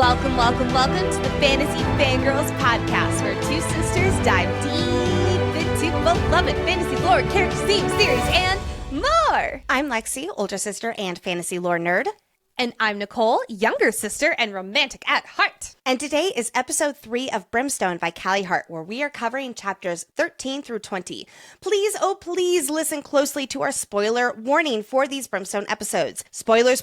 Welcome to the Fantasy Fangirls podcast, where two sisters dive deep into beloved fantasy lore, characters, themes, series, and more. I'm Lexi, older sister and fantasy lore nerd. And I'm Nicole, younger sister and romantic at heart. And today is episode 3 of Brimstone by Callie Hart, where we are covering chapters 13 through 20. Please, oh please, listen closely to our spoiler warning for these Brimstone episodes. Spoilers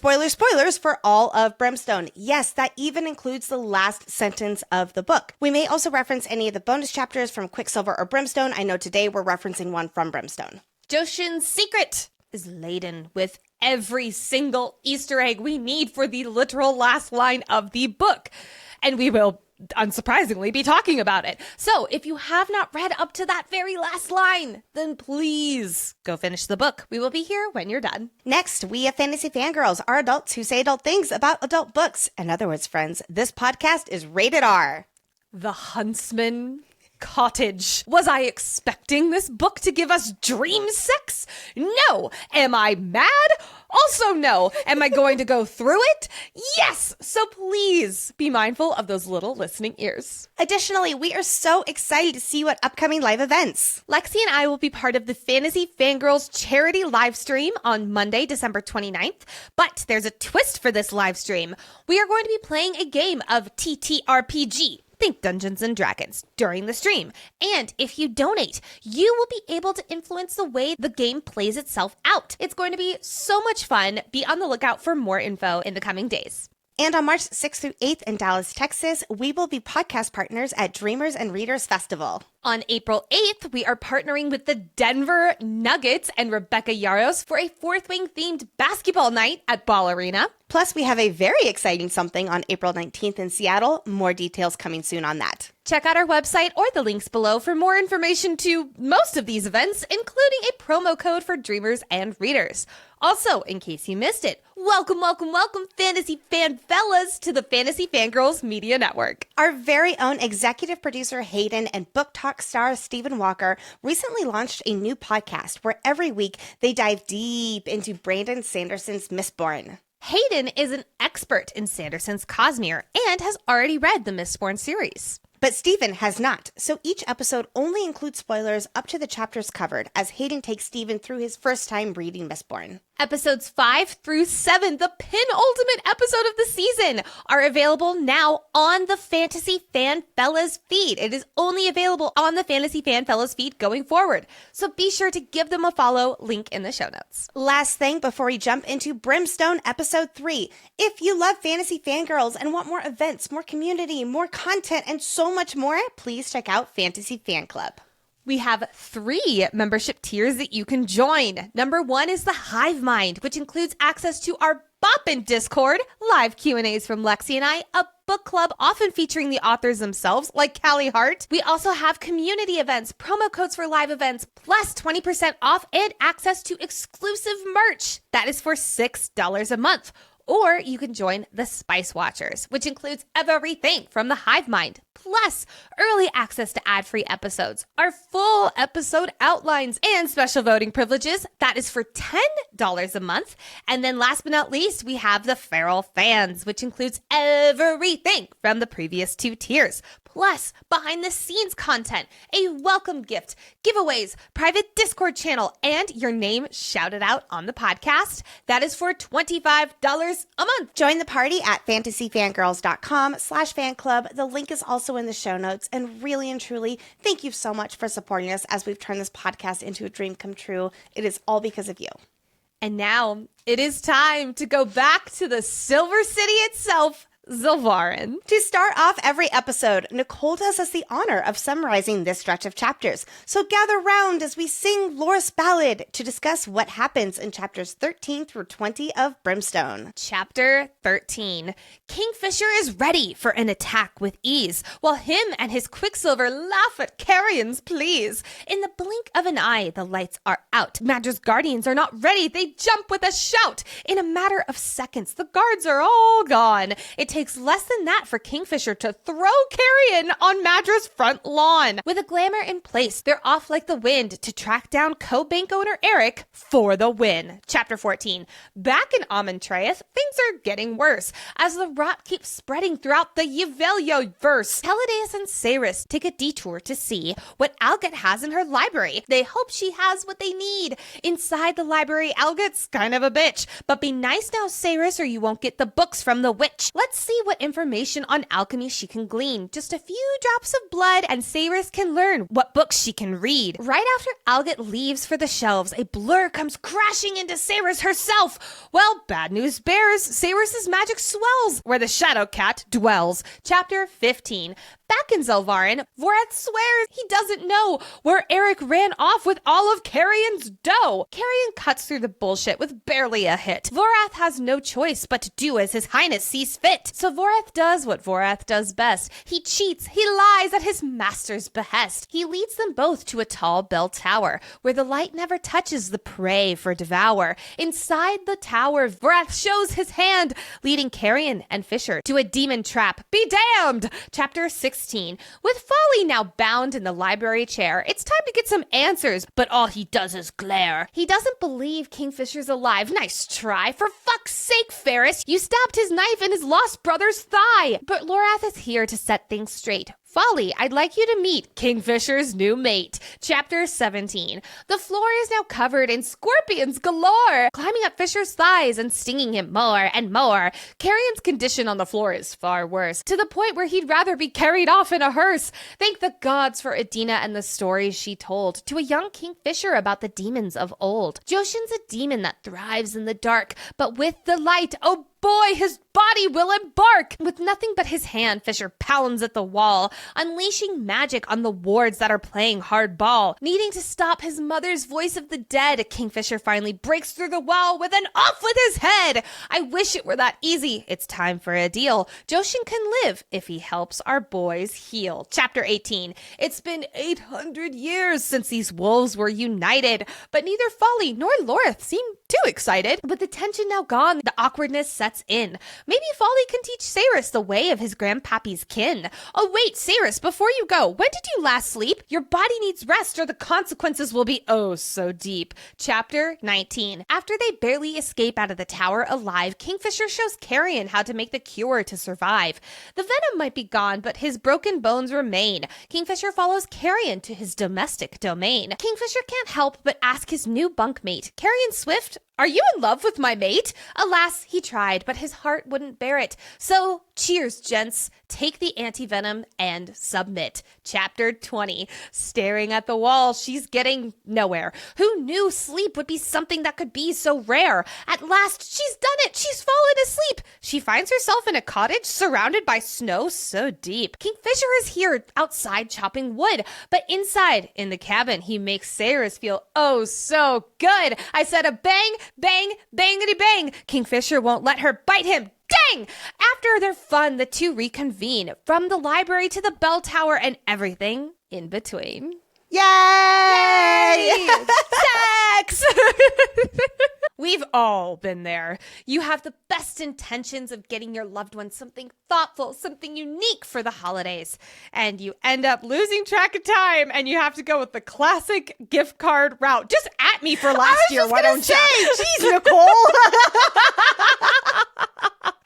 for all of Brimstone. Yes, that even includes the last sentence of the book. We may also reference any of the bonus chapters from Quicksilver or Brimstone. I know today we're referencing one from Brimstone. Joshin's secret is laden with every single Easter egg we need for the literal last line of the book. And we will, unsurprisingly, be talking about it. So if you have not read up to that very last line, then please go finish the book. We will be here when you're done. Next, we have Fantasy Fangirls, are adults who say adult things about adult books. In other words, friends, this podcast is rated R. The Huntsman Cottage. Was I expecting this book to give us dream sex? No. Am I mad? Also no. Am I going to go through it? Yes. So please be mindful of those little listening ears. Additionally, we are so excited to see what upcoming live events. Lexi and I will be part of the Fantasy Fangirls charity live stream on Monday, December 29th. But there's a twist for this live stream. We are going to be playing a game of TTRPG. Think Dungeons and Dragons during the stream. And if you donate, you will be able to influence the way the game plays itself out. It's going to be so much fun. Be on the lookout for more info in the coming days. And on March 6th through 8th in Dallas, Texas, we will be podcast partners at Dreamers and Readers Festival. On April 8th, we are partnering with the Denver Nuggets and Rebecca Yaros for a Fourth Wing themed basketball night at Ball Arena. Plus, we have a very exciting something on April 19th in Seattle. More details coming soon on that. Check out our website or the links below for more information to most of these events, including a promo code for Dreamers and Readers. Also, in case you missed it, welcome, Fantasy Fan Fellas to the Fantasy Fangirls Media Network. Our very own executive producer Hayden and Book Talk star Stephen Walker recently launched a new podcast where every week they dive deep into Brandon Sanderson's Mistborn. Hayden is an expert in Sanderson's Cosmere and has already read the Mistborn series. But Stephen has not, so each episode only includes spoilers up to the chapters covered as Hayden takes Stephen through his first time reading Mistborn. Episodes 5 through 7, the penultimate episode of the season, are available now on the Fantasy Fan Fellas feed. It is only available on the Fantasy Fan Fellas feed going forward. So be sure to give them a follow, link in the show notes. Last thing before we jump into Brimstone Episode 3. If you love Fantasy Fangirls and want more events, more community, more content, and so much more, please check out Fantasy Fan Club. We have 3 membership tiers that you can join. Number 1 is the Hive Mind, which includes access to our Boppin' Discord, live Q&As from Lexi and I, a book club often featuring the authors themselves, like Callie Hart. We also have community events, promo codes for live events, plus 20% off and access to exclusive merch. That is for $6 a month. Or you can join the Spice Watchers, which includes everything from the Hive Mind, plus early access to ad-free episodes, our full episode outlines, and special voting privileges. That is for $10 a month. And then last but not least, we have the Feral Fans, which includes everything from the previous 2 tiers, plus behind-the-scenes content, a welcome gift, giveaways, private Discord channel, and your name shouted out on the podcast. That is for $25 a month. Join the party at fantasyfangirls.com/fan club. The link is also in the show notes. And really and truly, thank you so much for supporting us as we've turned this podcast into a dream come true. It is all because of you. And now it is time to go back to the Silver City itself, Zilvarin. To start off every episode, Nicole does us the honor of summarizing this stretch of chapters. So gather round as we sing Loris Ballad to discuss what happens in chapters 13 through 20 of Brimstone. Chapter 13. Kingfisher is ready for an attack with ease, while him and his Quicksilver laugh at Carrion's pleas. In the blink of an eye, the lights are out. Madra's guardians are not ready. They jump with a shout. In a matter of seconds, the guards are all gone. It takes takes less than that for Kingfisher to throw Carrion on Madra's front lawn. With a glamour in place, they're off like the wind to track down co-bank owner Eric for the win. Chapter 14. Back in Ammontraíeth, things are getting worse as the rot keeps spreading throughout the Yvelio-verse. Pelides and Saeris take a detour to see what Alget has in her library. They hope she has what they need. Inside the library, Alget's kind of a bitch, but be nice now, Saeris, or you won't get the books from the witch. Let's see what information on alchemy she can glean. Just a few drops of blood and Saeris can learn what books she can read. Right after Alget leaves for the shelves, a blur comes crashing into Saeris herself. Well, bad news bears, Saeris' magic swells where the shadow cat dwells. Chapter 15. Back in Zelvarin, Vorath swears he doesn't know where Eric ran off with all of Carrion's dough. Carrion cuts through the bullshit with barely a hit. Vorath has no choice but to do as his highness sees fit. So Vorath does what Vorath does best. He cheats, he lies at his master's behest. He leads them both to a tall bell tower, where the light never touches the prey for devour. Inside the tower, Vorath shows his hand, leading Carrion and Fisher to a demon trap. Be damned! Chapter 16. With Foley now bound in the library chair, it's time to get some answers, but all he does is glare. He doesn't believe Kingfisher's alive. Nice try. For fuck's sake, Ferris, you stabbed his knife in his lost brother's thigh. But Lorath is here to set things straight. Foley, I'd like you to meet Kingfisher's new mate. Chapter 17. The floor is now covered in scorpions galore, climbing up Fisher's thighs and stinging him more and more. Carrion's condition on the floor is far worse, to the point where he'd rather be carried off in a hearse. Thank the gods for Adina and the stories she told to a young Kingfisher about the demons of old. Joshin's a demon that thrives in the dark, but with the light, oh boy, his body will embark! With nothing but his hand, Fisher pounds at the wall, unleashing magic on the wards that are playing hardball. Needing to stop his mother's voice of the dead, Kingfisher finally breaks through the wall with an off with his head! I wish it were that easy. It's time for a deal. Joshin can live if he helps our boys heal. Chapter 18. It's been 800 years since these wolves were united, but neither Foley nor Lorith seem too excited. With the tension now gone, the awkwardness sets in. Maybe Foley can teach Saeris the way of his grandpappy's kin. Oh wait, Saeris, before you go, when did you last sleep? Your body needs rest or the consequences will be oh so deep. Chapter 19. After they barely escape out of the tower alive, Kingfisher shows Carrion how to make the cure to survive. The venom might be gone, but his broken bones remain. Kingfisher follows Carrion to his domestic domain. Kingfisher can't help but ask his new bunkmate, Carrion Swift, are you in love with my mate? Alas, he tried, but his heart wouldn't bear it. So, cheers, gents. Take the anti-venom and submit. Chapter 20. Staring at the wall, she's getting nowhere. Who knew sleep would be something that could be so rare? At last, she's done it. She's fallen asleep. She finds herself in a cottage surrounded by snow so deep. Kingfisher is here outside chopping wood, but inside, in the cabin, he makes Saeris feel oh so good. I said a bang, bang, bangity bang. Kingfisher won't let her bite him. Dang! After their fun, the two reconvene from the library to the bell tower and everything in between. Yay! Yay! Sex! We've all been there. You have the best intentions of getting your loved one something thoughtful, something unique for the holidays, and you end up losing track of time and you have to go with the classic gift card route. Just at me for last year, why don't you? Jeez, Nicole.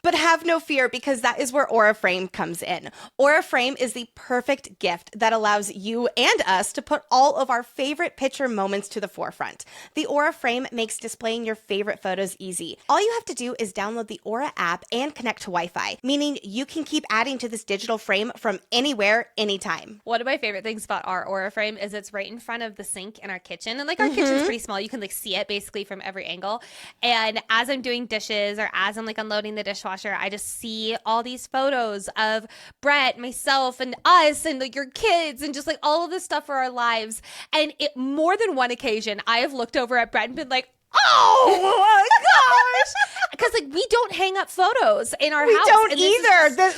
But have no fear, because that is where Aura Frame comes in. Aura Frame is the perfect gift that allows you and us to put all of our favorite picture moments to the forefront. The Aura Frame makes displaying your favorite photos easy. All you have to do is download the Aura app and connect to Wi-Fi, meaning you can keep adding to this digital frame from anywhere, anytime. One of my favorite things about our Aura Frame is it's right in front of the sink in our kitchen. And like our kitchen's pretty small. You can like see it basically from every angle. And as I'm doing dishes or as I'm like unloading the dishwasher, I just see all these photos of Brett, myself, and us, and like your kids, and just like all of this stuff for our lives. And it more than one occasion, I have looked over at Brett and been like, Oh gosh. Because like we don't hang up photos in our house. We don't either. This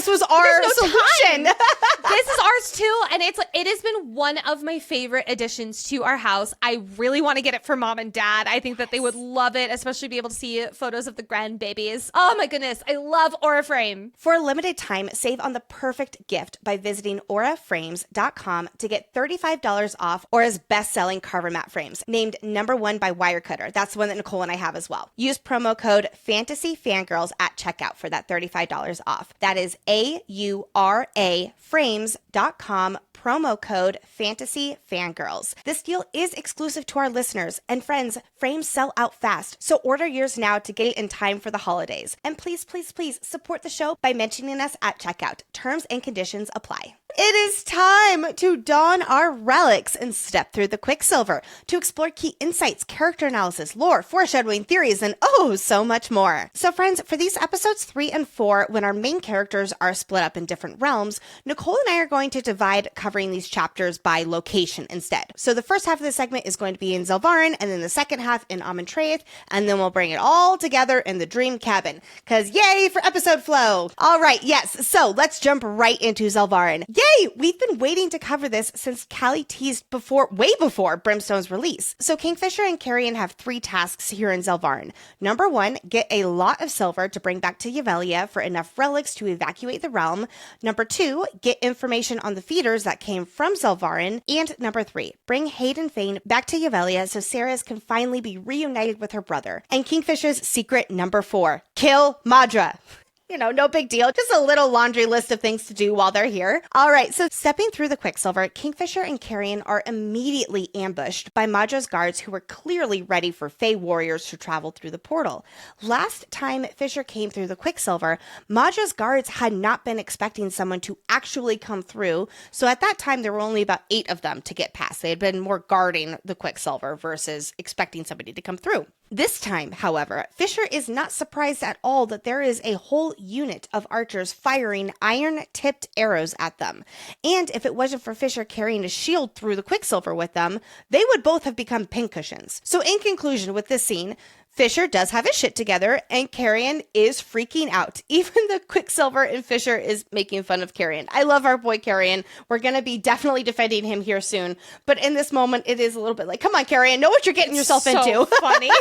was our solution. This is ours too, and it has been one of my favorite additions to our house. I really want to get it for mom and dad. I think that they would love it, especially be able to see photos of the grandbabies. Oh my goodness, I love Aura Frame. For a limited time, save on the perfect gift by visiting auraframes.com to get $35 off Aura's best-selling carver mat frames, named #1 by Wirecutter. That's the one that Nicole and I have as well. Use promo code FANTASYFangirls at checkout for that $35 off. That is auraframes.com, promo code FANTASYFangirls. This deal is exclusive to our listeners. And friends, frames sell out fast, so order yours now to get it in time for the holidays. And please, please, please support the show by mentioning us at checkout. Terms and conditions apply. It is time to don our relics and step through the Quicksilver to explore key insights, character analysis, lore, foreshadowing, theories, and oh, so much more. So friends, for these episodes 3 and 4, when our main characters are split up in different realms, Nicole and I are going to divide covering these chapters by location instead. So the first half of the segment is going to be in Zelvarin, and then the second half in Ammontraíeth, and then we'll bring it all together in the Dream Cabin. Cause yay for episode flow! All right, yes, so let's jump right into Zelvarin. Yay! We've been waiting to cover this since Callie teased way before Brimstone's release. So Kingfisher and Carrion have 3 tasks here in Zelvarin. Number 1, get a lot of silver to bring back to Yvelia for enough relics to evacuate the realm. Number 2, get information on the feeders that came from Zelvarin. And number 3, bring Hayden Fane back to Yvelia so Saeris can finally be reunited with her brother. And Kingfisher's secret number 4, kill Madra. You know, no big deal. Just a little laundry list of things to do while they're here. All right, so stepping through the Quicksilver, Kingfisher and Carrion are immediately ambushed by Madra's guards who were clearly ready for Fey warriors to travel through the portal. Last time Fisher came through the Quicksilver, Madra's guards had not been expecting someone to actually come through, so at that time there were only about 8 of them to get past. They had been more guarding the Quicksilver versus expecting somebody to come through. This time, however, Fisher is not surprised at all that there is a whole unit of archers firing iron-tipped arrows at them. And if it wasn't for Fisher carrying a shield through the Quicksilver with them, they would both have become pincushions. So in conclusion with this scene, Fisher does have his shit together, and Carrion is freaking out. Even the Quicksilver and Fisher is making fun of Carrion. I love our boy Carrion. We're going to be definitely defending him here soon. But in this moment, it is a little bit like, come on, Carrion, know what you're getting yourself into. Funny.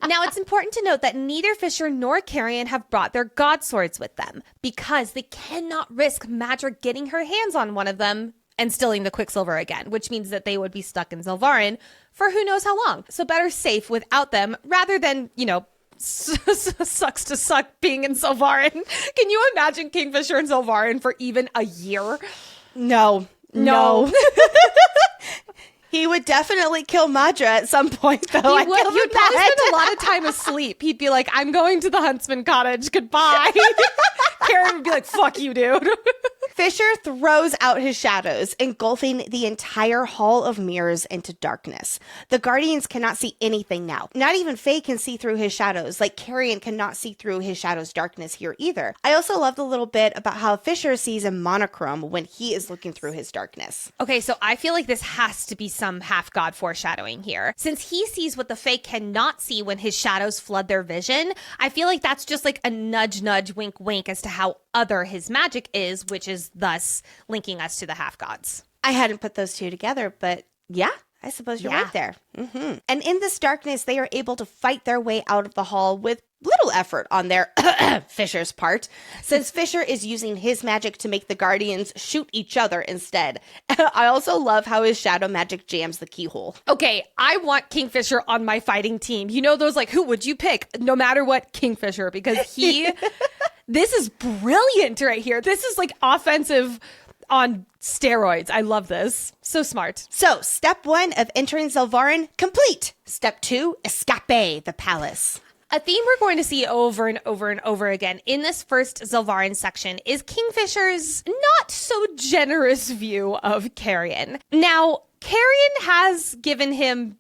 Now, it's important to note that neither Fisher nor Carrion have brought their god swords with them because they cannot risk Madra getting her hands on one of them and stealing the Quicksilver again, which means that they would be stuck in Zelvarin for who knows how long. So better safe without them rather than, sucks to suck being in Zelvarin. Can you imagine Kingfisher in Zelvarin for even a year? No. He would definitely kill Madra at some point, though. He would probably spend a lot of time asleep. He'd be like, I'm going to the Huntsman Cottage. Goodbye. Karen would be like, fuck you, dude. Fisher throws out his shadows, engulfing the entire Hall of Mirrors into darkness. The Guardians cannot see anything now. Not even Faye can see through his shadows, like Carrion cannot see through his shadow's darkness here either. I also love the little bit about how Fisher sees a monochrome when he is looking through his darkness. Okay, so I feel like this has to be some half-god foreshadowing here. Since he sees what the Fae cannot see when his shadows flood their vision, I feel like that's just like a nudge, wink, wink as to how other his magic is, which is thus linking us to the half-gods. I hadn't put those two together, but yeah, I suppose you're right there. And in this darkness, they are able to fight their way out of the hall with little effort on their Fisher's part, since Fisher is using his magic to make the Guardians shoot each other instead. I also love how his shadow magic jams the keyhole. Okay, I want Kingfisher on my fighting team. You know those like, who would you pick? No matter what, Kingfisher, because he... This is brilliant right here. This is like offensive on steroids. I love this. So smart. So, step 1 of entering Zelvarin, complete. Step 2, escape the palace. A theme we're going to see over and over and over again in this first Zelvarin section is Kingfisher's not so generous view of Carrion. Now, Carrion has given him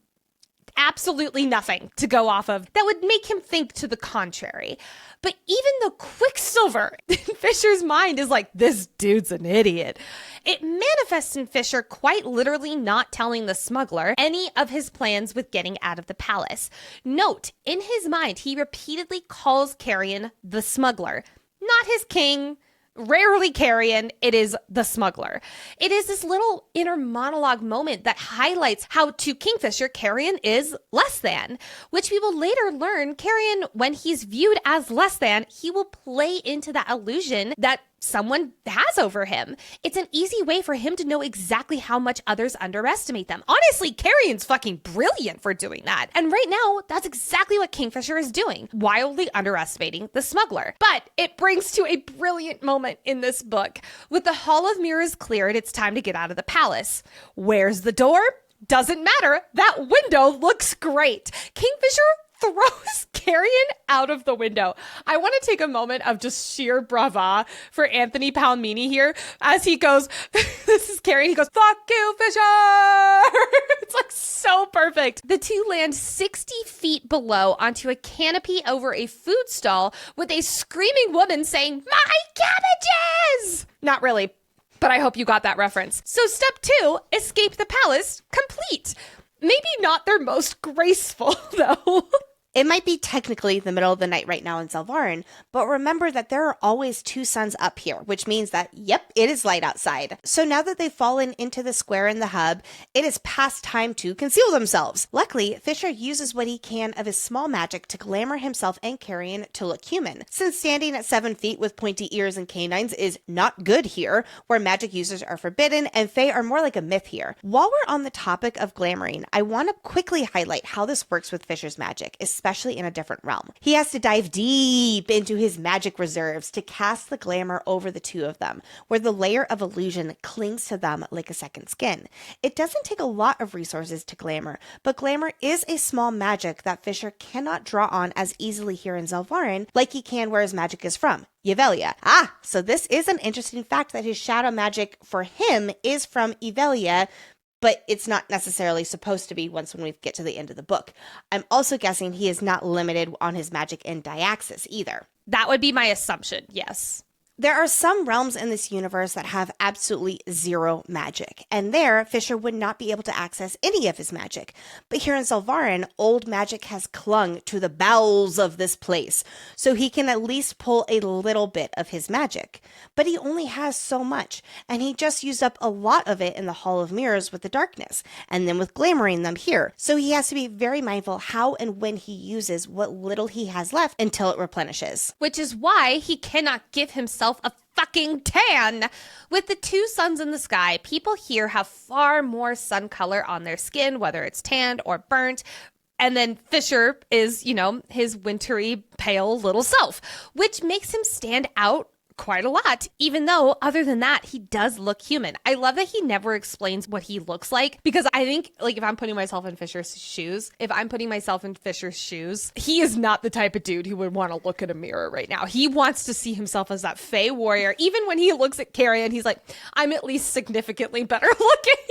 absolutely nothing to go off of that would make him think to the contrary. But even the Quicksilver in Fisher's mind is like, this dude's an idiot. It manifests in Fisher quite literally not telling the smuggler any of his plans with getting out of the palace. Note, in his mind, he repeatedly calls Carrion the smuggler, not his king. Rarely Carrion, it is the smuggler. It is this little inner monologue moment that highlights how to Kingfisher, Carrion is less than, which we will later learn Carrion, when he's viewed as less than, he will play into that illusion that someone has over him. It's an easy way for him to know exactly how much others underestimate them. Honestly, Carrion's fucking brilliant for doing that. And right now, that's exactly what Kingfisher is doing, wildly underestimating the smuggler. But it brings to a brilliant moment in this book. With the Hall of Mirrors cleared, it's time to get out of the palace. Where's the door? Doesn't matter. That window looks great. Kingfisher throws Carrion out of the window. I want to take a moment of just sheer brava for Anthony Palmini here as he goes, this is Carrion, he goes, fuck you, Fisher! It's like so perfect. The two land 60 feet below onto a canopy over a food stall with a screaming woman saying, my cabbages! Not really, but I hope you got that reference. So step 2, escape the palace, complete. Maybe not their most graceful, though. It might be technically the middle of the night right now in Zelvarin, but remember that there are always 2 suns up here, which means that, yep, it is light outside. So now that they've fallen into the square in the hub, it is past time to conceal themselves. Luckily, Fisher uses what he can of his small magic to glamour himself and Carrion to look human, since standing at 7 feet with pointy ears and canines is not good here, where magic users are forbidden and Fae are more like a myth here. While we're on the topic of glamoring, I want to quickly highlight how this works with Fisher's magic, especially in a different realm. He has to dive deep into his magic reserves to cast the glamour over the 2 of them, where the layer of illusion clings to them like a second skin. It doesn't take a lot of resources to glamour, but glamour is a small magic that Fisher cannot draw on as easily here in Zelvarin like he can where his magic is from. Yvelia. So this is an interesting fact that his shadow magic for him is from Yvelia, but it's not necessarily supposed to be when we get to the end of the book. I'm also guessing he is not limited on his magic in Diaxis either. That would be my assumption, yes. There are some realms in this universe that have absolutely zero magic, and there, Fisher would not be able to access any of his magic. But here in Zelvarin, old magic has clung to the bowels of this place, so he can at least pull a little bit of his magic. But he only has so much, and he just used up a lot of it in the Hall of Mirrors with the darkness, and then with glamoring them here. So he has to be very mindful how and when he uses what little he has left until it replenishes. Which is why he cannot give himself a fucking tan. With the 2 suns in the sky, people here have far more sun color on their skin, whether it's tanned or burnt. And then Fisher is, his wintry, pale little self, which makes him stand out quite a lot, even though other than that, he does look human. I love that he never explains what he looks like, because I think, if I'm putting myself in Fisher's shoes, he is not the type of dude who would want to look at a mirror right now. He wants to see himself as that Fae warrior. Even when he looks at Carrion, he's like, I'm at least significantly better looking.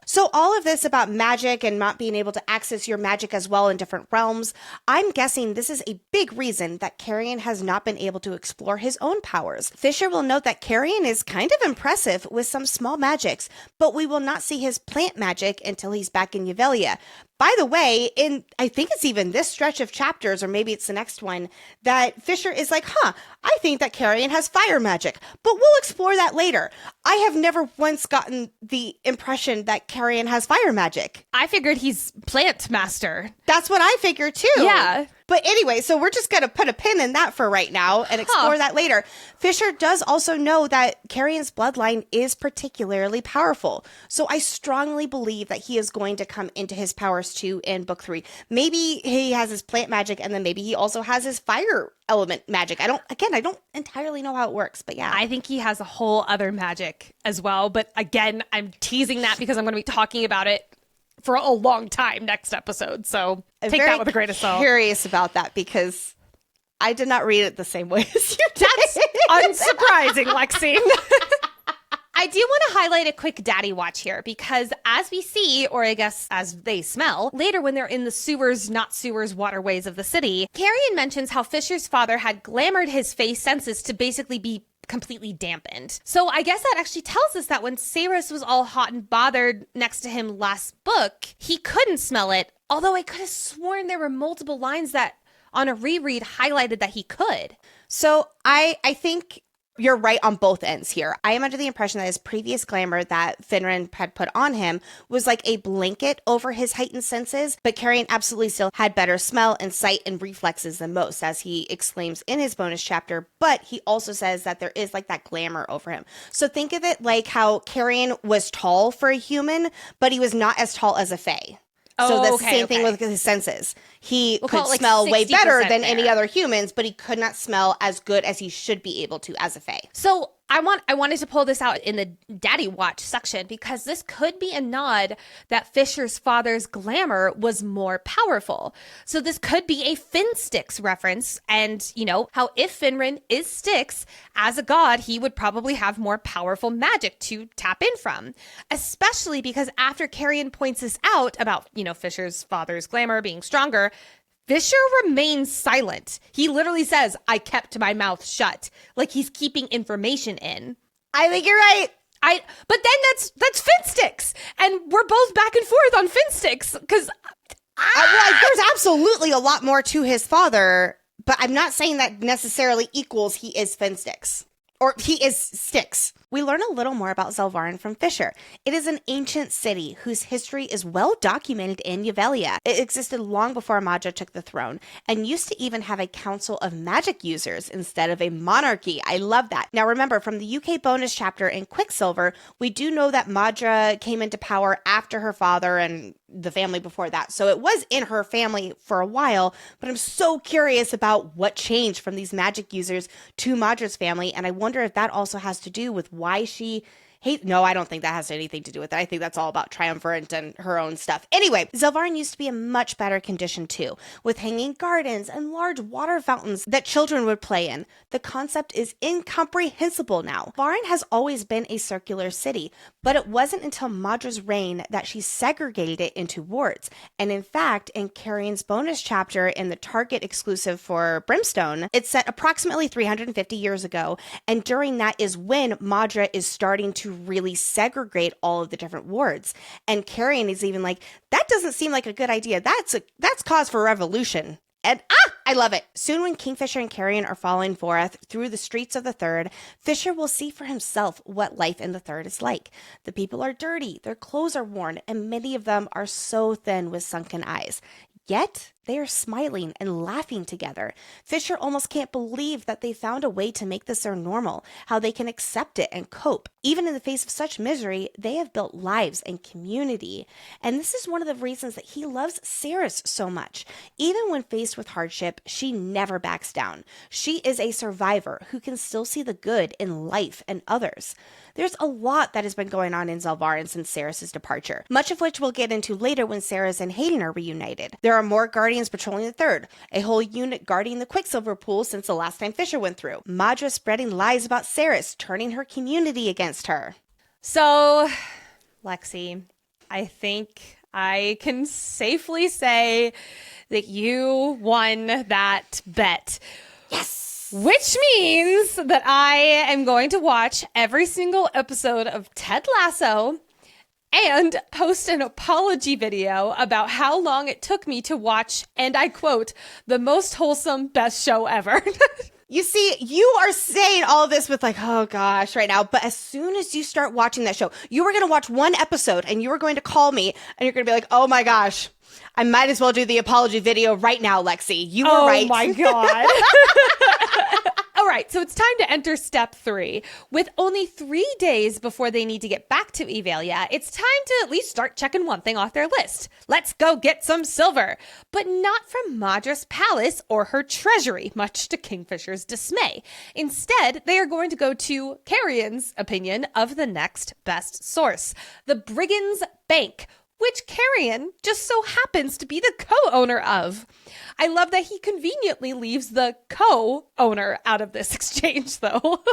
So all of this about magic and not being able to access your magic as well in different realms, I'm guessing this is a big reason that Carrion has not been able to explore his own powers. Fisher will note that Carrion is kind of impressive with some small magics, but we will not see his plant magic until he's back in Yvelia. By the way, I think it's even this stretch of chapters, or maybe it's the next one, that Fisher is like, I think that Carrion has fire magic, but we'll explore that later. I have never once gotten the impression that Carrion has fire magic. I figured he's plant master. That's what I figured too. Yeah. But anyway, so we're just going to put a pin in that for right now and explore that later. Fisher does also know that Carrion's bloodline is particularly powerful. So I strongly believe that he is going to come into his powers too in book 3. Maybe he has his plant magic, and then maybe he also has his fire element magic. I don't entirely know how it works, but yeah. I think he has a whole other magic as well. But again, I'm teasing that because I'm going to be talking about it for a long time next episode. So take that with a grain of salt. I'm curious about that because I did not read it the same way as you did. That's unsurprising, Lexi. I do want to highlight a quick daddy watch here because as we see, or I guess as they smell, later when they're in the sewers, not sewers, waterways of the city, Carrion mentions how Fisher's father had glamored his face senses to basically be completely dampened. So I guess that actually tells us that when Saeris was all hot and bothered next to him last book, he couldn't smell it, although I could have sworn there were multiple lines that on a reread highlighted that he could. So I think you're right on both ends here. I am under the impression that his previous glamour that Finran had put on him was like a blanket over his heightened senses, but Carrion absolutely still had better smell and sight and reflexes than most, as he exclaims in his bonus chapter, but he also says that there is like that glamour over him. So think of it like how Carrion was tall for a human, but he was not as tall as a fae. So that's the same thing with his senses. He could smell way better than any other humans, but he could not smell as good as he should be able to as a fae. So I wanted to pull this out in the Daddy Watch section because this could be a nod that Fisher's father's glamour was more powerful. So this could be a Finstyx reference. And, you know, how if Finran is Styx, as a god, he would probably have more powerful magic to tap in from. Especially because after Carrion points this out about, you know, Fisher's father's glamour being stronger, Fisher remains silent. He literally says, I kept my mouth shut. Like he's keeping information in. I think you're right. But then that's Finstyx. And we're both back and forth on Finstyx. Because there's absolutely a lot more to his father, but I'm not saying that necessarily equals he is Finstyx. Or he is Styx. We learn a little more about Zelvarin from Fisher. It is an ancient city whose history is well documented in Yuvelia. It existed long before Madra took the throne and used to even have a council of magic users instead of a monarchy. I love that. Now remember, from the UK bonus chapter in Quicksilver, we do know that Madra came into power after her father and the family before that. So it was in her family for a while, but I'm so curious about what changed from these magic users to Madra's family. And I wonder if that also has to do with why she hates. No, I don't think that has anything to do with it. I think that's all about Triumvirate and her own stuff. Anyway, Zelvarin used to be in much better condition too, with hanging gardens and large water fountains that children would play in. The concept is incomprehensible now. Zelvarin has always been a circular city, but it wasn't until Madra's reign that she segregated it into wards. And in fact, in Carrion's bonus chapter in the Target exclusive for Brimstone, it's set approximately 350 years ago. And during that is when Madra is starting to really segregate all of the different wards. And Carrion is even like, that doesn't seem like a good idea. That's cause for revolution. And I love it. Soon when Kingfisher and Carrion are following forth through the streets of the Third, Fisher will see for himself what life in the Third is like. The people are dirty, their clothes are worn, and many of them are so thin with sunken eyes. Yet, they are smiling and laughing together. Fisher almost can't believe that they found a way to make this their normal, how they can accept it and cope. Even in the face of such misery, they have built lives and community. And this is one of the reasons that he loves Saeris so much. Even when faced with hardship, she never backs down. She is a survivor who can still see the good in life and others. There's a lot that has been going on in Zelvarin since Saeris' departure, much of which we'll get into later when Saeris and Hayden are reunited. There are more Guardians patrolling the Third, a whole unit guarding the Quicksilver pool since the last time Fisher went through. Madra spreading lies about Saeris, turning her community against her. So, Lexi, I think I can safely say that you won that bet. Yes! Which means that I am going to watch every single episode of Ted Lasso and post an apology video about how long it took me to watch, and I quote, the most wholesome, best show ever. You see, you are saying all of this with like, oh gosh, right now. But as soon as you start watching that show, you are going to watch one episode and you are going to call me and you're going to be like, oh my gosh, I might as well do the apology video right now, Lexi. You were right. Oh my God. All right, so it's time to enter step 3. With only 3 days before they need to get back to Evalia, it's time to at least start checking one thing off their list. Let's go get some silver. But not from Madra's palace or her treasury, much to Kingfisher's dismay. Instead, they are going to go to Carrion's opinion of the next best source, the Brigand's Bank, which Carrion just so happens to be the co-owner of. I love that he conveniently leaves the co-owner out of this exchange, though.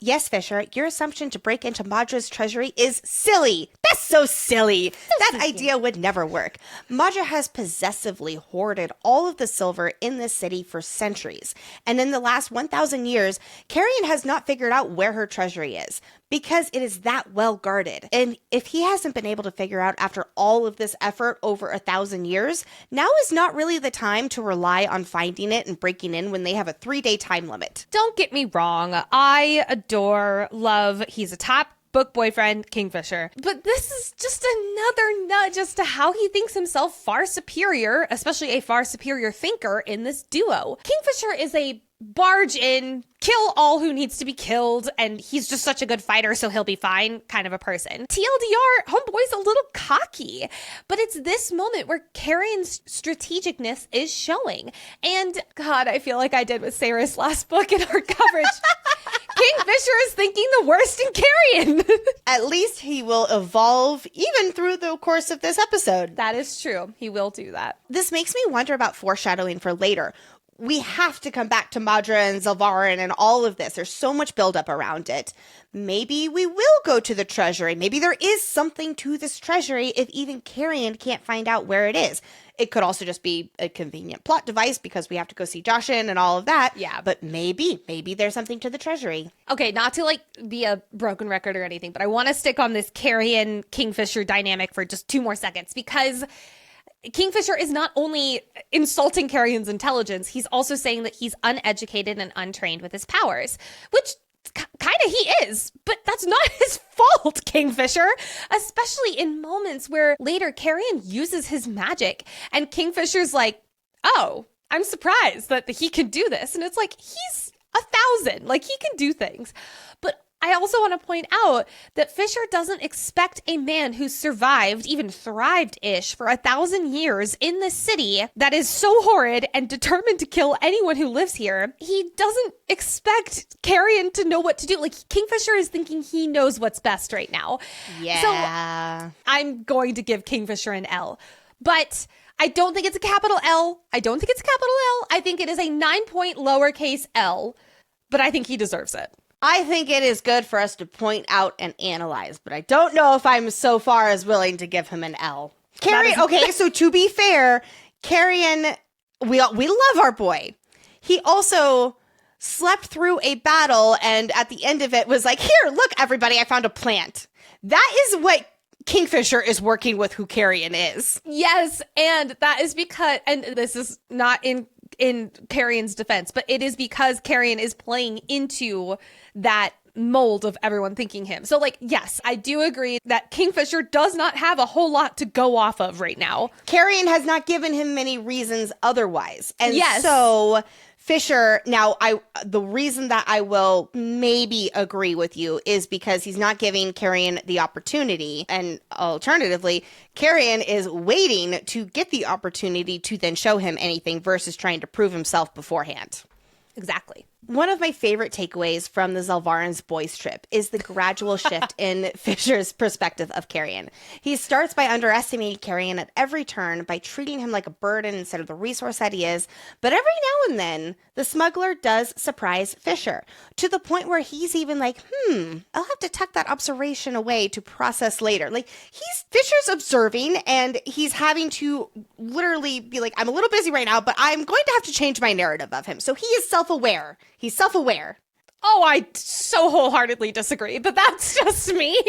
Yes, Fisher, your assumption to break into Madra's treasury is silly. That's so silly. That idea would never work. Madra has possessively hoarded all of the silver in this city for centuries. And in the last 1,000 years, Carrion has not figured out where her treasury is because it is that well guarded. And if he hasn't been able to figure out after all of this effort over 1,000 years, now is not really the time to rely on finding it and breaking in when they have a 3-day time limit. Don't get me wrong. I adore, love, he's a top book boyfriend, Kingfisher. But this is just another nudge as to how he thinks himself far superior, especially a far superior thinker in this duo. Kingfisher is a barge in, kill all who needs to be killed, and he's just such a good fighter, so he'll be fine kind of a person. TLDR, homeboy's a little cocky, but it's this moment where Carrion's strategicness is showing. And God, I feel like I did with Saeris last book in our coverage. Kingfisher is thinking the worst in Carrion. At least he will evolve even through the course of this episode. That is true. He will do that. This makes me wonder about foreshadowing for later. We have to come back to Madra and Zalvarin and all of this. There's so much buildup around it. Maybe we will go to the treasury. Maybe there is something to this treasury if even Carrion can't find out where it is. It could also just be a convenient plot device because we have to go see Joshin and all of that. Yeah. But maybe there's something to the treasury. Okay, not to be a broken record or anything, but I want to stick on this Carrion Kingfisher dynamic for just 2 more seconds because Kingfisher is not only insulting Carrion's intelligence, he's also saying that he's uneducated and untrained with his powers, which kind of he is, but that's not his fault, Kingfisher, especially in moments where later Carrion uses his magic and Kingfisher's like, oh, I'm surprised that he can do this. And it's like, he's 1,000, he can do things. But I also want to point out that Fisher doesn't expect a man who's survived, even thrived-ish, for 1,000 years in this city that is so horrid and determined to kill anyone who lives here. He doesn't expect Carrion to know what to do. Kingfisher is thinking he knows what's best right now. Yeah. So I'm going to give Kingfisher an L. But I don't think it's a capital L. I think it is a 9-point lowercase L. But I think he deserves it. I think it is good for us to point out and analyze, but I don't know if I'm so far as willing to give him an L. Carrion, okay, so to be fair, Carrion, we love our boy. He also slept through a battle and at the end of it was like, here, look, everybody, I found a plant. That is what Kingfisher is working with who Carrion is. Yes, and that is because, and this is not in Carrion's defense, but it is because Carrion is playing into that mold of everyone thinking him. So yes, I do agree that Kingfisher does not have a whole lot to go off of right now. Carrion has not given him many reasons otherwise. And yes. So Fisher, now the reason that I will maybe agree with you is because he's not giving Carrion the opportunity, and alternatively, Carrion is waiting to get the opportunity to then show him anything versus trying to prove himself beforehand. Exactly. One of my favorite takeaways from the Zalvarin's boys trip is the gradual shift in Fisher's perspective of Carrion. He starts by underestimating Carrion at every turn by treating him like a burden instead of the resource that he is. But every now and then, the smuggler does surprise Fisher to the point where he's even like, I'll have to tuck that observation away to process later. Fisher's observing and he's having to literally be like, I'm a little busy right now, but I'm going to have to change my narrative of him. So he is self-aware. He's self-aware. Oh, I so wholeheartedly disagree, but that's just me.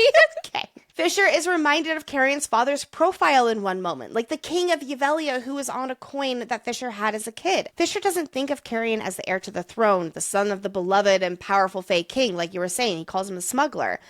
Okay. Fisher is reminded of Carrion's father's profile in one moment, like the king of Yavelia who was on a coin that Fisher had as a kid. Fisher doesn't think of Carrion as the heir to the throne, the son of the beloved and powerful Fae king, like you were saying. He calls him a smuggler.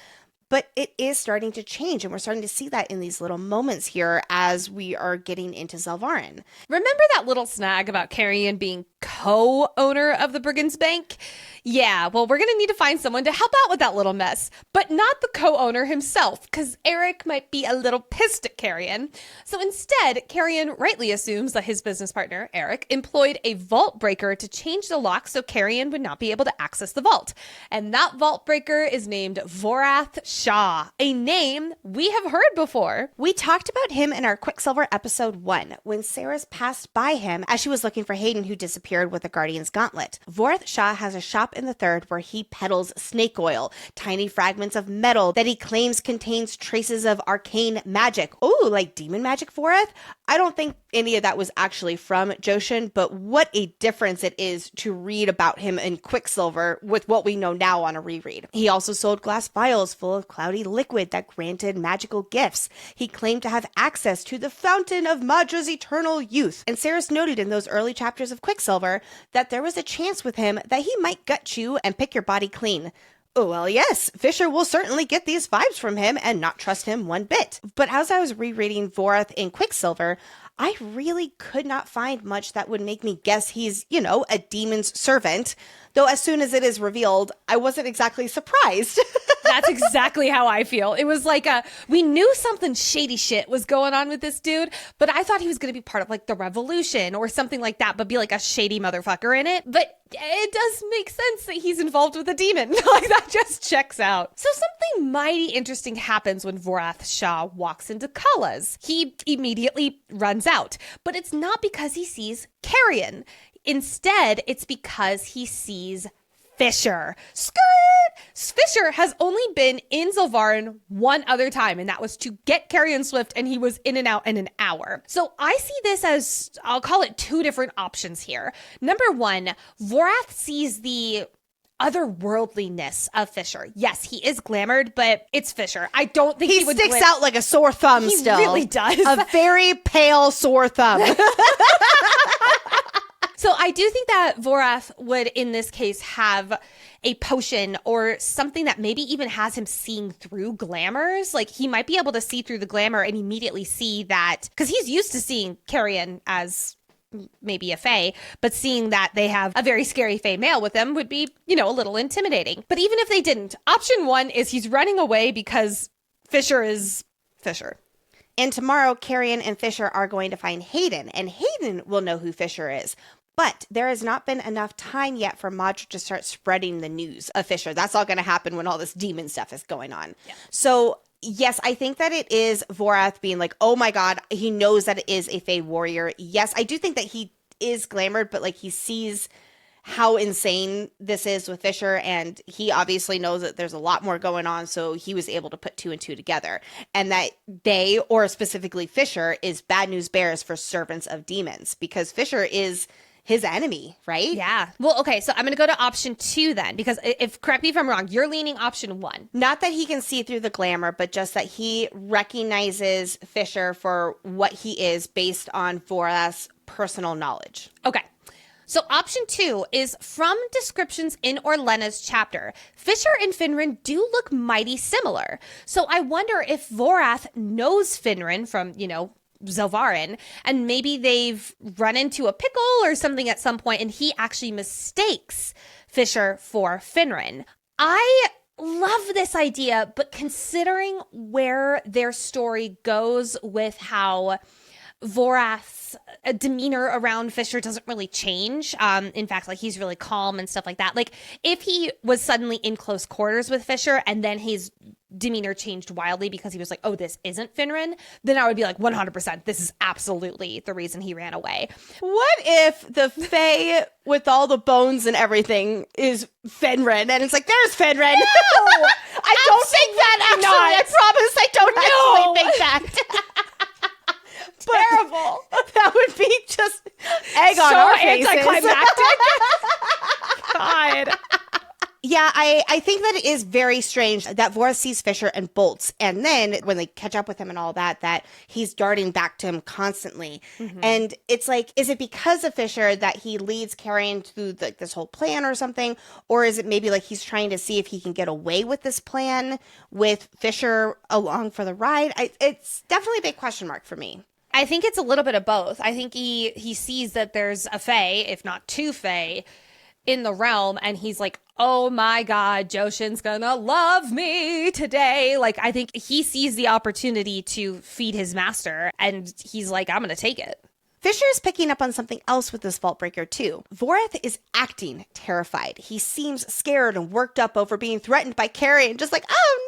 But it is starting to change, and we're starting to see that in these little moments here as we are getting into Zalvarin. Remember that little snag about Carrion being co-owner of the Brigands Bank? Yeah, well, we're going to need to find someone to help out with that little mess, but not the co-owner himself, because Eric might be a little pissed at Carrion. So instead, Carrion rightly assumes that his business partner, Eric, employed a vault breaker to change the lock so Carrion would not be able to access the vault. And that vault breaker is named Vorath Shaw, a name we have heard before. We talked about him in our Quicksilver episode 1 when Saeris passed by him as she was looking for Hayden, who disappeared with the Guardian's Gauntlet. Voreth Shaw has a shop in the Third where he peddles snake oil, tiny fragments of metal that he claims contains traces of arcane magic. Ooh, like demon magic, Voreth? I don't think any of that was actually from Joshin, but what a difference it is to read about him in Quicksilver with what we know now on a reread. He also sold glass vials full of cloudy liquid that granted magical gifts. He claimed to have access to the fountain of Madra's eternal youth. And Saeris noted in those early chapters of Quicksilver that there was a chance with him that he might gut you and pick your body clean. Oh, well, yes, Fisher will certainly get these vibes from him and not trust him one bit. But as I was rereading Voreth in Quicksilver, I really could not find much that would make me guess he's, a demon's servant. Though as soon as it is revealed, I wasn't exactly surprised. That's exactly how I feel. It was like we knew something shady shit was going on with this dude, but I thought he was going to be part of like the revolution or something like that, but be like a shady motherfucker in it. But it does make sense that he's involved with a demon. Like that just checks out. So something mighty interesting happens when Voreth Shaw walks into Kala's. He immediately runs out, but it's not because he sees Carrion. Instead, it's because he sees Fisher. Skirt! Fisher has only been in Zilvarin one other time, and that was to get Carrion Swift, and he was in and out in an hour. So I see this as, I'll call it two different options here. Number one, Voreth sees the otherworldliness of Fisher. Yes, he is glamored, but it's Fisher. I don't think he would sticks out like a sore thumb still. He really does. A very pale sore thumb. So I do think that Voreth would, in this case, have a potion or something that maybe even has him seeing through glamours. Like he might be able to see through the glamour and immediately see that, because he's used to seeing Carrion as maybe a fae, but seeing that they have a very scary fae male with them would be, a little intimidating. But even if they didn't, option one is he's running away because Fisher is Fisher. And tomorrow, Carrion and Fisher are going to find Hayden, and Hayden will know who Fisher is. But there has not been enough time yet for Madra to start spreading the news of Fisher. That's all going to happen when all this demon stuff is going on. Yeah. So, yes, I think that it is Voreth being like, oh my God, he knows that it is a Fae warrior. Yes, I do think that he is glamored, but like he sees how insane this is with Fisher, and he obviously knows that there's a lot more going on, so he was able to put two and two together. And that they, or specifically Fisher, is bad news bears for servants of demons, because Fisher is his enemy, right? Yeah. Well, okay, so I'm going to go to option 2 then, because correct me if I'm wrong, you're leaning option 1. Not that he can see through the glamour, but just that he recognizes Fisher for what he is based on Voreth's personal knowledge. Okay. So option 2 is from descriptions in Orlena's chapter. Fisher and Finran do look mighty similar. So I wonder if Voreth knows Finran from, Zilvarin, and maybe they've run into a pickle or something at some point, and he actually mistakes Fisher for Finran. I love this idea, but considering where their story goes with how Voreth's demeanor around Fisher doesn't really change. In fact, like he's really calm and stuff like that. Like if he was suddenly in close quarters with Fisher and then his demeanor changed wildly because he was like, oh, this isn't Finran, then I would be like 100%. This is absolutely the reason he ran away. What if the Fae with all the bones and everything is Finran and it's like, there's Finran? No! I don't think that actually. Not. I promise I don't actually think that. Terrible. That would be just egg on our faces. So anticlimactic. God. Yeah, I think that it is very strange that Voreth sees Fisher and bolts. And then when they catch up with him and all that he's darting back to him constantly. Mm-hmm. And it's like, is it because of Fisher that he leads Carrion through this whole plan or something? Or is it maybe like he's trying to see if he can get away with this plan with Fisher along for the ride? It's definitely a big question mark for me. I think it's a little bit of both. I think he sees that there's a fae, if not two fae, in the realm, and he's like, oh my God, Joshin's gonna love me today. Like, I think he sees the opportunity to feed his master, and he's like, I'm gonna take it. Fisher is picking up on something else with this vault breaker too. Vorath is acting terrified. He seems scared and worked up over being threatened by Carrion, just like, oh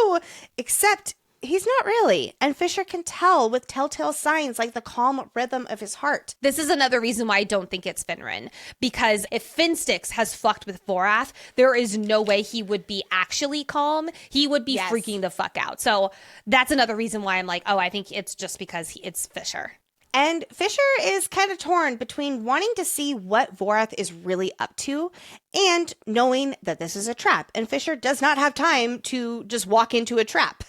no. Except he's not really. And Fisher can tell with telltale signs like the calm rhythm of his heart. This is another reason why I don't think it's Finrin. Because if Finstix has fucked with Vorath, there is no way he would be actually calm. He would be freaking the fuck out. So that's another reason why I'm like, oh, I think it's just because it's Fisher. And Fisher is kind of torn between wanting to see what Vorath is really up to and knowing that this is a trap. And Fisher does not have time to just walk into a trap.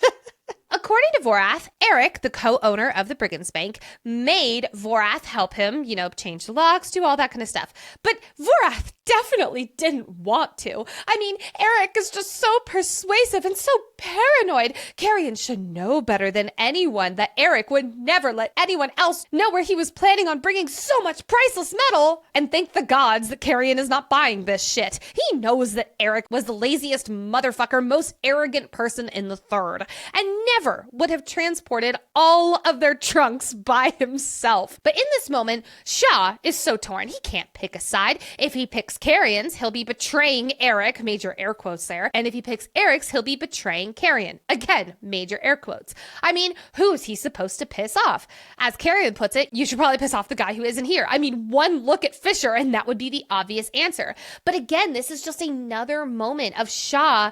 According to Vorath, Eric, the co-owner of the Brigands Bank, made Vorath help him, change the locks, do all that kind of stuff. But Vorath definitely didn't want to. I mean, Eric is just so persuasive and so paranoid. Carrion should know better than anyone that Eric would never let anyone else know where he was planning on bringing so much priceless metal. And thank the gods that Carrion is not buying this shit. He knows that Eric was the laziest motherfucker, most arrogant person in the third, and never would have transported all of their trunks by himself. But in this moment, Shaw is so torn. He can't pick a side. If he picks Carrion's, he'll be betraying Eric, major air quotes there. And if he picks Eric's, he'll be betraying Carrion. Again, major air quotes. I mean, who's he supposed to piss off? As Carrion puts it, you should probably piss off the guy who isn't here. I mean, one look at Fisher and that would be the obvious answer. But again, this is just another moment of Shaw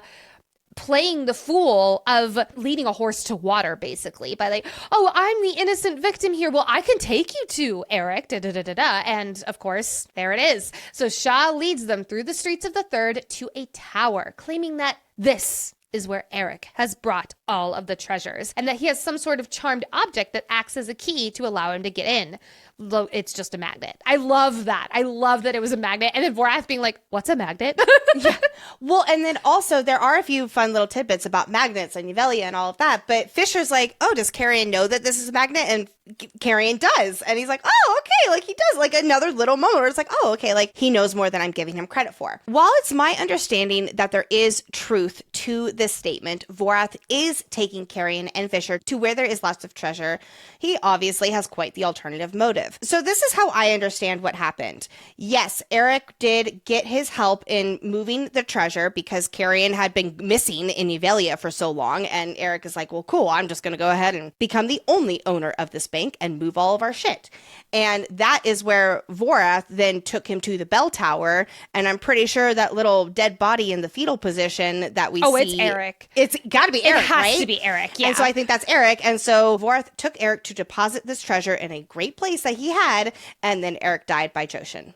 playing the fool of leading a horse to water, basically, by like, oh, I'm the innocent victim here. Well, I can take you to Eric, da-da-da-da-da. And of course, there it is. So Shaw leads them through the streets of the Third to a tower, claiming that this is where Eric has brought all of the treasures and that he has some sort of charmed object that acts as a key to allow him to get in. It's just a magnet. I love that. I love that it was a magnet. And then Vorath being like, what's a magnet? Yeah. Well, and then also there are a few fun little tidbits about magnets and Yuvelia and all of that. But Fisher's like, oh, does Carrion know that this is a magnet? And Carrion does. And he's like, oh, okay. Like he does. Like another little moment where it's like, oh, okay. Like he knows more than I'm giving him credit for. While it's my understanding that there is truth to this statement, Vorath is taking Carrion and Fisher to where there is lots of treasure. He obviously has quite the alternative motive. So this is how I understand what happened. Yes, Eric did get his help in moving the treasure because Carrion had been missing in Yuvelia for so long. And Eric is like, well, cool, I'm just going to go ahead and become the only owner of this bank and move all of our shit. And that is where Vorath then took him to the bell tower. And I'm pretty sure that little dead body in the fetal position that we see. Oh, it's Eric. It's got to be Eric, right? It has to be Eric, yeah. And so I think that's Eric. And so Vorath took Eric to deposit this treasure in a great place that he had. And then Eric died by Joshin.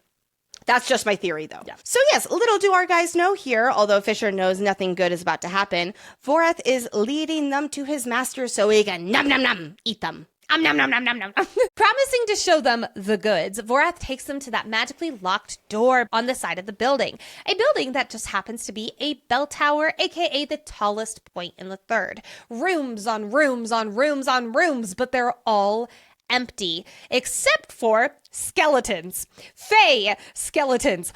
That's just my theory, though. Yeah. So yes, little do our guys know here, although Fisher knows nothing good is about to happen, Vorath is leading them to his master so he can nom, eat them. Nom, nom, nom, nom, nom. Promising to show them the goods, Vorath takes them to that magically locked door on the side of the building. A building that just happens to be a bell tower, aka the tallest point in the Third. Rooms on rooms on rooms on rooms, but they're all empty, except for skeletons. Fae skeletons.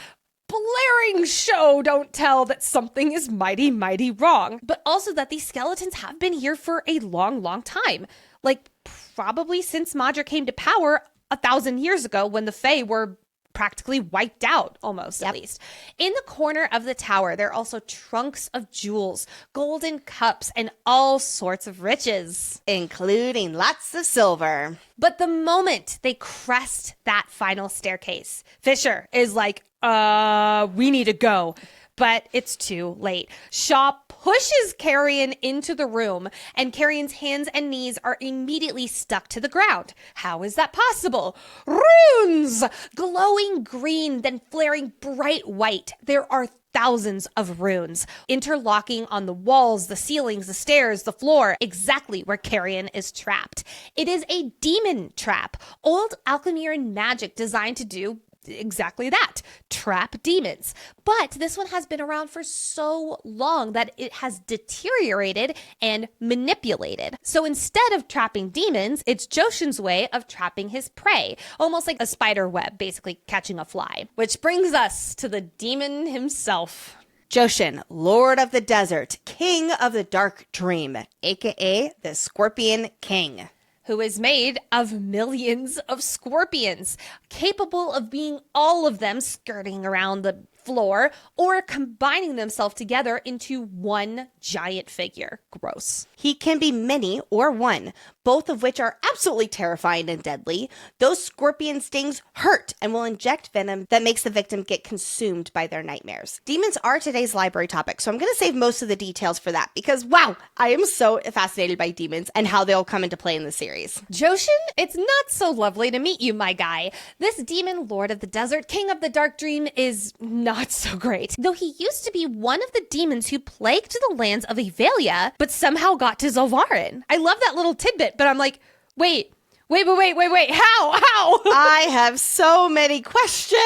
Blaring show don't tell that something is mighty, mighty wrong, but also that these skeletons have been here for a long, long time. Like, probably since Madra came to power 1,000 years ago when the Fae were practically wiped out, almost, at least. In the corner of the tower, there are also trunks of jewels, golden cups, and all sorts of riches. Including lots of silver. But the moment they crest that final staircase, Fisher is like, we need to go. But it's too late. Shaw pushes Carrion into the room, and Carrion's hands and knees are immediately stuck to the ground. How is that possible? Runes! Glowing green, then flaring bright white. There are thousands of runes, interlocking on the walls, the ceilings, the stairs, the floor, exactly where Carrion is trapped. It is a demon trap, old Alchemyran magic designed to do exactly that, trap demons. But this one has been around for so long that it has deteriorated and manipulated. So instead of trapping demons, it's Joshin's way of trapping his prey, almost like a spider web, basically catching a fly. Which brings us to the demon himself. Joshin, Lord of the Desert, King of the Dark Dream, aka the Scorpion King. who is made of millions of scorpions, capable of being all of them skirting around the floor or combining themselves together into one giant figure. Gross. He can be many or one, both of which are absolutely terrifying and deadly. Those scorpion stings hurt and will inject venom that makes the victim get consumed by their nightmares. Demons are today's library topic, so I'm going to save most of the details for that because, wow, I am so fascinated by demons and how they'll come into play in the series. Joshin, it's not so lovely to meet you, my guy. This demon, Lord of the Desert, King of the Dark Dream, is not so great. Though he used to be one of the demons who plagued the lands of Avelia, but somehow got to Zolvarin. I love that little tidbit, but I'm like, wait, how? I have so many questions.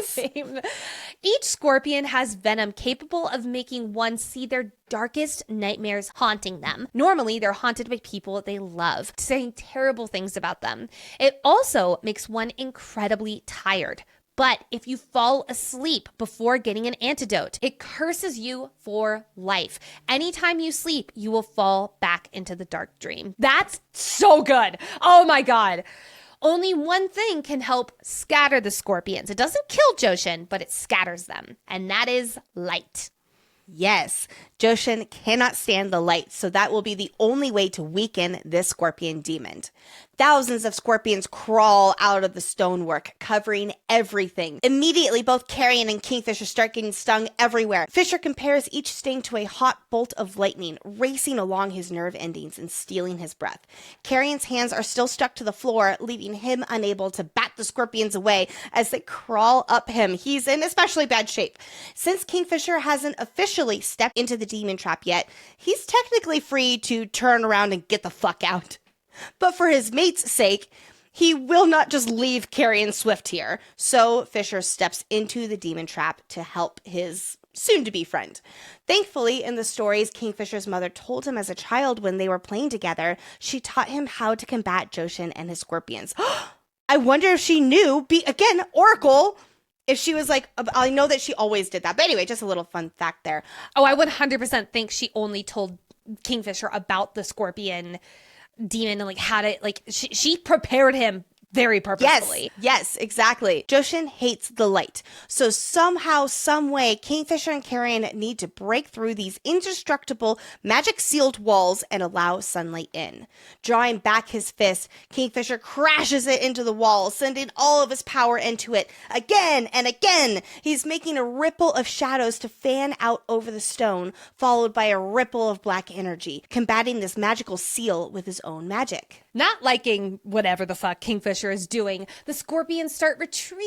Same. Each scorpion has venom capable of making one see their darkest nightmares haunting them. Normally, they're haunted by people they love, saying terrible things about them. It also makes one incredibly tired. But if you fall asleep before getting an antidote, it curses you for life. Anytime you sleep, you will fall back into the dark dream. That's so good. Oh my God. Only one thing can help scatter the scorpions. It doesn't kill Joshin, but it scatters them. And that is light. Yes, Joshin cannot stand the light, so that will be the only way to weaken this scorpion demon. Thousands of scorpions crawl out of the stonework, covering everything. Immediately, both Carrion and Kingfisher start getting stung everywhere. Fisher compares each sting to a hot bolt of lightning, racing along his nerve endings and stealing his breath. Carrion's hands are still stuck to the floor, leaving him unable to bat the scorpions away as they crawl up him. He's in especially bad shape. Since Kingfisher hasn't officially stepped into the demon trap yet, he's technically free to turn around and get the fuck out. But for his mate's sake, he will not just leave Carrion Swift here. So Fisher steps into the demon trap to help his soon-to-be friend. Thankfully, in the stories Kingfisher's mother told him as a child when they were playing together, she taught him how to combat Joshin and his scorpions. I wonder if she knew, again, Oracle, if she was like, I know that she always did that. But anyway, just a little fun fact there. Oh, I would 100% think she only told Kingfisher about the scorpion demon and like how to, like, she prepared him very purposefully. Yes, exactly. Joshin hates the light. So somehow, some way, Kingfisher and Carrion need to break through these indestructible, magic-sealed walls and allow sunlight in. Drawing back his fist, Kingfisher crashes it into the wall, sending all of his power into it again and again. He's making a ripple of shadows to fan out over the stone, followed by a ripple of black energy, combating this magical seal with his own magic. Not liking whatever the fuck Kingfisher is doing, the scorpions start retreating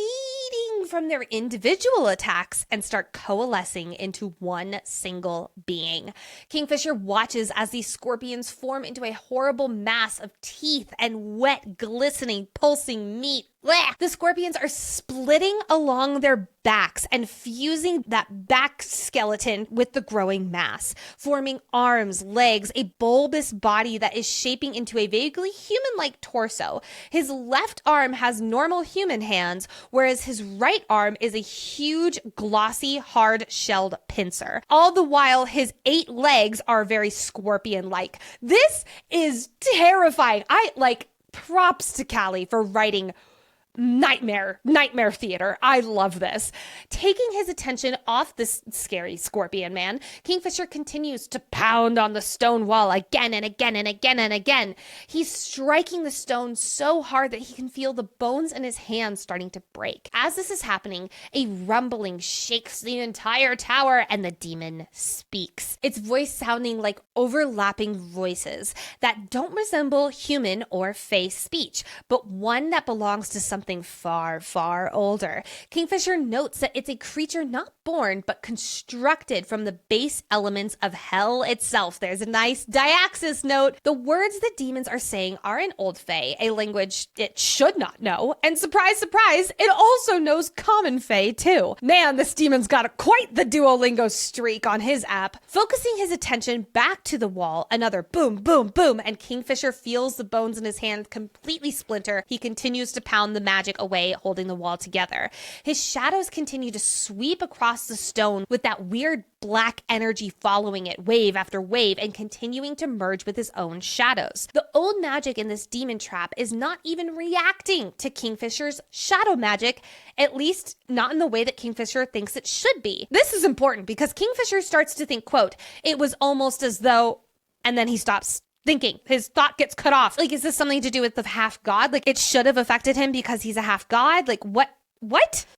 from their individual attacks and start coalescing into one single being. Kingfisher watches as these scorpions form into a horrible mass of teeth and wet, glistening, pulsing meat. Blech. The scorpions are splitting along their backs and fusing that back skeleton with the growing mass, forming arms, legs, a bulbous body that is shaping into a vaguely human-like torso. His left arm has normal human hands, whereas his right arm is a huge, glossy, hard-shelled pincer. All the while, his 8 legs are very scorpion-like. This is terrifying. Props to Callie for writing nightmare theater. I love this. Taking his attention off this scary scorpion man, Kingfisher continues to pound on the stone wall again and again and again and again. He's striking the stone so hard that he can feel the bones in his hands starting to break. As this is happening, a rumbling shakes the entire tower and the demon speaks. Its voice sounding like overlapping voices that don't resemble human or fae speech, but one that belongs to something far, far older. Kingfisher notes that it's a creature not born, but constructed from the base elements of hell itself. There's a nice diaxis note. The words that demons are saying are in Old Fae, a language it should not know. And surprise, surprise, it also knows Common Fae too. Man, this demon's got quite the Duolingo streak on his app. Focusing his attention back to the wall, another boom, boom, boom, and Kingfisher feels the bones in his hand completely splinter. He continues to pound the magic away, holding the wall together. His shadows continue to sweep across the stone with that weird black energy following it wave after wave and continuing to merge with his own shadows. The old magic in this demon trap is not even reacting to Kingfisher's shadow magic, at least not in the way that Kingfisher thinks it should be. This is important because Kingfisher starts to think, quote, it was almost as though, and then he stops thinking. His thought gets cut off. Like, is this something to do with the half god? Like, it should have affected him because he's a half god? Like, what?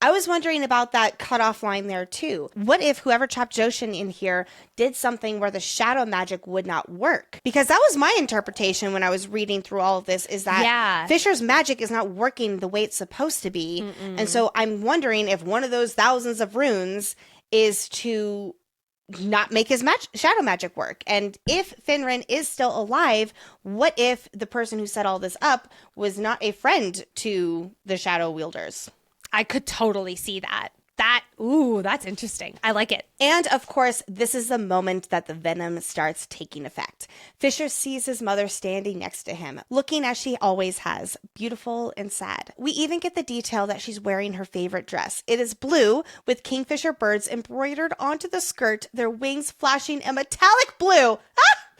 I was wondering about that cutoff line there too. What if whoever trapped Joshin in here did something where the shadow magic would not work? Because that was my interpretation when I was reading through all of this, is that Fisher's magic is not working the way it's supposed to be. And so I'm wondering if one of those thousands of runes is to not make his shadow magic work. And if Finran is still alive, what if the person who set all this up was not a friend to the shadow wielders? I could totally see that. That's interesting. I like it. And of course, this is the moment that the venom starts taking effect. Fisher sees his mother standing next to him, looking as she always has, beautiful and sad. We even get the detail that she's wearing her favorite dress. It is blue with kingfisher birds embroidered onto the skirt, their wings flashing a metallic blue.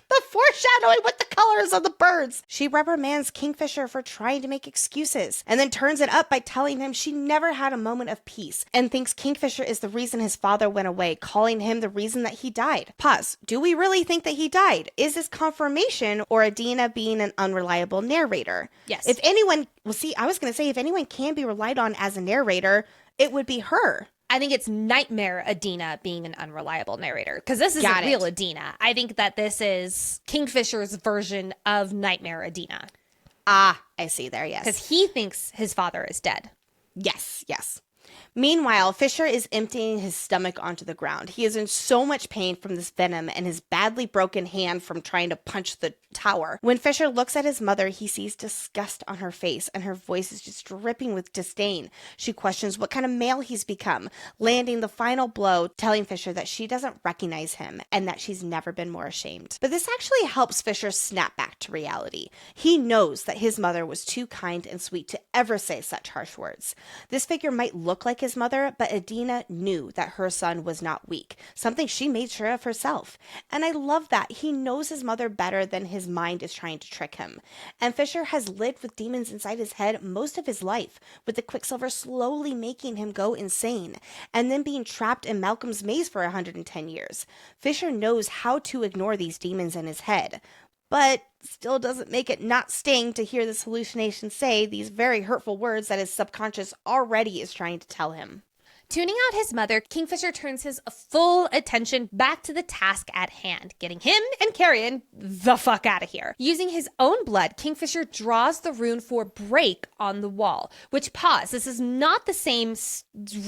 The foreshadowing with the colors of the birds. She reprimands Kingfisher for trying to make excuses and then turns it up by telling him she never had a moment of peace and thinks Kingfisher is the reason his father went away, calling him the reason that he died. Pause. Do we really think that he died? Is this confirmation or Adina being an unreliable narrator? Yes. If anyone can be relied on as a narrator, it would be her. I think it's Nightmare Adina being an unreliable narrator, because this isn't real Adina. I think that this is Kingfisher's version of Nightmare Adina. I see there, yes. Because he thinks his father is dead. Yes. Meanwhile, Fisher is emptying his stomach onto the ground. He is in so much pain from this venom and his badly broken hand from trying to punch the tower. When Fisher looks at his mother, he sees disgust on her face and her voice is just dripping with disdain. She questions what kind of male he's become, landing the final blow, telling Fisher that she doesn't recognize him and that she's never been more ashamed. But this actually helps Fisher snap back to reality. He knows that his mother was too kind and sweet to ever say such harsh words. This figure might look like his mother, but Adina knew that her son was not weak, something she made sure of herself. And I love that. He knows his mother better than his mind is trying to trick him. And Fisher has lived with demons inside his head most of his life, with the Quicksilver slowly making him go insane, and then being trapped in Malcolm's maze for 110 years. Fisher knows how to ignore these demons in his head, but still doesn't make it not sting to hear this hallucination say these very hurtful words that his subconscious already is trying to tell him. Tuning out his mother, Kingfisher turns his full attention back to the task at hand, getting him and Carrion the fuck out of here. Using his own blood, Kingfisher draws the rune for break on the wall, which, pause, this is not the same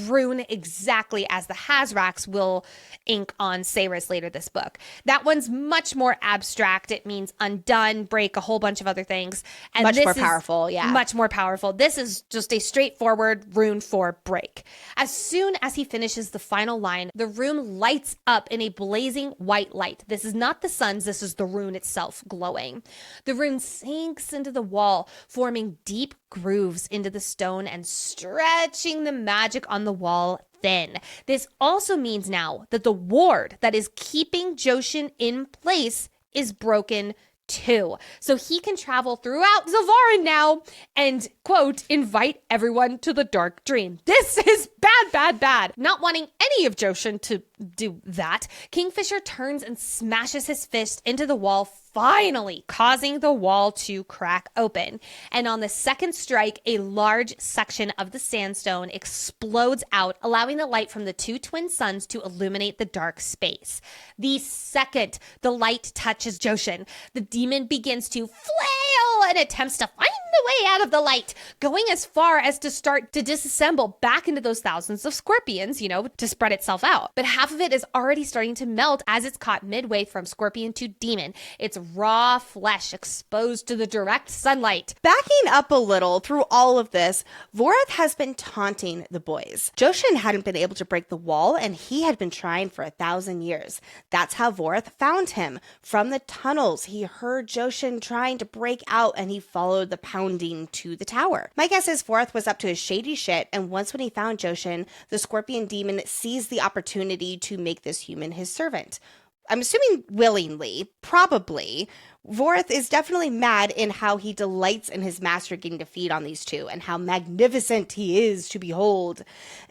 rune exactly as the Hazrax will ink on Saeris later this book. That one's much more abstract. It means undone, break, a whole bunch of other things. And much more powerful, yeah. Much more powerful. This is just a straightforward rune for break. As soon as he finishes the final line, the room lights up in a blazing white light. This is not the sun's, this is the rune itself glowing. The rune sinks into the wall, forming deep grooves into the stone and stretching the magic on the wall thin. This also means now that the ward that is keeping Joshin in place is broken too. So he can travel throughout Zavarin now and, quote, invite everyone to the dark dream. This is bad. Not wanting any of Joshin to do that, Kingfisher turns and smashes his fist into the wall, finally causing the wall to crack open. And on the second strike, a large section of the sandstone explodes out, allowing the light from the two twin suns to illuminate the dark space. The second the light touches Joshin, the demon begins to flail and attempts to find the way out of the light, going as far as to start to disassemble back into those thousands of scorpions, to spread itself out. But half of it is already starting to melt as it's caught midway from scorpion to demon. It's raw flesh exposed to the direct sunlight. Backing up a little through all of this, Vorath has been taunting the boys. Joshin hadn't been able to break the wall, and he had been trying for 1,000 years. That's how Vorath found him. From the tunnels, he heard Joshin trying to break out, and he followed the pounding bounding to the tower. My guess is Vorth was up to his shady shit, and once when he found Joshin, the scorpion demon seized the opportunity to make this human his servant. I'm assuming willingly, probably. Vorth is definitely mad in how he delights in his master getting to feed on these two and how magnificent he is to behold.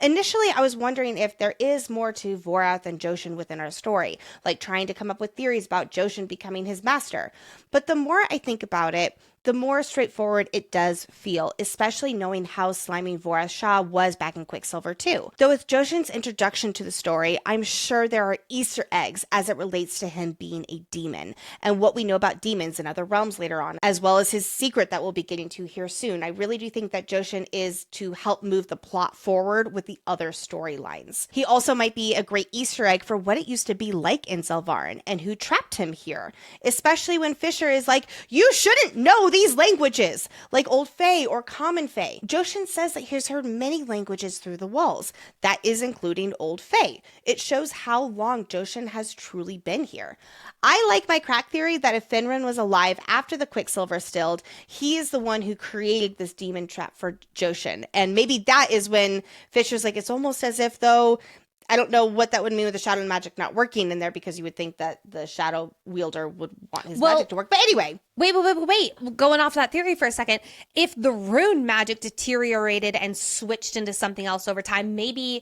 Initially, I was wondering if there is more to Vorth and Joshin within our story, like trying to come up with theories about Joshin becoming his master. But the more I think about it, the more straightforward it does feel, especially knowing how slimy Vorth Shah was back in Quicksilver 2. Though with Joshin's introduction to the story, I'm sure there are Easter eggs as it relates to him being a demon, and what we know about demons in other realms later on, as well as his secret that we'll be getting to here soon. I really do think that Joshin is to help move the plot forward with the other storylines. He also might be a great Easter egg for what it used to be like in Zelvarin, and who trapped him here, especially when Fisher is like, you shouldn't know these languages, like Old Fae or Common Fae. Joshin says that he's heard many languages through the walls. That is including Old Fae. It shows how long Joshin has truly been here. I like my crack theory that if Finran was alive after the Quicksilver stilled, he is the one who created this demon trap for Joshin. And maybe that is when Fisher's like, it's almost as if though, I don't know what that would mean with the shadow magic not working in there, because you would think that the shadow wielder would want his magic to work. But anyway. Wait. Going off that theory for a second. If the rune magic deteriorated and switched into something else over time, maybe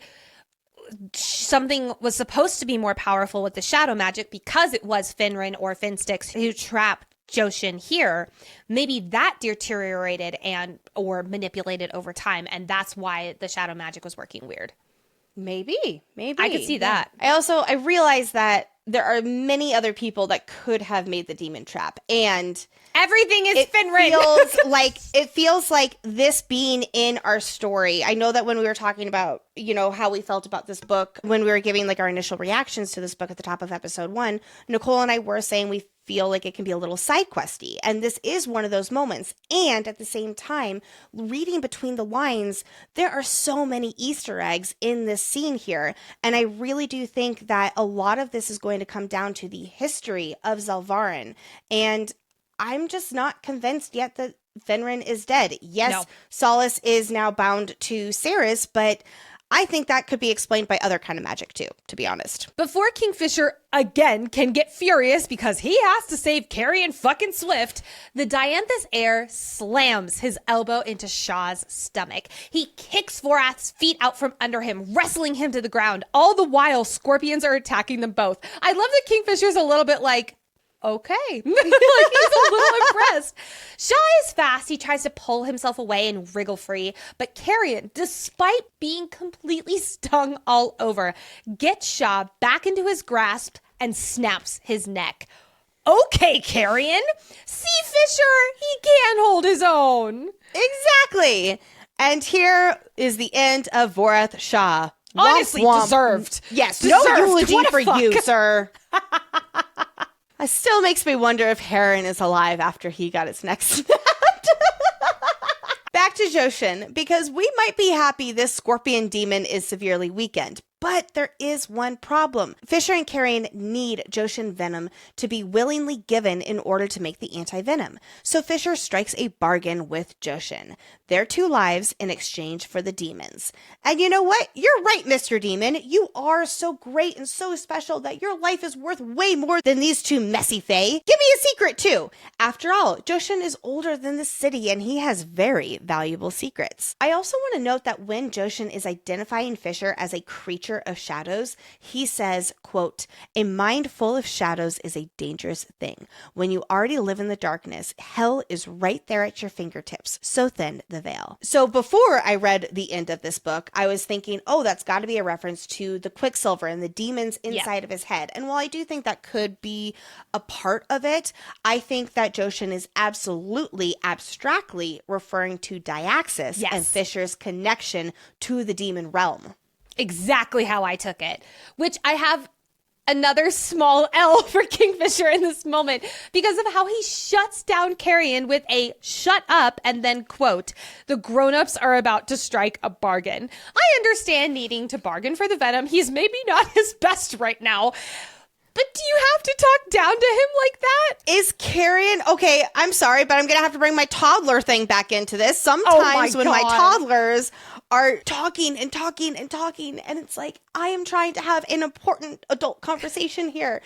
something was supposed to be more powerful with the shadow magic because it was Finran or Finstyx who trapped Joshin here. Maybe that deteriorated or manipulated over time, and that's why the shadow magic was working weird. Maybe. I could see that. I realize that there are many other people that could have made the demon trap, and everything is Finran. It feels like this being in our story. I know that when we were talking about, how we felt about this book, when we were giving like our initial reactions to this book at the top of episode 1, Nicole and I were saying we feel like it can be a little side questy, and this is one of those moments. And at the same time, reading between the lines, there are so many Easter eggs in this scene here, and I really do think that a lot of this is going to come down to the history of Zelvarin, and I'm just not convinced yet that Finran is dead. Yes, no. Solace is now bound to Saeris, but I think that could be explained by other kind of magic too, to be honest. Before Kingfisher again can get furious because he has to save Carrion fucking Swift, the Dianthus heir slams his elbow into Shaw's stomach. He kicks Vorath's feet out from under him, wrestling him to the ground. All the while, scorpions are attacking them both. I love that Kingfisher's a little bit like, okay. Like, he's a little impressed. Shaw is fast. He tries to pull himself away and wriggle free. But Carrion, despite being completely stung all over, gets Shaw back into his grasp and snaps his neck. Okay, Carrion. See, Fisher, he can hold his own. Exactly. And here is the end of Vorath Shah. Honestly, womp, womp. Deserved. Yes, deserved. No eulogy What a for fuck. you, sir. It still makes me wonder if Heron is alive after he got his neck snapped. Back to Joshin, because we might be happy this scorpion demon is severely weakened, but there is one problem. Fisher and Carrion need Joshin venom to be willingly given in order to make the anti-venom. So Fisher strikes a bargain with Joshin. Their 2 lives in exchange for the demons. And you know what? You're right, Mr. Demon. You are so great and so special that your life is worth way more than these 2 messy fae. Give me a secret, too. After all, Joshin is older than the city and he has very valuable secrets. I also want to note that when Joshin is identifying Fisher as a creature of shadows, he says, quote, "A mind full of shadows is a dangerous thing. When you already live in the darkness, hell is right there at your fingertips. So thin the veil." So before I read the end of this book, I was thinking, oh, that's got to be a reference to the Quicksilver and the demons inside of his head. And while I do think that could be a part of it, I think that Joshin is absolutely abstractly referring to Diaxis and Fisher's connection to the demon realm. Exactly how I took it, which I have another small L for Kingfisher in this moment because of how he shuts down Carrion with a shut up and then, quote, "The grown-ups are about to strike a bargain." I understand needing to bargain for the venom. He's maybe not his best right now. But do you have to talk down to him like that? Is Carrion... Okay, I'm sorry, but I'm going to have to bring my toddler thing back into this. Sometimes when my toddlers are talking and talking and talking, and it's like, I am trying to have an important adult conversation here.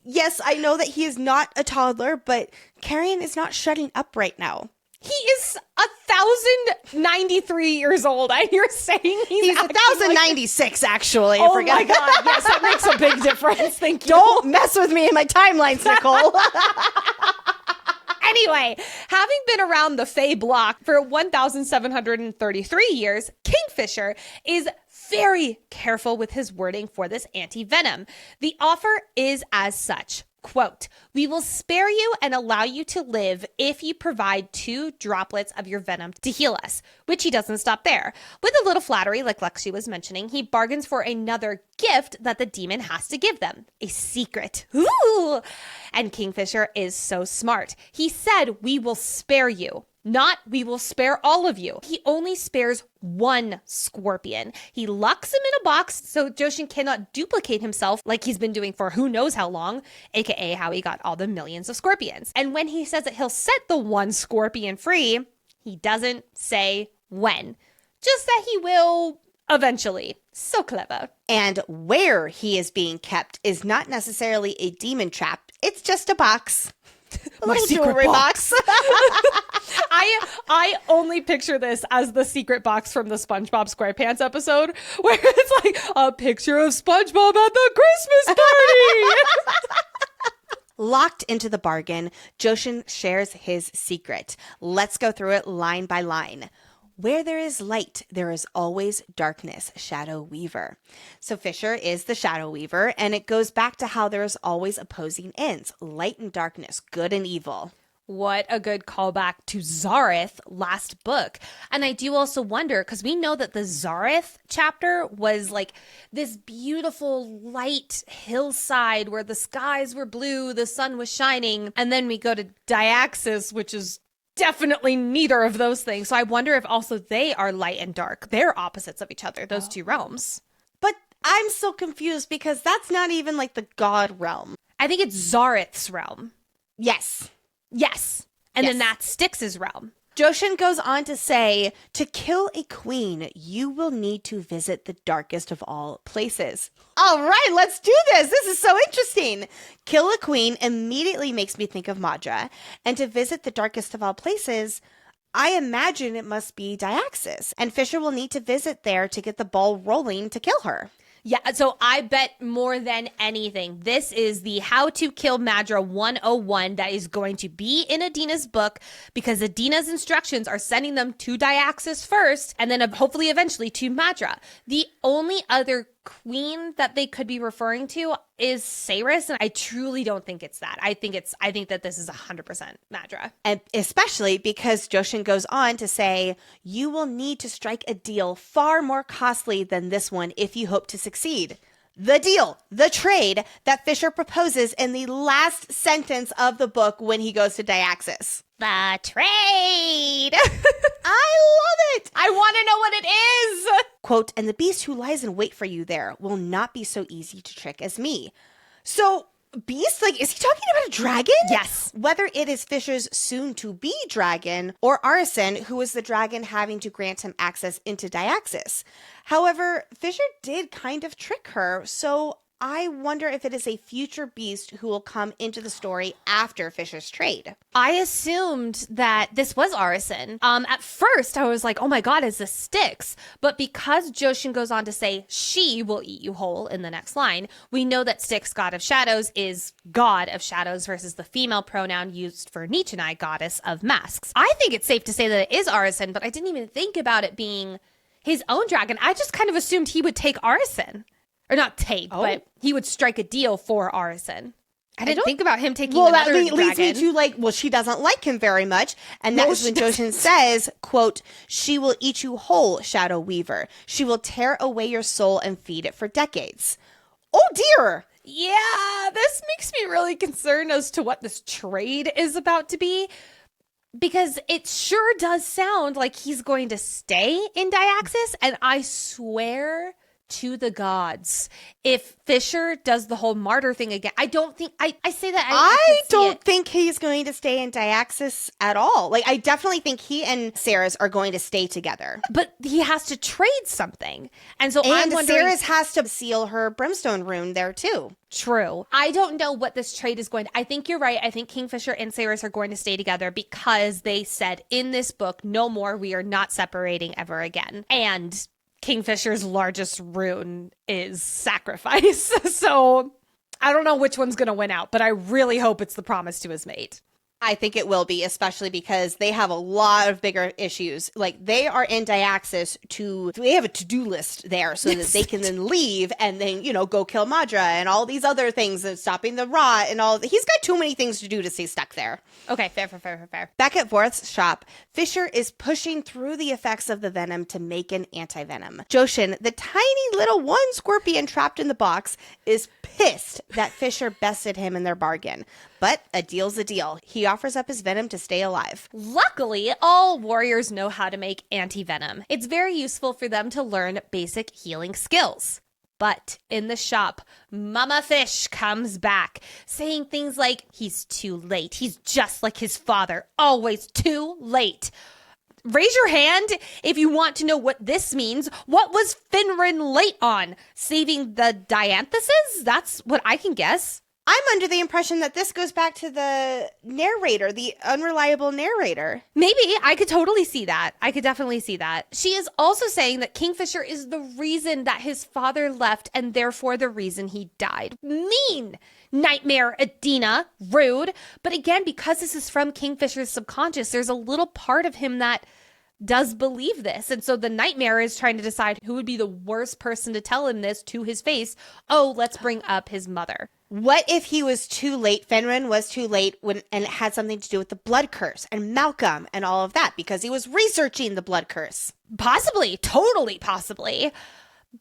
Yes, I know that he is not a toddler, but Carrion is not shutting up right now. He is 1,093 years old, and you're saying he's 1,096, actually. Oh my God, yes, that makes a big difference. Thank you. Don't mess with me in my timelines, Nicole. Anyway, having been around the Fae block for 1,733 years, Kingfisher is very careful with his wording for this anti-venom. The offer is as such. Quote, we will spare you and allow you to live if you provide 2 droplets of your venom to heal us, which he doesn't stop there. With a little flattery, like Lexi was mentioning, he bargains for another gift that the demon has to give them, a secret. Ooh! And Kingfisher is so smart. He said, we will spare you. Not, we will spare all of you. He only spares 1 scorpion. He locks him in a box so Joshin cannot duplicate himself like he's been doing for who knows how long, aka how he got all the millions of scorpions. And when he says that he'll set the 1 scorpion free, he doesn't say when. Just that he will eventually. So clever. And where he is being kept is not necessarily a demon trap. It's just a box. My secret box. I only picture this as the secret box from the SpongeBob SquarePants episode where it's like a picture of SpongeBob at the Christmas party. Locked into the bargain, Joshin shares his secret. Let's go through it line by line. Where there is light, there is always darkness, Shadow Weaver. So Fisher is the Shadow Weaver, and it goes back to how there is always opposing ends, light and darkness, good and evil. What a good callback to Zareth last book. And I do also wonder, because we know that the Zareth chapter was like this beautiful light hillside where the skies were blue, the sun was shining. And then we go to Diaxis, which is definitely neither of those things. So I wonder if also they are light and dark. They're opposites of each other, those 2 realms. But I'm so confused because that's not even like the god realm. I think it's Zareth's realm. Yes. Yes. And then that's Styx's realm. Joshin goes on to say, to kill a queen, you will need to visit the darkest of all places. All right, let's do this. This is so interesting. Kill a queen immediately makes me think of Madra. And to visit the darkest of all places, I imagine it must be Diaxis. And Fisher will need to visit there to get the ball rolling to kill her. Yeah, so I bet more than anything, this is the How to Kill Madra 101 that is going to be in Adina's book, because Adina's instructions are sending them to Diaxis first, and then hopefully eventually to Madra. The only other queen that they could be referring to is Saeris, and I truly don't think it's that. I think that this is 100% Madra. And especially because Joshin goes on to say, you will need to strike a deal far more costly than this one if you hope to succeed. The deal, the trade that Fisher proposes in the last sentence of the book when he goes to Diaxis. The trade! I love it! I want to know what it is! Quote, and the beast who lies in wait for you there will not be so easy to trick as me. So, beast? Like, is he talking about a dragon? Yes. Whether it is Fisher's soon-to-be dragon or Arson, who is the dragon having to grant him access into Diaxis. However, Fisher did kind of trick her, so I wonder if it is a future beast who will come into the story after Fisher's trade. I assumed that this was Arison. At first, I was like, oh my God, is this Styx? But because Joshin goes on to say she will eat you whole in the next line, we know that Styx, god of shadows, is god of shadows versus the female pronoun used for Nichenai, goddess of masks. I think it's safe to say that it is Arison, but I didn't even think about it being his own dragon. I just kind of assumed he would take Arison. Or not take, but he would strike a deal for Arison. I didn't think about him taking another dragon. Leads me to she doesn't like him very much. And that is when Joshin says, quote, she will eat you whole, Shadow Weaver. She will tear away your soul and feed it for decades. Oh dear. Yeah, this makes me really concerned as to what this trade is about to be. Because it sure does sound like he's going to stay in Diaxis. And I swear to the gods. If Fisher does the whole martyr thing again, I don't think I say that I don't think he's going to stay in Diaxis at all. Like, I definitely think he and Saeris are going to stay together. But he has to trade something. And so I'm wondering, Saeris has to seal her Brimstone rune there too. True. I don't know what this trade is going to. I think you're right. I think Kingfisher and Saeris are going to stay together because they said in this book, no more, we are not separating ever again. And Kingfisher's largest rune is sacrifice. So I don't know which one's going to win out, but I really hope it's the promise to his mate. I think it will be, especially because they have a lot of bigger issues. Like, they are in Diaxis they have a to-do list there so that they can then leave and then, go kill Madra and all these other things and stopping the rot and all. He's got too many things to do to stay stuck there. Okay, fair. Back at Vorth's shop, Fisher is pushing through the effects of the venom to make an anti-venom. Joshin, the tiny little one scorpion trapped in the box, is pissed that Fisher bested him in their bargain. But a deal's a deal. He offers up his venom to stay alive. Luckily, all warriors know how to make anti-venom. It's very useful for them to learn basic healing skills. But in the shop, Mama Fish comes back, saying things like, he's too late. He's just like his father, always too late. Raise your hand if you want to know what this means. What was Finrin late on? Saving the Dianthuses? That's what I can guess. I'm under the impression that this goes back to the narrator, the unreliable narrator. Maybe. I could totally see that. I could definitely see that. She is also saying that Kingfisher is the reason that his father left and therefore the reason he died. Mean! Nightmare, Adina, rude. But again, because this is from Kingfisher's subconscious, there's a little part of him that does believe this. And so the nightmare is trying to decide who would be the worst person to tell him this to his face. Oh, let's bring up his mother. What if he was too late? Fenrir was too late and it had something to do with the blood curse and Malcolm and all of that because he was researching the blood curse. Possibly. Totally possibly.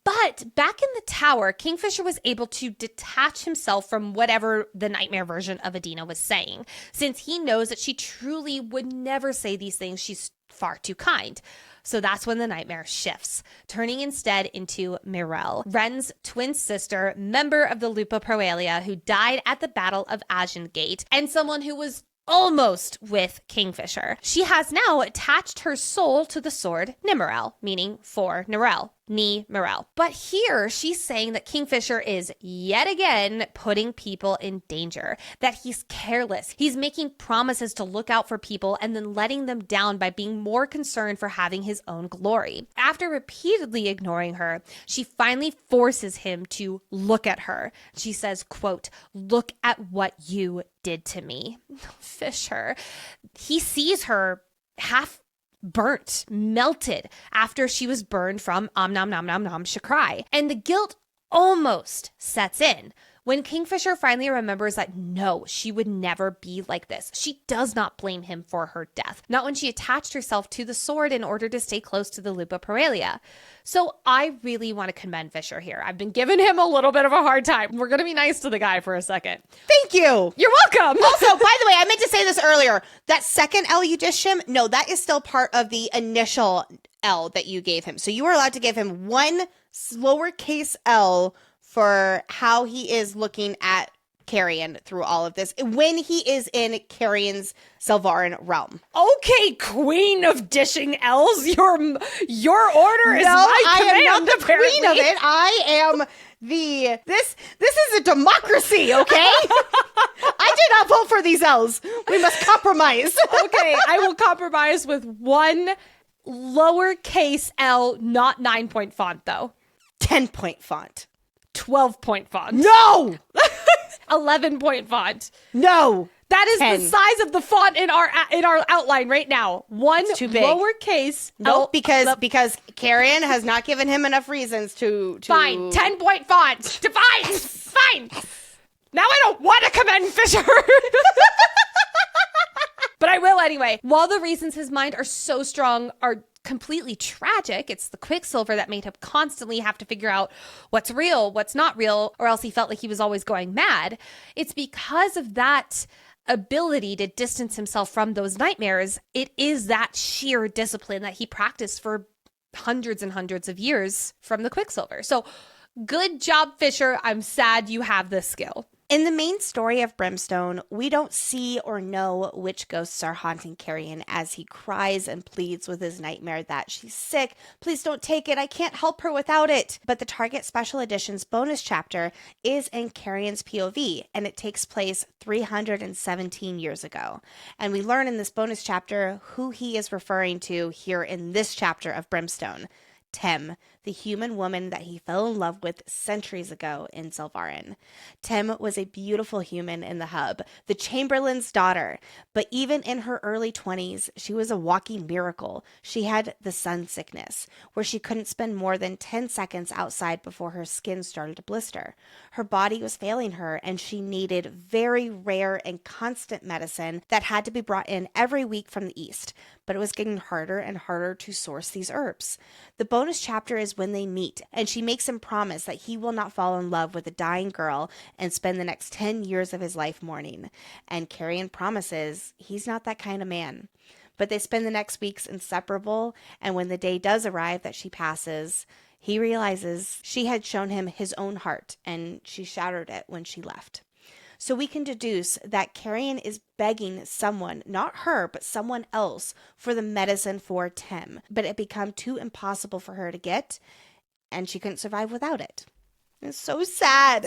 But back in the tower, Kingfisher was able to detach himself from whatever the nightmare version of Adina was saying, since he knows that she truly would never say these things. She's far too kind. So that's when the nightmare shifts, turning instead into Mirelle, Ren's twin sister, member of the Lupa Proalia, who died at the Battle of Agen-Gate, and someone who was almost with Kingfisher. She has now attached her soul to the sword Nimirel, meaning for Nirel. Ni-Mirel. But here she's saying that Kingfisher is yet again putting people in danger, that he's careless. He's making promises to look out for people and then letting them down by being more concerned for having his own glory. After repeatedly ignoring her, she finally forces him to look at her. She says, quote, "Look at what you did to me." Fisher. He sees her half burnt, melted after she was burned from Nom Nom Nom Shakrai. And the guilt almost sets in when Kingfisher finally remembers that no, she would never be like this. She does not blame him for her death, not when she attached herself to the sword in order to stay close to the Lupa Proalia. So I really want to commend Fisher here. I've been giving him a little bit of a hard time. We're going to be nice to the guy for a second. Thank you. You're welcome. Also, by the way, I meant to say this earlier. That second L you dished him, no, that is still part of the initial L that you gave him. So you were allowed to give him one lowercase L for how he is looking at Carrion through all of this when he is in Carrion's Selvaran realm. Okay, queen of dishing L's, your order is no, my I command, am not the apparently. queen of it. I am this is a democracy, okay? I did not vote for these L's. We must compromise. Okay, I will compromise with one lowercase L, not 9-point font though. 10-point font. 12-point font. No! 11-point font. No. That is 10. the size of the font in our outline right now. One too big. Lowercase. Nope, because Carrion has not given him enough reasons to... Fine. 10-point font. Fine. Fine. Now I don't want to commend Fisher. But I will anyway. While the reasons his mind are so strong are completely tragic, it's the Quicksilver that made him constantly have to figure out what's real, what's not real, or else he felt like he was always going mad. It's because of that ability to distance himself from those nightmares. It is that sheer discipline that he practiced for hundreds and hundreds of years from the Quicksilver. So good job, Fisher. I'm sad you have this skill. In the main story of Brimstone, we don't see or know which ghosts are haunting Carrion as he cries and pleads with his nightmare that she's sick. Please don't take it. I can't help her without it. But the Target Special Edition's bonus chapter is in Carrion's POV, and it takes place 317 years ago. And we learn in this bonus chapter who he is referring to here in this chapter of Brimstone. Tem, the human woman that he fell in love with centuries ago in Selvarin. Tem was a beautiful human in the hub, the Chamberlain's daughter, but even in her early 20s, she was a walking miracle. She had the sun sickness, where she couldn't spend more than 10 seconds outside before her skin started to blister. Her body was failing her, and she needed very rare and constant medicine that had to be brought in every week from the east, but it was getting harder and harder to source these herbs. The bonus chapter is when they meet, and she makes him promise that he will not fall in love with a dying girl and spend the next 10 years of his life mourning. And Carrion promises he's not that kind of man. But they spend the next weeks inseparable, and when the day does arrive that she passes, he realizes she had shown him his own heart, and she shattered it when she left. So we can deduce that Carrion is begging someone, not her, but someone else, for the medicine for Tem. But it became too impossible for her to get, and she couldn't survive without it. It's so sad.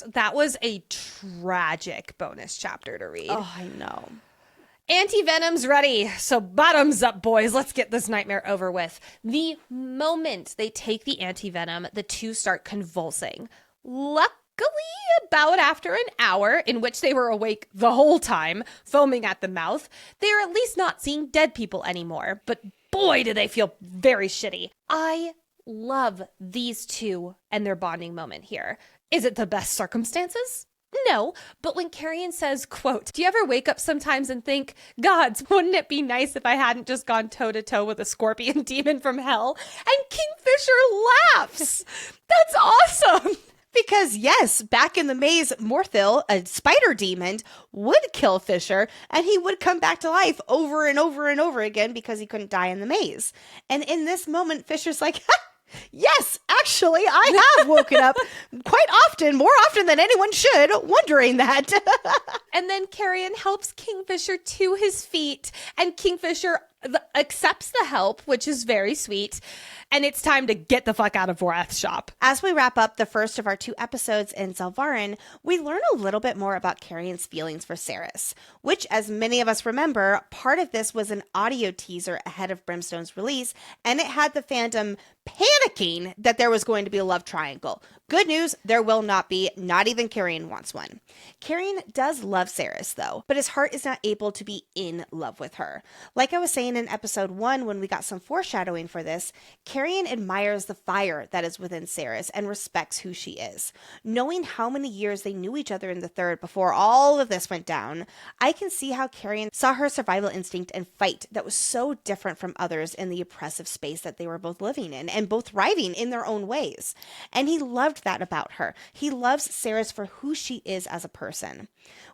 That was a tragic bonus chapter to read. Oh, I know. Anti-venom's ready. So bottoms up, boys. Let's get this nightmare over with. The moment they take the anti-venom, the two start convulsing. Luckily, about after an hour, in which they were awake the whole time, foaming at the mouth, they're at least not seeing dead people anymore. But boy, do they feel very shitty. I love these two and their bonding moment here. Is it the best circumstances? No, but when Carrion says, quote, "Do you ever wake up sometimes and think, gods, wouldn't it be nice if I hadn't just gone toe-to-toe with a scorpion demon from hell?" And Kingfisher laughs. That's awesome. Because yes, back in the maze, Morthil, a spider demon, would kill Fisher, and he would come back to life over and over and over again because he couldn't die in the maze. And in this moment, Fisher's like, yes, actually, I have woken up quite often, more often than anyone should, wondering that. And then Carrion helps Kingfisher to his feet, and Kingfisher accepts the help, which is very sweet. And it's time to get the fuck out of Vorath's shop. As we wrap up the first of our 2 episodes in Selvarin, we learn a little bit more about Carrion's feelings for Saeris, which, as many of us remember, part of this was an audio teaser ahead of Brimstone's release, and it had the fandom panicking that there was going to be a love triangle. Good news, there will not be. Not even Carrion wants one. Carrion does love Saeris, though, but his heart is not able to be in love with her. Like I was saying in episode 1, when we got some foreshadowing for this, Carrion admires the fire that is within Saeris and respects who she is. Knowing how many years they knew each other in the third before all of this went down, I can see how Carrion saw her survival instinct and fight that was so different from others in the oppressive space that they were both living in and both thriving in their own ways. And he loved that about her. He loves Saeris for who she is as a person.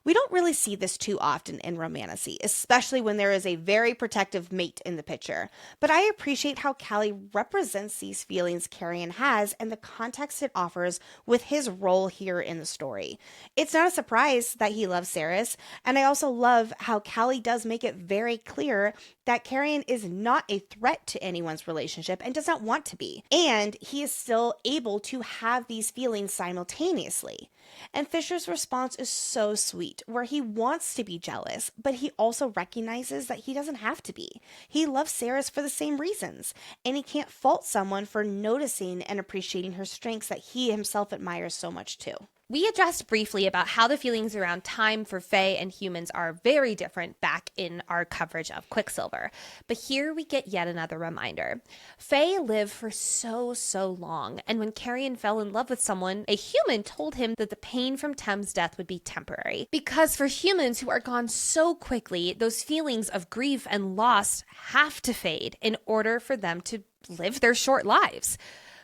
We don't really see this too often in romantasy, especially when there is a very protective mate in the picture. But I appreciate how Callie represents these feelings Carrion has and the context it offers with his role here in the story. It's not a surprise that he loves Saeris, and I also love how Callie does make it very clear that Carrion is not a threat to anyone's relationship and does not want to be. And he is still able to have these feelings simultaneously. And Fisher's response is so sweet, where he wants to be jealous, but he also recognizes that he doesn't have to be. He loves Saeris for the same reasons, and he can't fault someone for noticing and appreciating her strengths that he himself admires so much too. We addressed briefly about how the feelings around time for Fae and humans are very different back in our coverage of Quicksilver. But here we get yet another reminder. Fae live for so long, and when Carrion fell in love with someone, a human told him that the pain from Tem's death would be temporary. Because for humans who are gone so quickly, those feelings of grief and loss have to fade in order for them to live their short lives.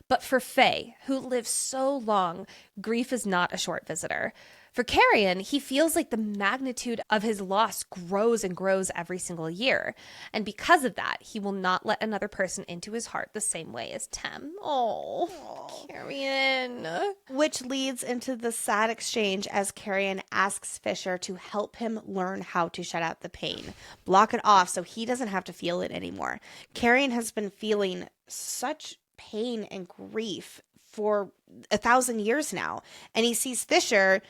But for Fae, who live so long, grief is not a short visitor. For Carrion, he feels like the magnitude of his loss grows and grows every single year. And because of that, he will not let another person into his heart the same way as Tem. Oh, Carrion. Which leads into the sad exchange as Carrion asks Fisher to help him learn how to shut out the pain. Block it off so he doesn't have to feel it anymore. Carrion has been feeling such pain and grief for 1,000 years now. And he sees Fisher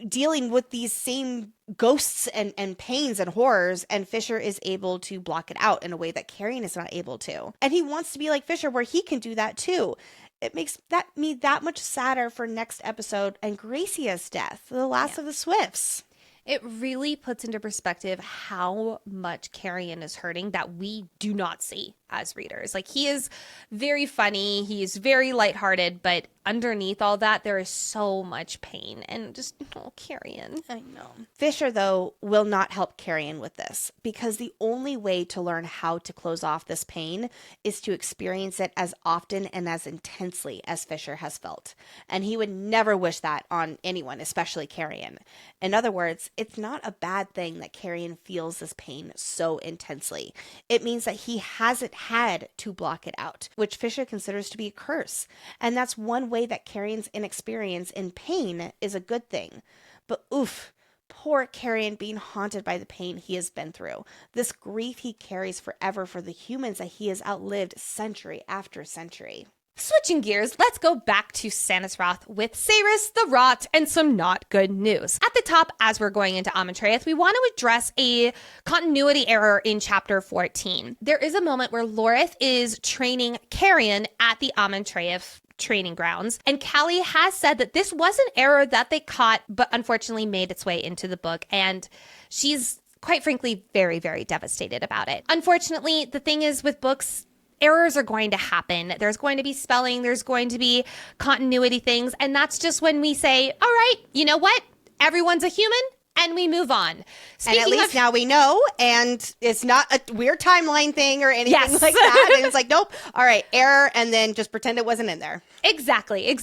dealing with these same ghosts and pains and horrors, and Fisher is able to block it out in a way that Carrion is not able to. And he wants to be like Fisher, where he can do that too. It makes me that much sadder for next episode and Gracia's death, the last of the Swifts. It really puts into perspective how much Carrion is hurting that we do not see as readers. Like, he is very funny, he's very lighthearted, but underneath all that, there is so much pain and just, oh, Carrion. I know. Fisher, though, will not help Carrion with this because the only way to learn how to close off this pain is to experience it as often and as intensely as Fisher has felt. And he would never wish that on anyone, especially Carrion. In other words, it's not a bad thing that Carrion feels this pain so intensely. It means that he hasn't had to block it out, which Fisher considers to be a curse. And that's one way that Carrion's inexperience in pain is a good thing. But oof, poor Carrion being haunted by the pain he has been through. This grief he carries forever for the humans that he has outlived century after century. Switching gears, let's go back to Saeris with Saeris, the Rot, and some not good news. At the top, as we're going into Ammontraíeth, we want to address a continuity error in chapter 14. There is a moment where Lorith is training Carrion at the Ammontraíeth training grounds, and Callie has said that this was an error that they caught, but unfortunately made its way into the book, and she's quite frankly very, very devastated about it. Unfortunately, the thing is with books, errors are going to happen. There's going to be spelling, there's going to be continuity things, and that's just when we say, all right, you know what? Everyone's a human, and we move on. Speaking and at least now we know, and it's not a weird timeline thing or anything like that. And it's like, nope, all right, error, and then just pretend it wasn't in there. Exactly.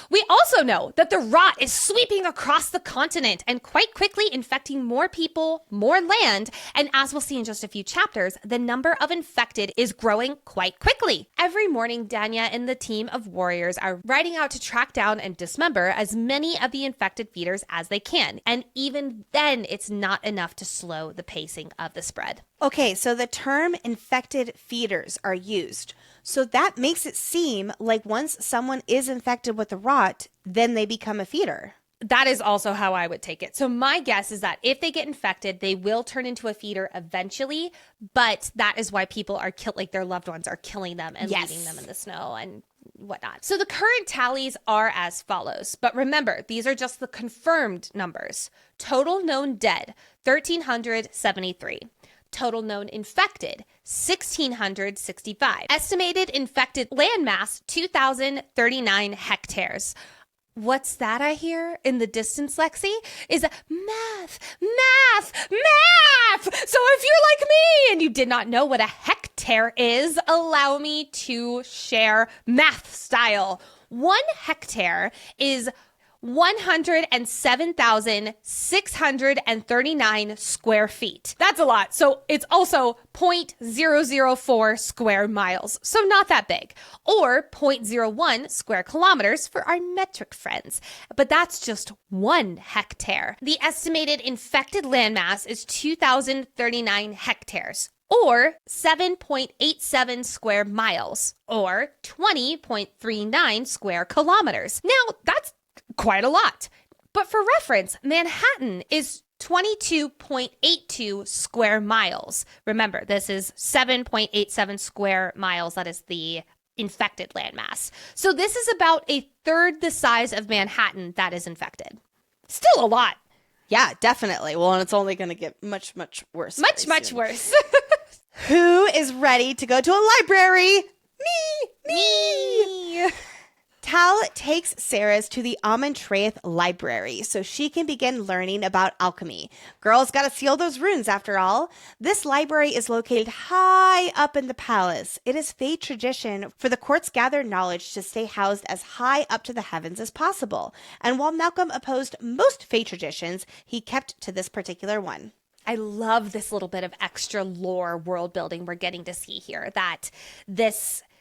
We also know that the rot is sweeping across the continent and quite quickly infecting more people, more land, and as we'll see in just a few chapters, the number of infected is growing quite quickly. Every morning, Danya and the team of warriors are riding out to track down and dismember as many of the infected feeders as they can, and even then, it's not enough to slow the pacing of the spread. Okay, so the term infected feeders are used. So that makes it seem like once someone is infected with the rot, then they become a feeder. That is also how I would take it. So my guess is that if they get infected, they will turn into a feeder eventually, but that is why people are like their loved ones are killing them and leaving them in the snow and whatnot. So the current tallies are as follows, but remember, these are just the confirmed numbers. Total known dead, 1,373. Total known infected, 1,665. Estimated infected landmass, 2,039 hectares. What's that I hear in the distance, Lexi? Is math. So if you're like me and you did not know what a hectare is, allow me to share math style. 1 hectare is 107,639 square feet. That's a lot. So it's also 0.004 square miles. So not that big. Or 0.01 square kilometers for our metric friends. But that's just 1 hectare. The estimated infected landmass is 2,039 hectares. Or 7.87 square miles. Or 20.39 square kilometers. Now, that's quite a lot. But for reference, Manhattan is 22.82 square miles. Remember, this is 7.87 square miles. That is the infected landmass. So this is about a third the size of Manhattan that is infected. Still a lot. Yeah, definitely. Well, and it's only going to get much, much worse. Much worse. Who is ready to go to a library? Me. Tal takes Saeris to the Ammontraíeth library so she can begin learning about alchemy. Girls gotta seal those runes after all. This library is located high up in the palace. It is Fae tradition for the court's gathered knowledge to stay housed as high up to the heavens as possible. And while Malcolm opposed most Fae traditions, he kept to this particular one. I love this little bit of extra lore world building we're getting to see here,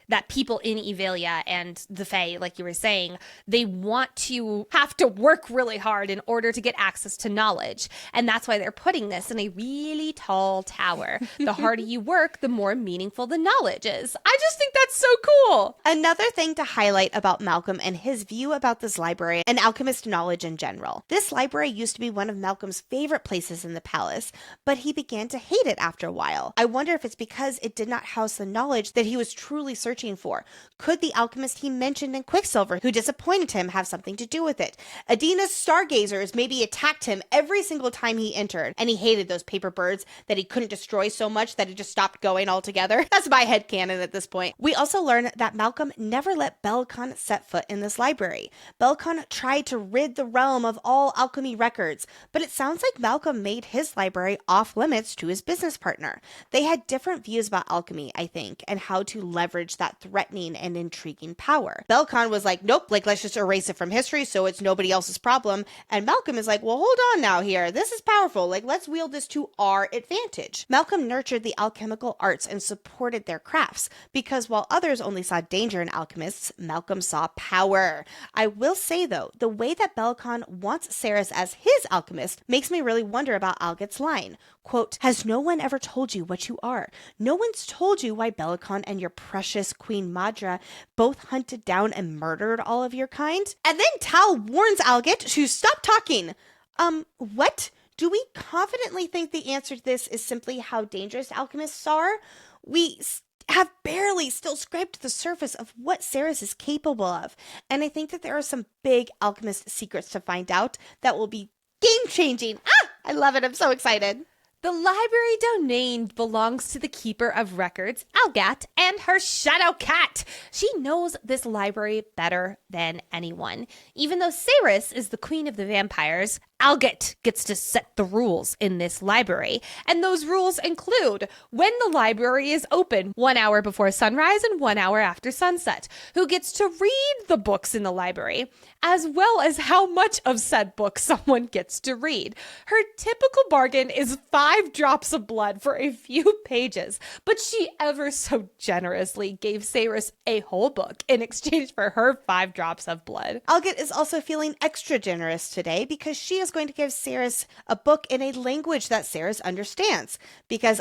that people in Evalia and the Fae, like you were saying, they want to have to work really hard in order to get access to knowledge. And that's why they're putting this in a really tall tower. The harder you work, the more meaningful the knowledge is. I just think that's so cool. Another thing to highlight about Malcolm and his view about this library and alchemist knowledge in general. This library used to be one of Malcolm's favorite places in the palace, but he began to hate it after a while. I wonder if it's because it did not house the knowledge that he was truly searching for. Could the alchemist he mentioned in Quicksilver, who disappointed him, have something to do with it? Adina's stargazers maybe attacked him every single time he entered, and he hated those paper birds that he couldn't destroy so much that he just stopped going altogether. That's my headcanon at this point. We also learn that Malcolm never let Bellicon set foot in this library. Bellicon tried to rid the realm of all alchemy records, but it sounds like Malcolm made his library off limits to his business partner. They had different views about alchemy, I think, and how to leverage that threatening and intriguing power. Bellicon was like, nope, let's just erase it from history so it's nobody else's problem. And Malcolm is like, well, hold on now here. This is powerful. Let's wield this to our advantage. Malcolm nurtured the alchemical arts and supported their crafts because while others only saw danger in alchemists, Malcolm saw power. I will say though, the way that Bellicon wants Saeris as his alchemist makes me really wonder about Alget's line. Quote, has no one ever told you what you are? No one's told you why Bellicon and your precious Queen Madra both hunted down and murdered all of your kind? And then Tal warns Alget to stop talking. What? Do we confidently think the answer to this is simply how dangerous alchemists are? We have barely still scraped the surface of what Saeris is capable of. And I think that there are some big alchemist secrets to find out that will be game-changing. I love it. I'm so excited. The library domain belongs to the keeper of records, Algat, and her shadow cat. She knows this library better than anyone. Even though Saeris is the queen of the vampires, Alget gets to set the rules in this library. And those rules include when the library is open, 1 hour before sunrise and 1 hour after sunset, who gets to read the books in the library, as well as how much of said book someone gets to read. Her typical bargain is 5 drops of blood for a few pages, but she ever so generously gave Saeris a whole book in exchange for her 5 drops of blood. Alget is also feeling extra generous today because she is going to give Saeris a book in a language that Saeris understands. Because,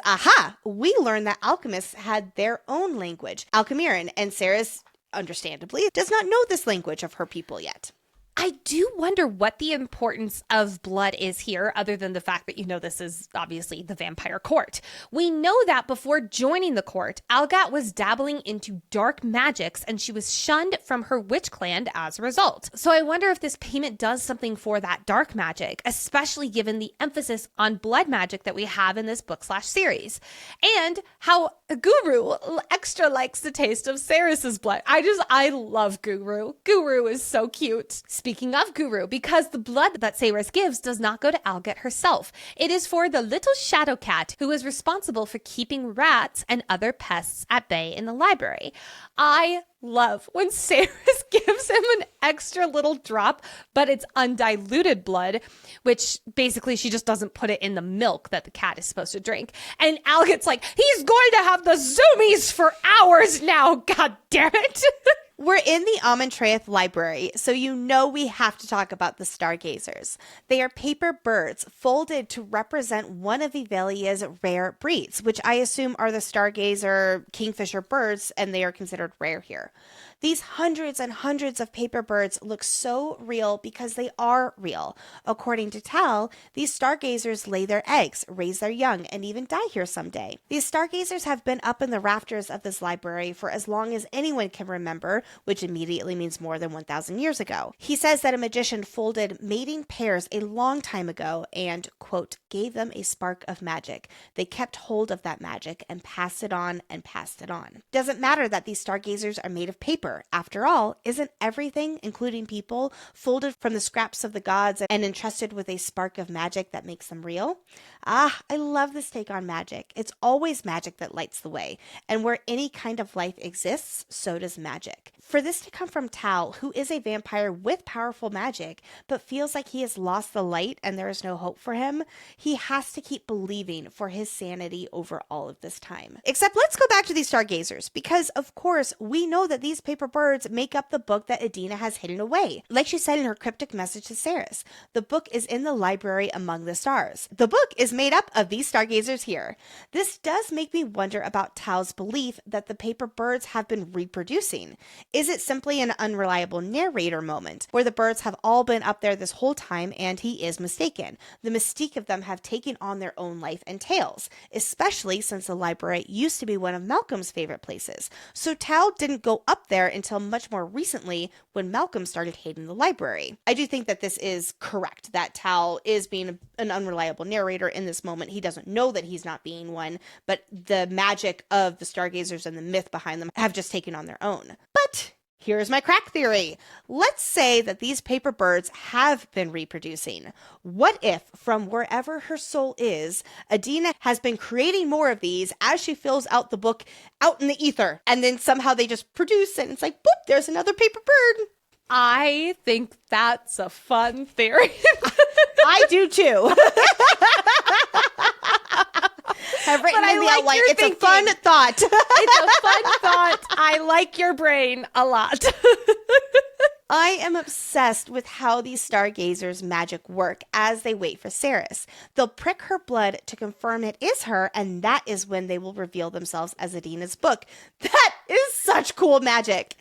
we learned that alchemists had their own language, Alchemiran, and Saeris, understandably, does not know this language of her people yet. I do wonder what the importance of blood is here, other than the fact that, this is obviously the vampire court. We know that before joining the court, Algat was dabbling into dark magics and she was shunned from her witch clan as a result. So I wonder if this payment does something for that dark magic, especially given the emphasis on blood magic that we have in this book/series. And how Guru extra likes the taste of Saeris's blood. I love Guru. Guru is so cute. Speaking of Guru, because the blood that Saeris gives does not go to Alget herself. It is for the little shadow cat who is responsible for keeping rats and other pests at bay in the library. I love when Saeris gives him an extra little drop, but it's undiluted blood, which basically she just doesn't put it in the milk that the cat is supposed to drink. And Alget's like, he's going to have the zoomies for hours now, god damn it. We're in the Ammontraíeth library, so we have to talk about the stargazers. They are paper birds folded to represent one of Evalia's rare breeds, which I assume are the stargazer kingfisher birds, and they are considered rare here. These hundreds and hundreds of paper birds look so real because they are real. According to Tal, these stargazers lay their eggs, raise their young, and even die here someday. These stargazers have been up in the rafters of this library for as long as anyone can remember, which immediately means more than 1,000 years ago. He says that a magician folded mating pairs a long time ago and, quote, gave them a spark of magic. They kept hold of that magic and passed it on and passed it on. Doesn't matter that these stargazers are made of paper. paper. After all, isn't everything, including people, folded from the scraps of the gods and entrusted with a spark of magic that makes them real? Ah, I love this take on magic. It's always magic that lights the way, and where any kind of life exists, so does magic. For this to come from Tal, who is a vampire with powerful magic, but feels like he has lost the light and there is no hope for him, he has to keep believing for his sanity over all of this time. Except let's go back to these stargazers, because of course we know that these paper birds make up the book that Adina has hidden away. Like she said in her cryptic message to Saeris, the book is in the library among the stars. The book is made up of these stargazers here. This does make me wonder about Tal's belief that the paper birds have been reproducing. Is it simply an unreliable narrator moment, where the birds have all been up there this whole time and he is mistaken? The mystique of them have taken on their own life and tales, especially since the library used to be one of Malcolm's favorite places. So Tal didn't go up there until much more recently when Malcolm started hating the library. I do think that this is correct, that Tal is being an unreliable narrator in this moment. He doesn't know that he's not being one, but the magic of the stargazers and the myth behind them have just taken on their own. But here's my crack theory. Let's say that these paper birds have been reproducing. What if, from wherever her soul is, Adina has been creating more of these as she fills out the book out in the ether, and then somehow they just produce it, and it's like, boop, there's another paper bird. I think that's a fun theory. I do too. I've written in the outline. It's a fun thought. It's a fun thought. I like your brain a lot. I am obsessed with how these stargazers' magic work as they wait for Saeris. They'll prick her blood to confirm it is her, and that is when they will reveal themselves as Adina's book. That is such cool magic.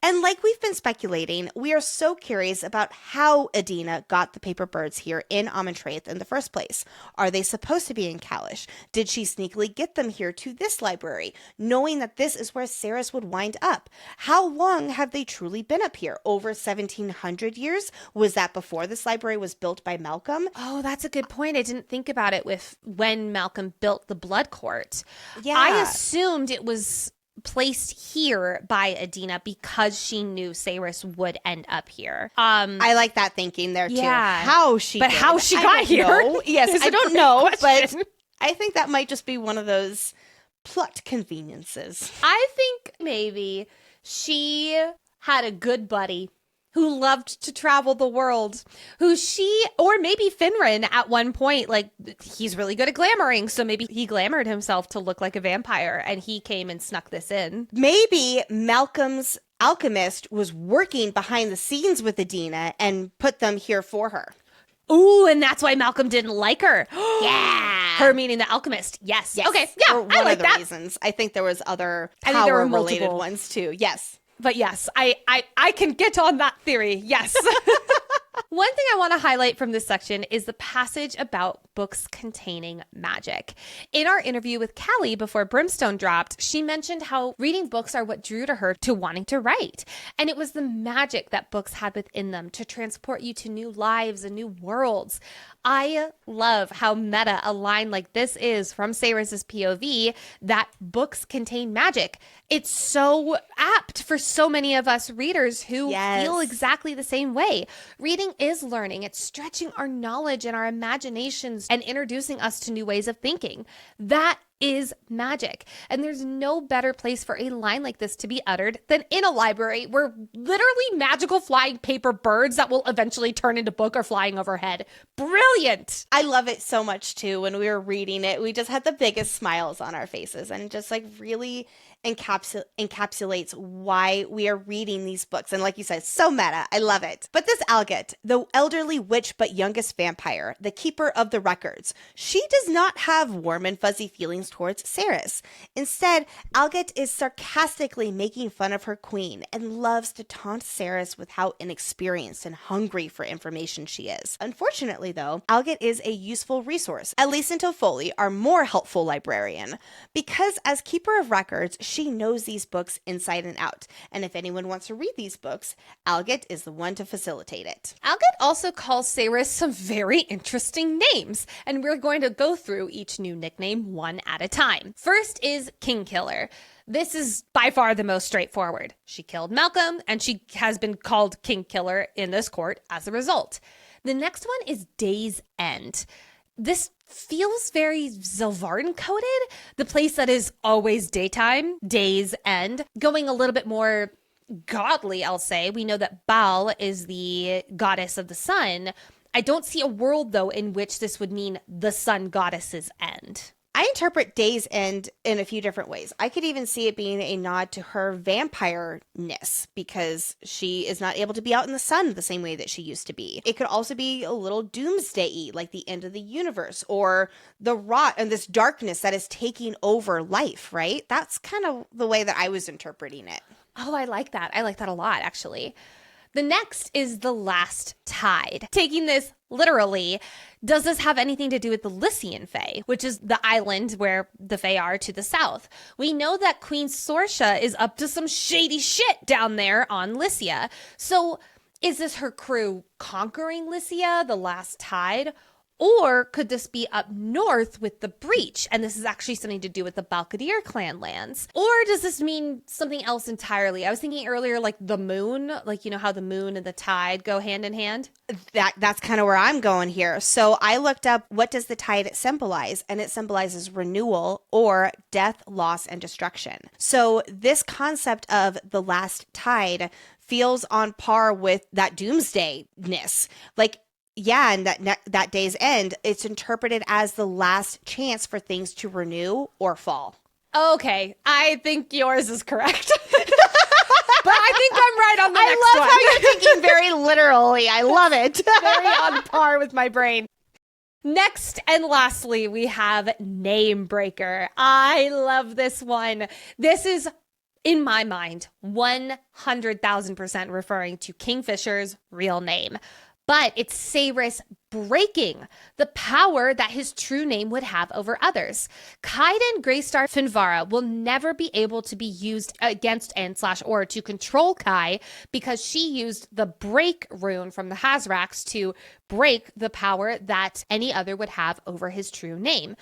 And like we've been speculating, we are so curious about how Adina got the paper birds here in Ammontraíeth in the first place. Are they supposed to be in Kalish? Did she sneakily get them here to this library, knowing that this is where Saeris would wind up? How long have they truly been up here? Over 1,700 years? Was that before this library was built by Malcolm? Oh, that's a good point. I didn't think about it with when Malcolm built the Blood Court. Yeah. I assumed it was placed here by Adina because she knew Saeris would end up here. I like that thinking there too. Yeah. How she got here? Know. Yes, Is I a don't great know, question. but I think that might just be one of those plot conveniences. I think maybe she had a good buddy who loved to travel the world, or maybe Finran at one point, like, he's really good at glamoring, so maybe he glamored himself to look like a vampire, and he came and snuck this in. Maybe Malcolm's alchemist was working behind the scenes with Adina and put them here for her. Ooh, and that's why Malcolm didn't like her. Yeah. Her meaning the alchemist. Yes. Okay, yeah, one I like of the that. reasons. I think there was other I think there were power-related multiple ones too. Yes. But yes, I can get on that theory. Yes. One thing I want to highlight from this section is the passage about books containing magic. In our interview with Callie before Brimstone dropped, she mentioned how reading books are what drew to her to wanting to write. And it was the magic that books had within them to transport you to new lives and new worlds. I love how meta a line like this is from Saeris' POV, that books contain magic. It's so apt for so many of us readers who feel exactly the same way. Reading is learning. It's stretching our knowledge and our imaginations and introducing us to new ways of thinking. That is magic. And there's no better place for a line like this to be uttered than in a library where literally magical flying paper birds that will eventually turn into book are flying overhead. Brilliant. I love it so much too. When we were reading it, we just had the biggest smiles on our faces, and just like really encapsulates why we are reading these books. And like you said, so meta. I love it. But this Alget, the elderly witch but youngest vampire, the keeper of the records, she does not have warm and fuzzy feelings towards Saeris. Instead, Alget is sarcastically making fun of her queen and loves to taunt Saeris with how inexperienced and hungry for information she is. Unfortunately, though, Alget is a useful resource, at least until Foley, our more helpful librarian, because as keeper of records, she knows these books inside and out. And if anyone wants to read these books, Alget is the one to facilitate it. Alget also calls Saeris some very interesting names, and we're going to go through each new nickname one at a time. First is Kingkiller. This is by far the most straightforward. She killed Malcolm, and she has been called King Killer in this court as a result. The next one is Day's End. This feels very Zilvarden coded, the place that is always daytime, Day's End. Going a little bit more godly, I'll say. We know that Baal is the goddess of the sun. I don't see a world, though, in which this would mean the sun goddess's end. I interpret Day's End in a few different ways. I could even see it being a nod to her vampire-ness because she is not able to be out in the sun the same way that she used to be. It could also be a little doomsday-y, like the end of the universe, or the rot and this darkness that is taking over life, right? That's kind of the way that I was interpreting it. Oh, I like that. I like that a lot, actually. The next is the last tide. Taking this literally, does this have anything to do with the Lycian Fae, which is the island where the Fae are to the south? We know that Queen Sorsha is up to some shady shit down there on Lycia. So is this her crew conquering Lycia, the last tide? Or could this be up north with the Breach? And this is actually something to do with the Balkadir clan lands. Or does this mean something else entirely? I was thinking earlier, like the moon, like, you know, how the moon and the tide go hand in hand. That's kind of where I'm going here. So I looked up, what does the tide symbolize? And it symbolizes renewal or death, loss, and destruction. So this concept of the last tide feels on par with that doomsday-ness. Like, yeah, and that Day's End, it's interpreted as the last chance for things to renew or fall. Okay, I think yours is correct. But I think I'm right on the next one. I love how you're thinking very literally. I love it. Very on par with my brain. Next and lastly, we have Namebreaker. I love this one. This is, in my mind, 100,000% referring to Kingfisher's real name. But it's Saeris breaking the power that his true name would have over others. Kaiden Greystar Finvara will never be able to be used against and/or to control Kai because she used the break rune from the Hazrax to break the power that any other would have over his true name.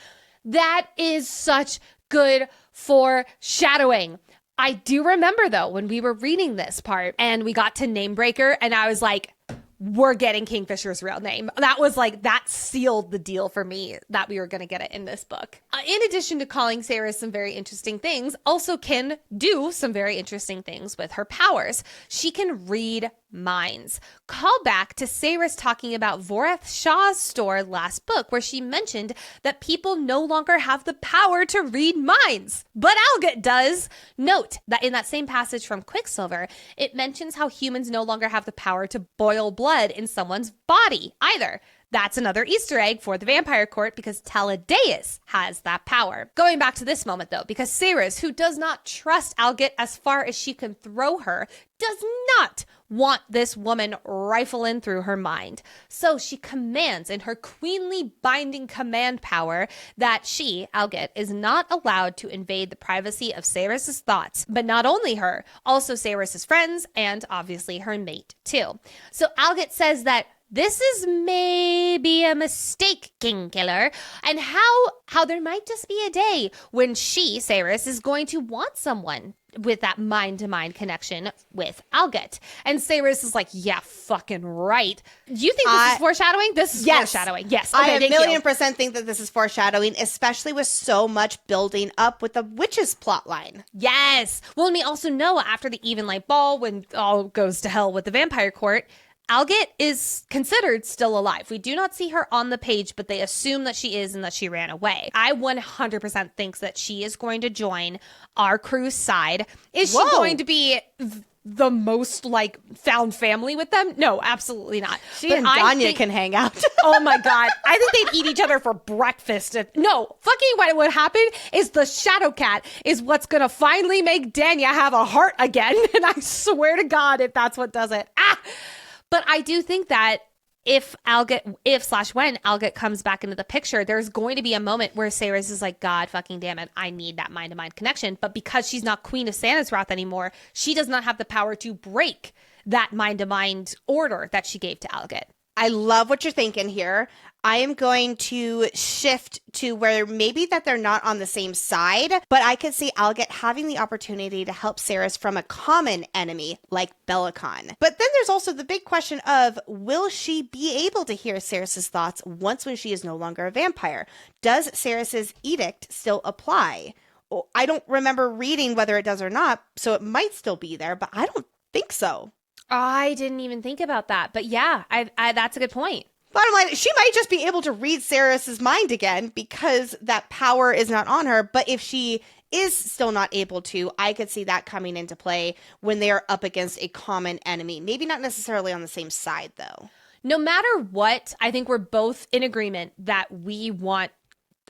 That is such good foreshadowing. I do remember, though, when we were reading this part and we got to Namebreaker and I was like, we're getting Kingfisher's real name. That was like, that sealed the deal for me that we were going to get it in this book. In addition to calling Saeris some very interesting things, also can do some very interesting things with her powers. She can read minds. Call back to Saeris talking about Voreth Shaw's store last book, where she mentioned that people no longer have the power to read minds, but Alget does. Note that in that same passage from Quicksilver, it mentions how humans no longer have the power to boil blood in someone's body either. That's another Easter egg for the Vampire Court because Taladeus has that power. Going back to this moment though, because Saeris, who does not trust Alget as far as she can throw her, does not want this woman rifling through her mind. So she commands in her queenly binding command power that she, Alget, is not allowed to invade the privacy of Saeris' thoughts. But not only her, also Saeris' friends and obviously her mate too. So Alget says that this is maybe a mistake, King Killer, and how there might just be a day when she, Saeris, is going to want someone with that mind-to-mind connection with Alget. And Saeris is like, yeah, fucking right. Do you think this is foreshadowing? This is foreshadowing. Yes. Okay, I 1,000,000% think that this is foreshadowing, especially with so much building up with the witches plotline. Yes. Well, and we also know after the Even Light Ball, when all goes to hell with the Vampire Court, Alget is considered still alive. We do not see her on the page, but they assume that she is and that she ran away. I 100% think that she is going to join our crew's side. Is she going to be the most like found family with them? No, absolutely not. She and Danya can hang out. Oh my God. I think they'd eat each other for breakfast. No, fucking what would happen is the Shadow Cat is what's going to finally make Danya have a heart again. And I swear to God, if that's what does it. But I do think that when Alget comes back into the picture, there's going to be a moment where Saeris is like, God fucking damn it, I need that mind-to-mind connection. But because she's not Queen of Sanisroth anymore, she does not have the power to break that mind-to-mind order that she gave to Alget. I love what you're thinking here. I am going to shift to where maybe that they're not on the same side, but I could see Alget having the opportunity to help Saeris from a common enemy like Belicon. But then there's also the big question of, will she be able to hear Saeris' thoughts once when she is no longer a vampire? Does Saeris' edict still apply? I don't remember reading whether it does or not, so it might still be there, but I don't think so. I didn't even think about that. But yeah, that's a good point. Bottom line, she might just be able to read Saeris' mind again because that power is not on her. But if she is still not able to, I could see that coming into play when they are up against a common enemy. Maybe not necessarily on the same side, though. No matter what, I think we're both in agreement that we want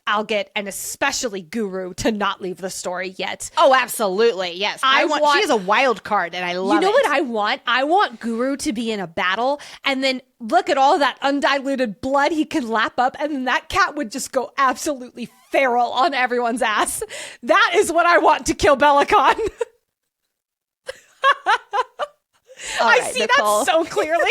Alget and especially Guru to not leave the story yet. Oh, absolutely. Yes. I want she is a wild card and I love it. You know what I want? I want Guru to be in a battle and then look at all that undiluted blood he can lap up and then that cat would just go absolutely feral on everyone's ass. That is what I want to kill Belicon. I see Nicole. That so clearly.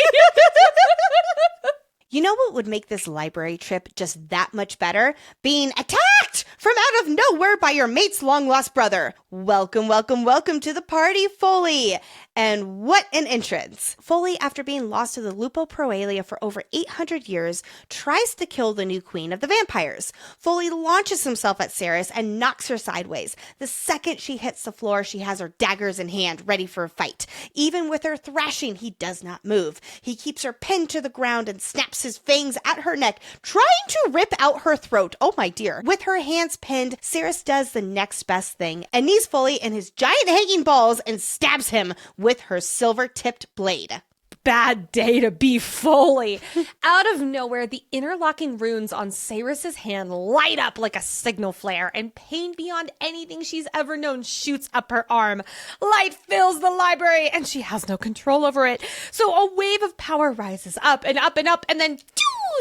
You know what would make this library trip just that much better? Being attacked from out of nowhere by your mate's long-lost brother. Welcome, welcome, welcome to the party, Foley. And what an entrance. Foley, after being lost to the Lupo Proalia for over 800 years, tries to kill the new queen of the vampires. Foley launches himself at Saeris and knocks her sideways. The second she hits the floor, she has her daggers in hand, ready for a fight. Even with her thrashing, he does not move. He keeps her pinned to the ground and snaps his fangs at her neck, trying to rip out her throat. Oh my dear. With her hands pinned, Saeris does the next best thing and knees Foley in his giant hanging balls and stabs him with her silver-tipped blade. Bad day to be Foley. Out of nowhere, the interlocking runes on Saeris' hand light up like a signal flare, and pain beyond anything she's ever known shoots up her arm. Light fills the library, and she has no control over it. So a wave of power rises up and up and up, and then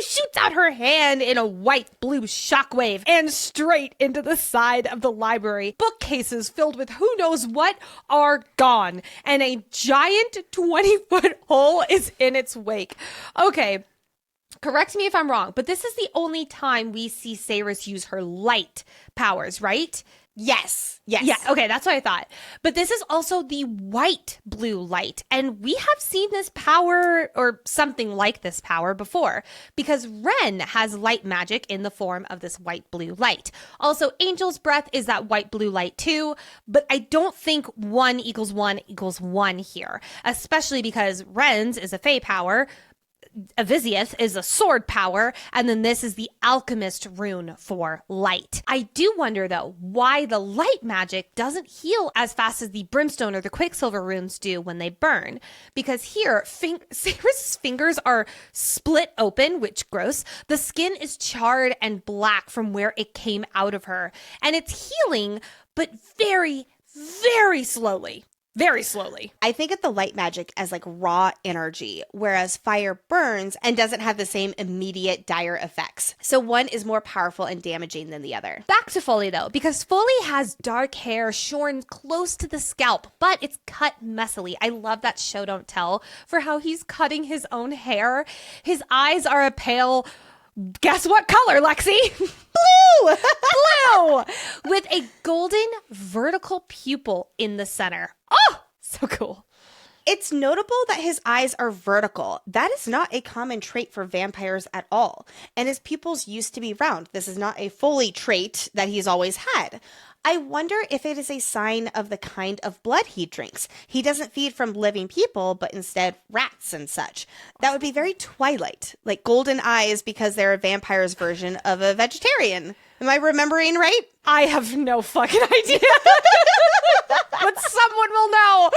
shoots out her hand in a white-blue shockwave and straight into the side of the library. Bookcases filled with who knows what are gone, and a giant 20-foot hole is in its wake. Okay, correct me if I'm wrong, but this is the only time we see Saeris use her light powers, right? Yes. Yeah, okay, that's what I thought. But this is also the white blue light, and we have seen this power, or something like this power, before, because Ren has light magic in the form of this white blue light. Also, Angel's Breath is that white blue light too, but I don't think 1 = 1 = 1 here, especially because Ren's is a Fey power, Avisieth is a sword power, and then this is the alchemist rune for light. I do wonder, though, why the light magic doesn't heal as fast as the brimstone or the quicksilver runes do when they burn. Because here, Saeris' fingers are split open, which gross. The skin is charred and black from where it came out of her. And it's healing, but very, very slowly. Very slowly. I think of the light magic as like raw energy, whereas fire burns and doesn't have the same immediate dire effects. So one is more powerful and damaging than the other. Back to Foley though, because Foley has dark hair shorn close to the scalp, but it's cut messily. I love that show don't tell for how he's cutting his own hair. His eyes are a pale... Guess what color, Lexi? Blue! Blue! With a golden vertical pupil in the center. Oh, so cool. It's notable that his eyes are vertical. That is not a common trait for vampires at all. And his pupils used to be round. This is not a Foley trait that he's always had. I wonder if it is a sign of the kind of blood he drinks. He doesn't feed from living people, but instead rats and such. That would be very Twilight, like golden eyes because they're a vampire's version of a vegetarian. Am I remembering right? I have no fucking idea. But someone will know.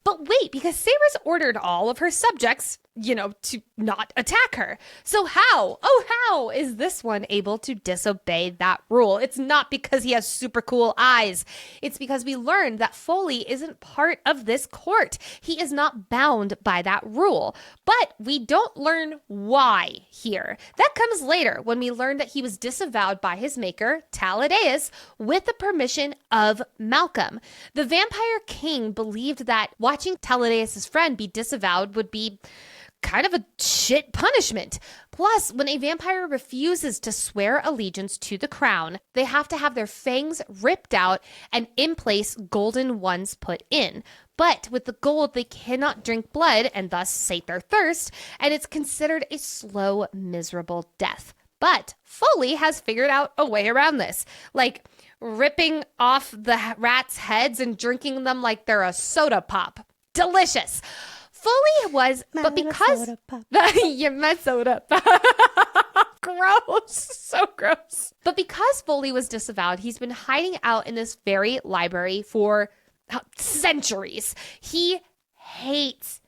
But wait, because Saeris ordered all of her subjects, to not attack her. So how is this one able to disobey that rule? It's not because he has super cool eyes. It's because we learned that Foley isn't part of this court. He is not bound by that rule. But we don't learn why here. That comes later when we learn that he was disavowed by his maker, Taladaeus, with the permission of Malcolm. The vampire king believed that watching Taladaeus' friend be disavowed would be kind of a shit punishment. Plus, when a vampire refuses to swear allegiance to the crown, they have to have their fangs ripped out and in place golden ones put in. But with the gold, they cannot drink blood and thus sate their thirst, and it's considered a slow, miserable death. But Foley has figured out a way around this, like ripping off the rats' heads and drinking them like they're a soda pop. Delicious. Foley was, but because my soda pop. Gross, so gross. But because Foley was disavowed, he's been hiding out in this very library for centuries. He hates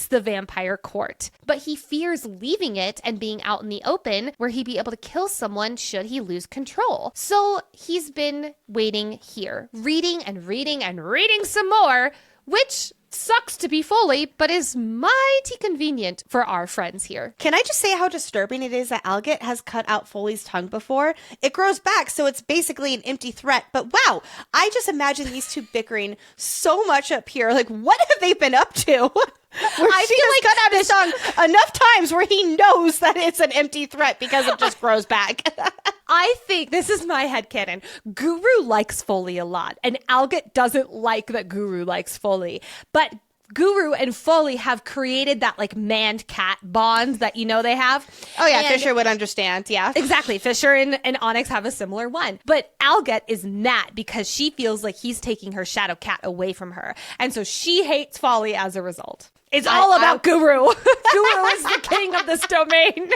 the vampire court, but he fears leaving it and being out in the open where he'd be able to kill someone should he lose control. So he's been waiting here, reading and reading and reading some more, which sucks to be Foley, but is mighty convenient for our friends here. Can I just say how disturbing it is that ALCHEMY has cut out Foley's tongue before? It grows back, so it's basically an empty threat. But wow, I just imagine these two bickering so much up here. Like, what have they been up to? I feel like cut out his tongue enough times where he knows that it's an empty threat because it just grows back. I think, this is my headcanon, Guru likes Foley a lot, and ALCHEMY doesn't like that Guru likes Foley. But Guru and Foley have created that like man-cat bond that they have. Oh yeah, and Fisher would understand, yeah. Exactly, Fisher and Onyx have a similar one. But ALCHEMY is mad because she feels like he's taking her shadow cat away from her. And so she hates Foley as a result. It's all about Guru. Guru is the king of this domain.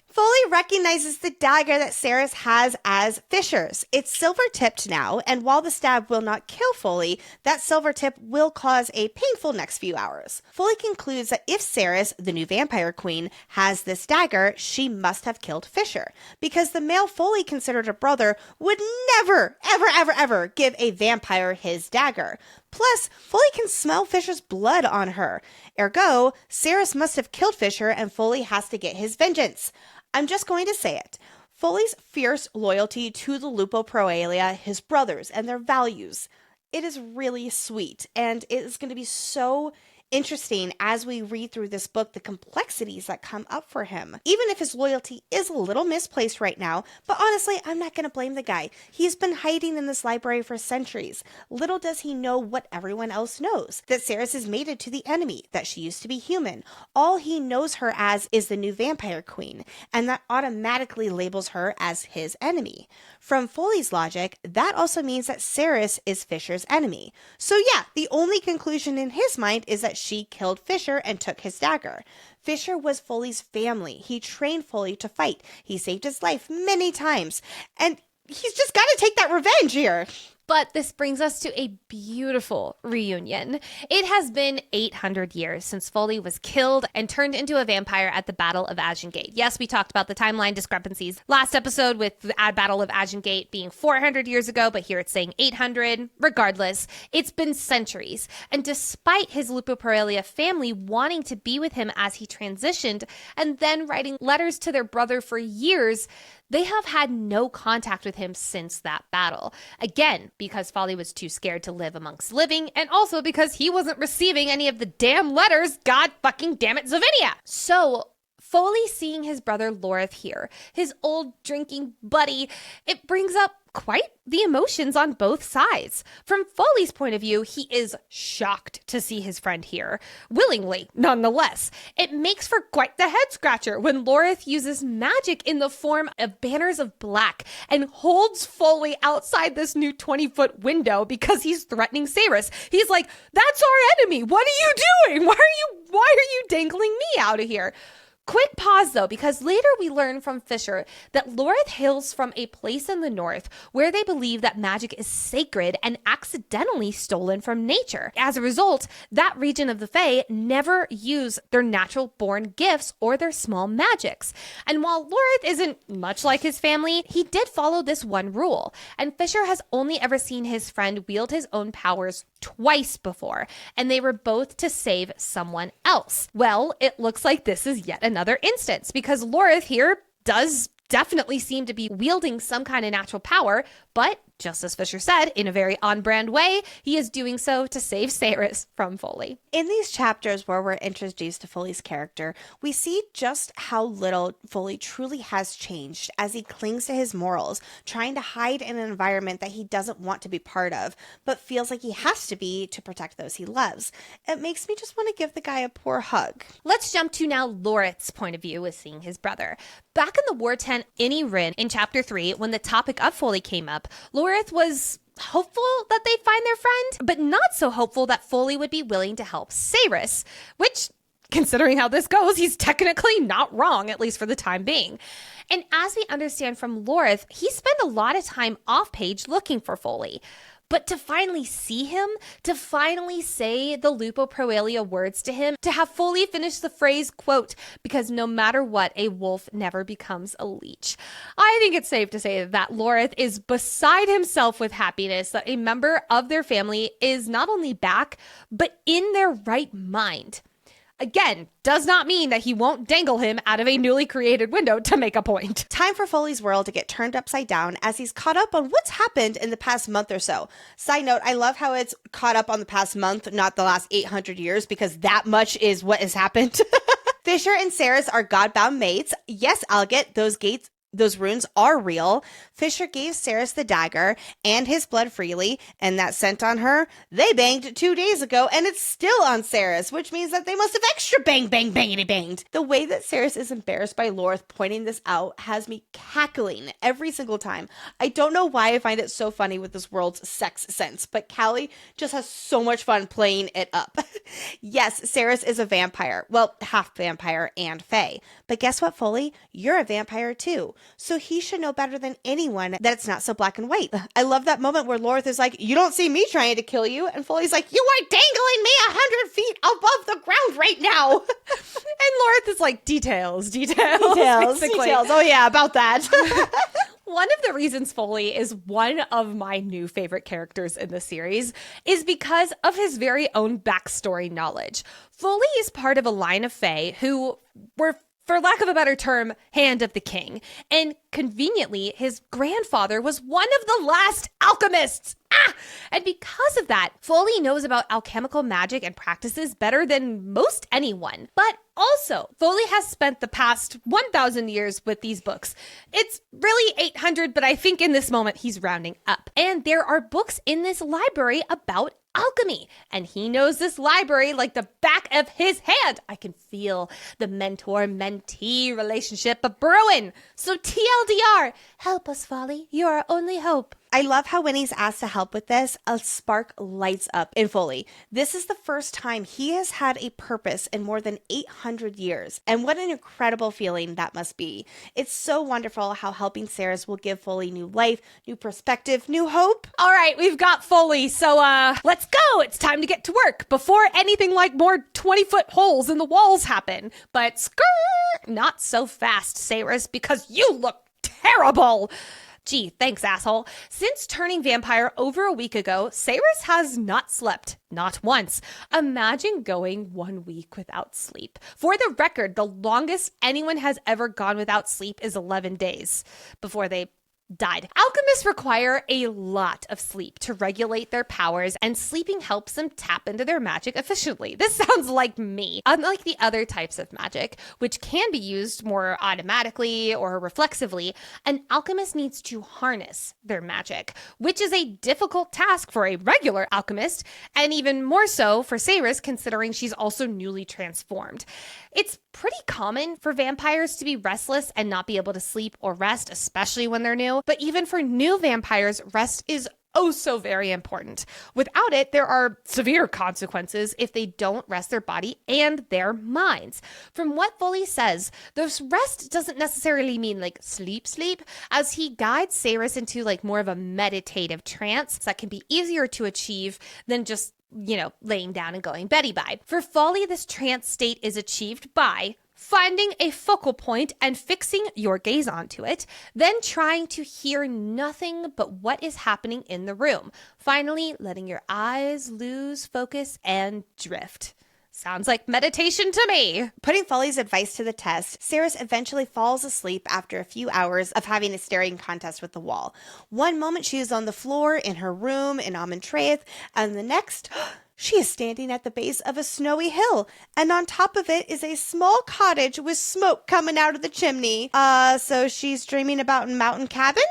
Foley recognizes the dagger that Saeris has as Fisher's. It's silver-tipped now, and while the stab will not kill Foley, that silver tip will cause a painful next few hours. Foley concludes that if Saeris, the new vampire queen, has this dagger, she must have killed Fisher, because the male Foley considered a brother would never, ever, ever, ever give a vampire his dagger. Plus, Foley can smell Fisher's blood on her. Ergo, Saeris must have killed Fisher, and Foley has to get his vengeance. I'm just going to say it. Foley's fierce loyalty to the Lupo Proalia, his brothers, and their values, it is really sweet, and it is going to be so interesting as we read through this book, the complexities that come up for him. Even if his loyalty is a little misplaced right now, but honestly, I'm not going to blame the guy. He's been hiding in this library for centuries. Little does he know what everyone else knows, that Saeris is mated to the enemy, that she used to be human. All he knows her as is the new vampire queen, and that automatically labels her as his enemy. From Foley's logic, that also means that Saeris is Fisher's enemy. So yeah, the only conclusion in his mind is that she killed Fisher and took his dagger. Fisher was Foley's family. He trained Foley to fight. He saved his life many times. And he's just got to take that revenge here. But this brings us to a beautiful reunion. It has been 800 years since Foley was killed and turned into a vampire at the Battle of Aginegate. Yes, we talked about the timeline discrepancies last episode with the Battle of Aginegate being 400 years ago, but here it's saying 800. Regardless, it's been centuries. And despite his Lupo Proalia family wanting to be with him as he transitioned and then writing letters to their brother for years, they have had no contact with him since that battle. Again, because Foley was too scared to live amongst living, and also because he wasn't receiving any of the damn letters, god fucking damn it, Zavinia! So, Foley seeing his brother Loreth here, his old drinking buddy, it brings up quite the emotions on both sides. From Foley's point of view, he is shocked to see his friend here, willingly, nonetheless. It makes for quite the head scratcher when Loreth uses magic in the form of banners of black and holds Foley outside this new 20-foot window because he's threatening Saeris. He's like, "That's our enemy. What are you doing? Why are you dangling me out of here?" Quick pause though, because later we learn from Fisher that Loreth hails from a place in the north where they believe that magic is sacred and accidentally stolen from nature. As a result, that region of the Fae never use their natural born gifts or their small magics. And while Loreth isn't much like his family, he did follow this one rule. And Fisher has only ever seen his friend wield his own powers twice before, and they were both to save someone else. Well, it looks like this is yet another instance, because Loreth here does definitely seem to be wielding some kind of natural power, but Just as Fisher said, in a very on-brand way, he is doing so to save Saeris from Foley. In these chapters where we're introduced to Foley's character, we see just how little Foley truly has changed as he clings to his morals, trying to hide in an environment that he doesn't want to be part of, but feels like he has to be to protect those he loves. It makes me just want to give the guy a poor hug. Let's jump to now Loreth's point of view with seeing his brother. Back in the war tent in Erin in chapter 3, when the topic of Foley came up, Loreth was hopeful that they'd find their friend, but not so hopeful that Foley would be willing to help Saeris, which, considering how this goes, he's technically not wrong, at least for the time being. And as we understand from Loreth, he spent a lot of time off-page looking for Foley. But to finally see him, to finally say the Lupo Proelia words to him, to have Foley finish the phrase, quote, because no matter what, a wolf never becomes a leech. I think it's safe to say that Loreth is beside himself with happiness that a member of their family is not only back, but in their right mind. Again, does not mean that he won't dangle him out of a newly created window to make a point. Time for Foley's world to get turned upside down as he's caught up on what's happened in the past month or so. Side note, I love how it's caught up on the past month, not the last 800 years, because that much is what has happened. Fisher and Saeris are godbound mates. Yes, Alget, those runes are real. Fisher gave Saeris the dagger and his blood freely, and that scent on her, they banged 2 days ago, and it's still on Saeris, which means that they must have extra banged. The way that Saeris is embarrassed by Loreth pointing this out has me cackling every single time. I don't know why I find it so funny with this world's sex sense, but Callie just has so much fun playing it up. Yes, Saeris is a vampire. Well, half vampire and fae. But guess what, Foley? You're a vampire too. So he should know better than anyone that it's not so black and white. I love that moment where Loreth is like, you don't see me trying to kill you. And Foley's like, you are dangling me 100 feet above the ground right now. And Loreth is like, details. Basically. Oh yeah, about that. One of the reasons Foley is one of my new favorite characters in the series is because of his very own backstory knowledge. Foley is part of a line of fae who were, for lack of a better term, hand of the king. And conveniently, his grandfather was one of the last alchemists. And because of that, Foley knows about alchemical magic and practices better than most anyone. But also, Foley has spent the past 1,000 years with these books. It's really 800, but I think in this moment he's rounding up. And there are books in this library about alchemy, and he knows this library like the back of his hand. I can feel the mentor-mentee relationship of brewing. So TLDR, help us, Foley. You're our only hope. I love how when he's asked to help with this, a spark lights up in Foley. This is the first time he has had a purpose in more than 800 years. And what an incredible feeling that must be. It's so wonderful how helping Saeris will give Foley new life, new perspective, new hope. All right, we've got Foley, so let's go. It's time to get to work before anything like more 20-foot holes in the walls happen. But skirt, not so fast, Saeris, because you look terrible. Gee, thanks, asshole. Since turning vampire over a week ago, Saeris has not slept. Not once. Imagine going 1 week without sleep. For the record, the longest anyone has ever gone without sleep is 11 days before they died. Alchemists require a lot of sleep to regulate their powers, and sleeping helps them tap into their magic efficiently. This sounds like me. Unlike the other types of magic, which can be used more automatically or reflexively, an alchemist needs to harness their magic, which is a difficult task for a regular alchemist, and even more so for Saeris, considering she's also newly transformed. It's pretty common for vampires to be restless and not be able to sleep or rest, especially when they're new. But even for new vampires, rest is oh so very important. Without it, there are severe consequences if they don't rest their body and their minds. From what Foley says, this rest doesn't necessarily mean like sleep, as he guides Saeris into like more of a meditative trance that can be easier to achieve than just laying down and going Betty-bye. For Foley, this trance state is achieved by finding a focal point and fixing your gaze onto it, then trying to hear nothing but what is happening in the room. Finally, letting your eyes lose focus and drift. Sounds like meditation to me. Putting Foley's advice to the test, Saeris eventually falls asleep after a few hours of having a staring contest with the wall. One moment she is on the floor in her room in Ammontraíeth, and the next, she is standing at the base of a snowy hill, and on top of it is a small cottage with smoke coming out of the chimney. So she's dreaming about a mountain cabin?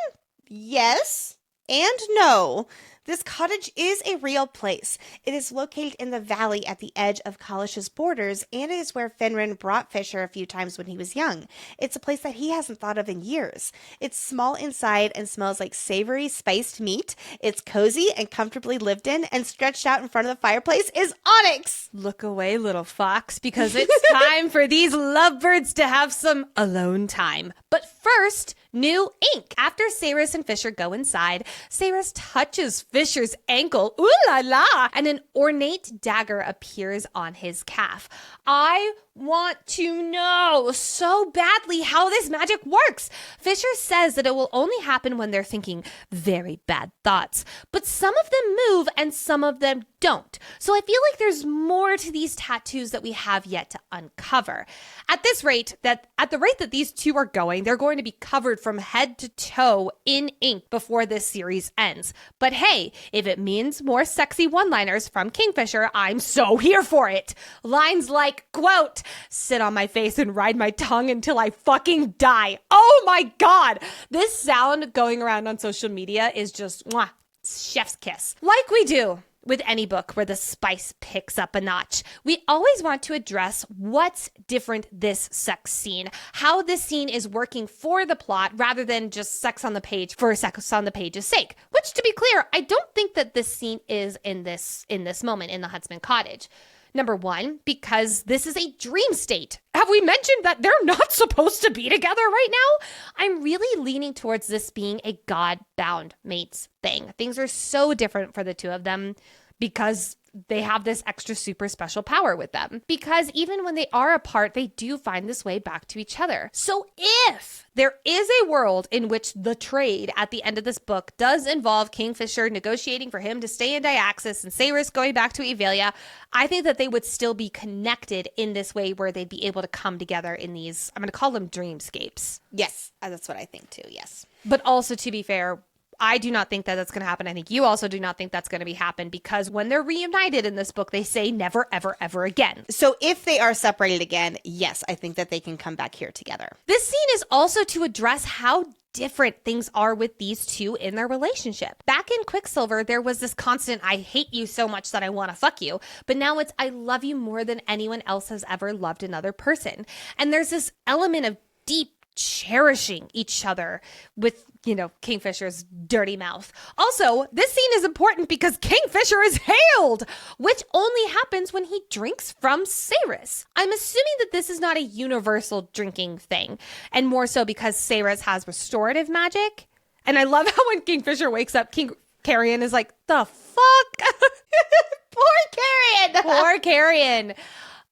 Yes and no. This cottage is a real place. It is located in the valley at the edge of Kalish's borders, and it is where Finran brought Fisher a few times when he was young. It's a place that he hasn't thought of in years. It's small inside and smells like savory, spiced meat. It's cozy and comfortably lived in, and stretched out in front of the fireplace is onyx. Look away, little fox, because it's time for these lovebirds to have some alone time. But first, new ink. After Saeris and Fisher go inside, Saeris touches Fisher's ankle, ooh la la, and an ornate dagger appears on his calf. I want to know so badly how this magic works. Fisher says that it will only happen when they're thinking very bad thoughts, but some of them move and some of them don't. So I feel like there's more to these tattoos that we have yet to uncover. At the rate that these two are going, they're going to be covered from head to toe in ink before this series ends. But hey, if it means more sexy one-liners from Kingfisher, I'm so here for it. Lines like, quote, "Sit on my face and ride my tongue until I fucking die." Oh my God. This sound going around on social media is just mwah, chef's kiss. Like we do with any book where the spice picks up a notch, we always want to address what's different this sex scene, how this scene is working for the plot rather than just sex on the page for sex on the page's sake. Which, to be clear, I don't think that this scene is in this moment in the Huntsman cottage. Number one, because this is a dream state. Have we mentioned that they're not supposed to be together right now? I'm really leaning towards this being a God-bound mates thing. Things are so different for the two of them because they have this extra super special power with them. Because even when they are apart, they do find this way back to each other. So if there is a world in which the trade at the end of this book does involve Kingfisher negotiating for him to stay in Diaxis and Saeris going back to Evelia, I think that they would still be connected in this way where they'd be able to come together in these, I'm going to call them dreamscapes. Yes, that's what I think too, yes. But also, to be fair, I do not think that that's going to happen. I think you also do not think that's going to happen because when they're reunited in this book, they say never, ever, ever again. So if they are separated again, yes, I think that they can come back here together. This scene is also to address how different things are with these two in their relationship. Back in Quicksilver, there was this constant, I hate you so much that I want to fuck you. But now it's, I love you more than anyone else has ever loved another person. And there's this element of deep cherishing each other with, Kingfisher's dirty mouth. Also, this scene is important because Kingfisher is hailed, which only happens when he drinks from Saeris. I'm assuming that this is not a universal drinking thing, and more so because Saeris has restorative magic. And I love how when Kingfisher wakes up, Carrion is like, the fuck? Poor Carrion! Poor Carrion.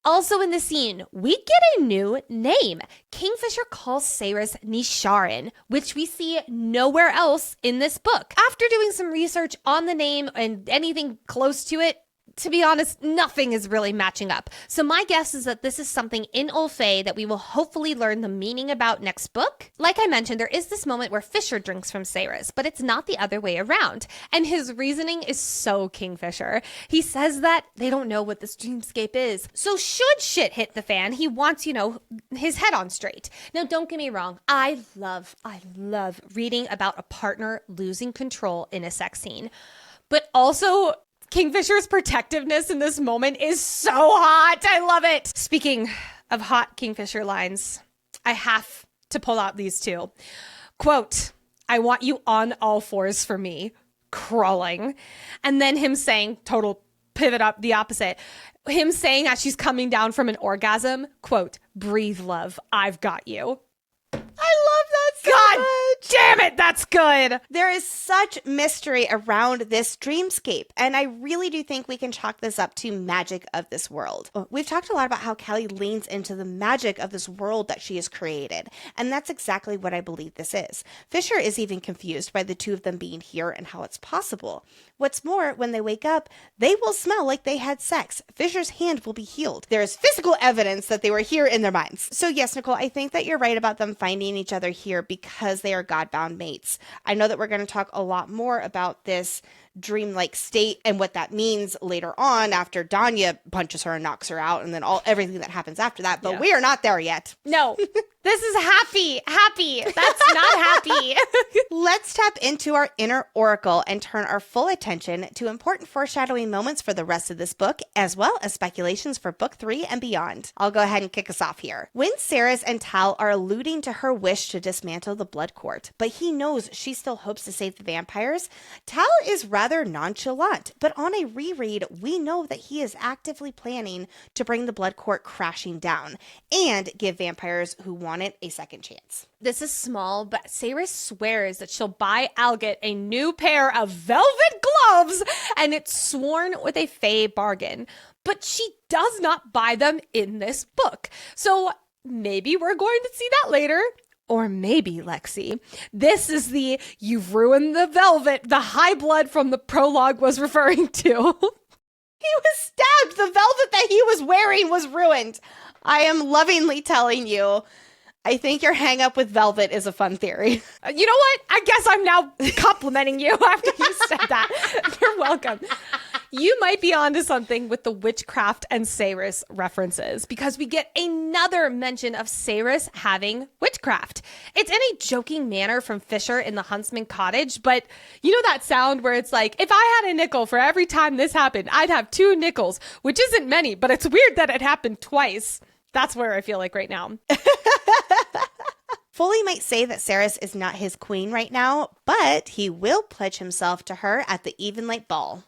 Also in the scene, we get a new name. Kingfisher calls Saeris Nisharin, which we see nowhere else in this book. After doing some research on the name and anything close to it, to be honest, nothing is really matching up. So my guess is that this is something in Ulfey that we will hopefully learn the meaning about next book. Like I mentioned, there is this moment where Fisher drinks from Saeris, but it's not the other way around. And his reasoning is so Kingfisher. He says that they don't know what this dreamscape is. So should shit hit the fan, he wants, his head on straight. Now, don't get me wrong. I love reading about a partner losing control in a sex scene. But also, Kingfisher's protectiveness in this moment is so hot. I love it. Speaking of hot Kingfisher lines, I have to pull out these two. Quote, "I want you on all fours for me," crawling. And then him saying, total pivot up the opposite. Him saying as she's coming down from an orgasm, quote, "Breathe, love, I've got you." I love that so Damn it, that's good. There is such mystery around this dreamscape, and I really do think we can chalk this up to magic of this world. We've talked a lot about how Callie leans into the magic of this world that she has created, and that's exactly what I believe this is. Fisher is even confused by the two of them being here and how it's possible. What's more, when they wake up, they will smell like they had sex. Fisher's hand will be healed. There is physical evidence that they were here in their minds. So yes, Nicole, I think that you're right about them finding each other here because they are God-bound mates. I know that we're going to talk a lot more about this dreamlike state and what that means later on after Danya punches her and knocks her out and then everything that happens after that, but we are not there yet. No, this is happy. That's not happy. Let's tap into our inner oracle and turn our full attention to important foreshadowing moments for the rest of this book, as well as speculations for book 3 and beyond. I'll go ahead and kick us off here. When Saeris and Tal are alluding to her wish to dismantle the Blood Court, but he knows she still hopes to save the vampires, Tal is rather nonchalant, but on a reread, we know that he is actively planning to bring the Blood Court crashing down and give vampires who want it a second chance. This is small, but Saeris swears that she'll buy Alget a new pair of velvet gloves, and it's sworn with a Fae bargain. But she does not buy them in this book. So maybe we're going to see that later. Or maybe, Lexi, this is the "you've ruined the velvet" the high blood from the prologue was referring to. He was stabbed. The velvet that he was wearing was ruined. I am lovingly telling you, I think your hang up with velvet is a fun theory. You know what? I guess I'm now complimenting you after you said that. You're welcome. You might be onto something with the witchcraft and Saeris references, because we get another mention of Saeris having witchcraft. It's in a joking manner from Fisher in the Huntsman Cottage, but you know that sound where it's like, if I had a nickel for every time this happened, I'd have 2 nickels, which isn't many, but it's weird that it happened twice. That's where I feel like right now. Foley might say that Saeris is not his queen right now, but he will pledge himself to her at the Evenlight Ball.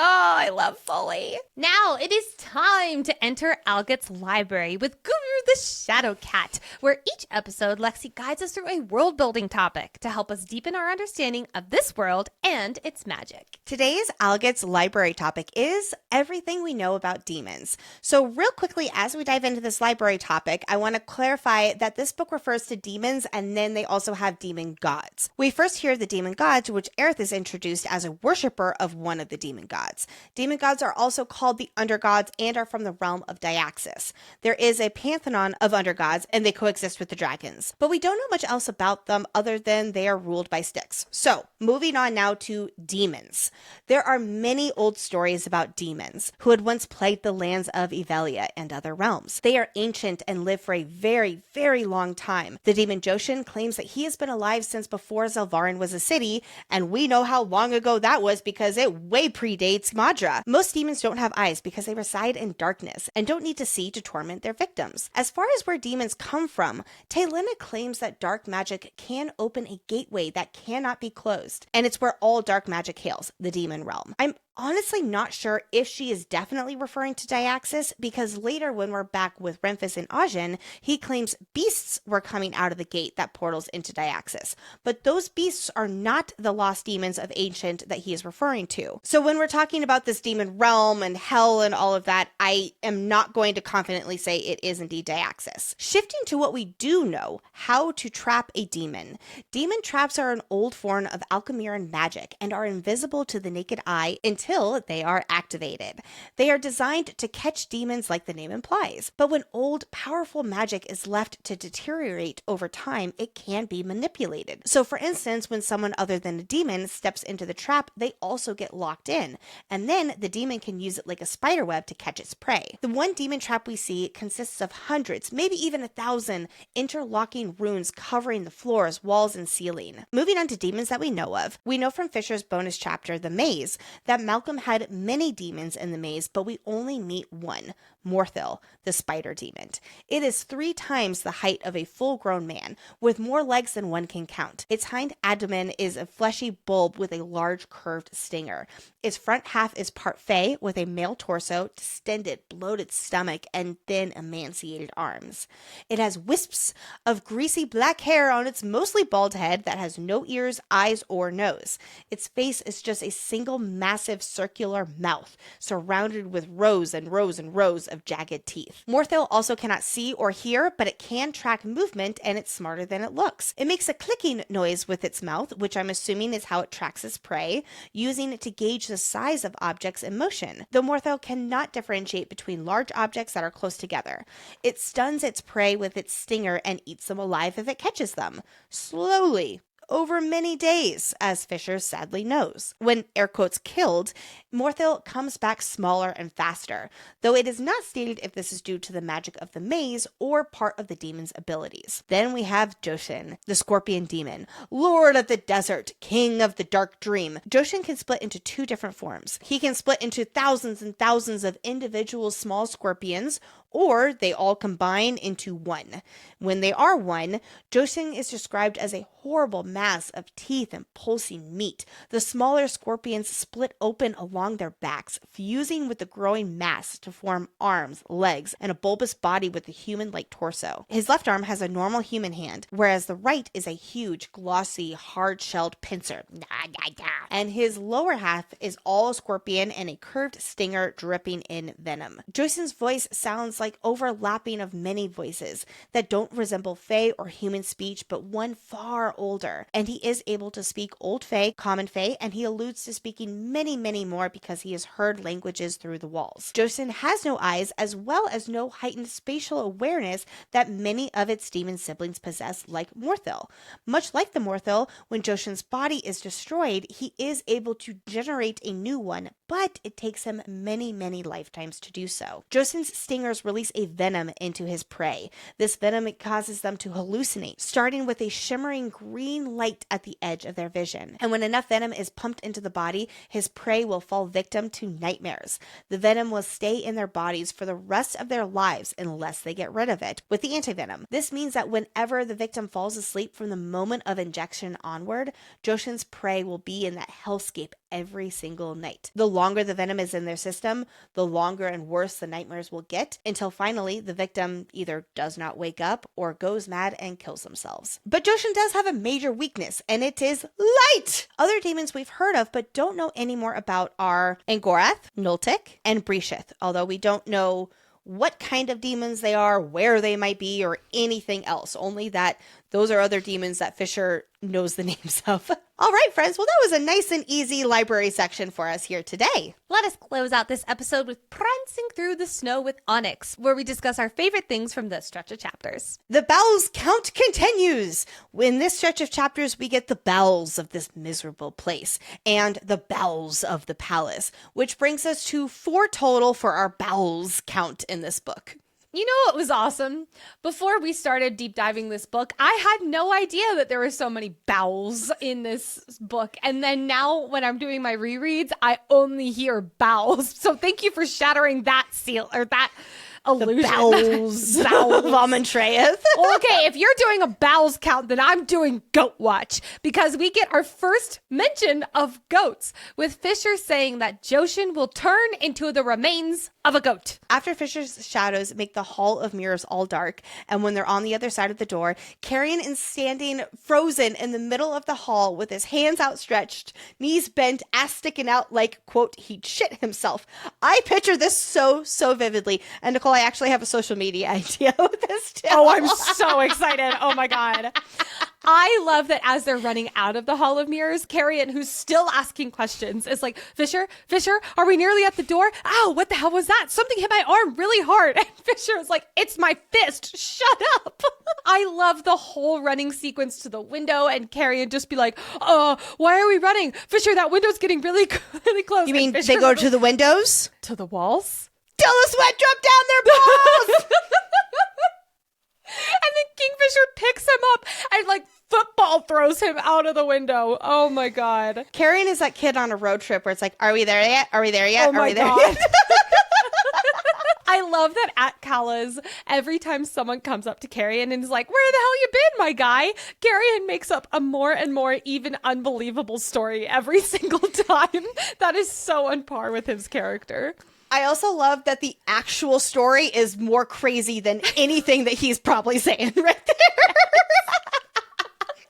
Oh, I love Foley. Now it is time to enter Alget's library with Guru the Shadow Cat, where each episode Lexi guides us through a world-building topic to help us deepen our understanding of this world and its magic. Today's Alget's library topic is everything we know about demons. So real quickly, as we dive into this library topic, I want to clarify that this book refers to demons, and then they also have demon gods. We first hear the demon gods, which Aerith is introduced as a worshiper of one of the demon gods. Demon gods are also called the undergods and are from the realm of Dyaxis. There is a pantheon of undergods, and they coexist with the dragons. But we don't know much else about them other than they are ruled by Styx. So, moving on now to demons. There are many old stories about demons who had once plagued the lands of Evelia and other realms. They are ancient and live for a very, very long time. The demon Joshin claims that he has been alive since before Zelvarin was a city, and we know how long ago that was because it way predates Madra. Most demons don't have eyes because they reside in darkness and don't need to see to torment their victims. As far as where demons come from, Taylena claims that dark magic can open a gateway that cannot be closed, and it's where all dark magic hails, the demon realm. I'm honestly not sure if she is definitely referring to Dyaxis, because later when we're back with Renfis and Ajin, he claims beasts were coming out of the gate that portals into Dyaxis. But those beasts are not the lost demons of Ancient that he is referring to. So when we're talking about this demon realm and hell and all of that, I am not going to confidently say it is indeed Dyaxis. Shifting to what we do know, how to trap a demon. Demon traps are an old form of Alchemiran magic and are invisible to the naked eye until they are activated. They are designed to catch demons like the name implies, but when old, powerful magic is left to deteriorate over time, it can be manipulated. So for instance, when someone other than a demon steps into the trap, they also get locked in, and then the demon can use it like a spider web to catch its prey. The one demon trap we see consists of hundreds, maybe even 1,000 interlocking runes covering the floors, walls, and ceiling. Moving on to demons that we know from Fisher's bonus chapter, The Maze, that Malcolm had many demons in the maze, but we only meet one, Morthil, the spider demon. It is 3 times the height of a full-grown man, with more legs than one can count. Its hind abdomen is a fleshy bulb with a large curved stinger. Its front half is part fey, with a male torso, distended, bloated stomach, and thin, emaciated arms. It has wisps of greasy black hair on its mostly bald head that has no ears, eyes, or nose. Its face is just a single massive circular mouth, surrounded with rows and rows and rows of jagged teeth. Morthil also cannot see or hear, but it can track movement, and it's smarter than it looks. It makes a clicking noise with its mouth, which I'm assuming is how it tracks its prey, using it to gauge the size of objects in motion. Though Morthil cannot differentiate between large objects that are close together. It stuns its prey with its stinger and eats them alive if it catches them. Slowly. Over many days, as Fisher sadly knows. When air quotes killed, Morthil comes back smaller and faster, though it is not stated if this is due to the magic of the maze or part of the demon's abilities. Then we have Joshin, the scorpion demon, lord of the desert, king of the dark dream. Joshin can split into 2 different forms. He can split into thousands and thousands of individual small scorpions, or they all combine into one. When they are one, Joshin is described as a horrible mass of teeth and pulsing meat. The smaller scorpions split open along their backs, fusing with the growing mass to form arms, legs, and a bulbous body with a human-like torso. His left arm has a normal human hand, whereas the right is a huge, glossy, hard-shelled pincer. And his lower half is all scorpion and a curved stinger dripping in venom. Joshin's voice sounds like overlapping of many voices that don't resemble Fae or human speech, but one far older. And he is able to speak Old Fae, Common Fae, and he alludes to speaking many, many more because he has heard languages through the walls. Joshin has no eyes, as well as no heightened spatial awareness that many of its demon siblings possess, like Morthil. Much like the Morthil, when Joshin's body is destroyed, he is able to generate a new one, but it takes him many, many lifetimes to do so. Joshin's stingers release a venom into his prey. This venom causes them to hallucinate, starting with a shimmering green light at the edge of their vision. And when enough venom is pumped into the body, his prey will fall victim to nightmares. The venom will stay in their bodies for the rest of their lives unless they get rid of it with the antivenom. This means that whenever the victim falls asleep from the moment of injection onward, Joshin's prey will be in that hellscape every single night. The longer the venom is in their system, the longer and worse the nightmares will get, until finally the victim either does not wake up or goes mad and kills themselves. But Joshin does have a major weakness, and it is light! Other demons we've heard of but don't know any more about are Angorath, Nultik, and Brishith, although we don't know what kind of demons they are, where they might be, or anything else. Only that those are other demons that Fisher knows the names of. All right, friends. Well, that was a nice and easy library section for us here today. Let us close out this episode with Prancing Through the Snow with Onyx, where we discuss our favorite things from this stretch of chapters. The bowels count continues. In this stretch of chapters, we get the bowels of this miserable place and the bowels of the palace, which brings us to 4 total for our bowels count in this book. You know what was awesome? Before we started deep diving this book, I had no idea that there were so many bowels in this book. And then now when I'm doing my rereads, I only hear bowels. So thank you for shattering that seal or that illusion. The bowels of Ammontraíeth. Okay, if you're doing a bowels count, then I'm doing goat watch, because we get our first mention of goats, with Fisher saying that Joshin will turn into the remains of a goat. After Fisher's shadows make the Hall of Mirrors all dark, and when they're on the other side of the door, Carrion is standing frozen in the middle of the hall with his hands outstretched, knees bent, ass sticking out like, quote, he'd shit himself. I picture this so vividly. And Nicole, I actually have a social media idea with this too. Oh, I'm so excited. Oh my God. I love that as they're running out of the Hall of Mirrors, Carrion, who's still asking questions, is like, Fisher, are we nearly at the door? Ow, what the hell was that? Something hit my arm really hard. And Fisher is like, it's my fist. Shut up. I love the whole running sequence to the window, and Carrion just be like, why are we running? Fisher, that window's getting really close. You mean they go to the windows? To the walls? Till the sweat drip down their balls! And then Kingfisher picks him up and like football throws him out of the window. Oh my God. Carrion is that kid on a road trip where it's like, are we there yet? Are we there yet? Oh my Are we there God. yet? I love that at Calla's, every time someone comes up to Carrion and is like, where the hell you been, my guy? Carrion makes up a more and more even unbelievable story every single time. That is so on par with his character. I also love that the actual story is more crazy than anything that he's probably saying right there.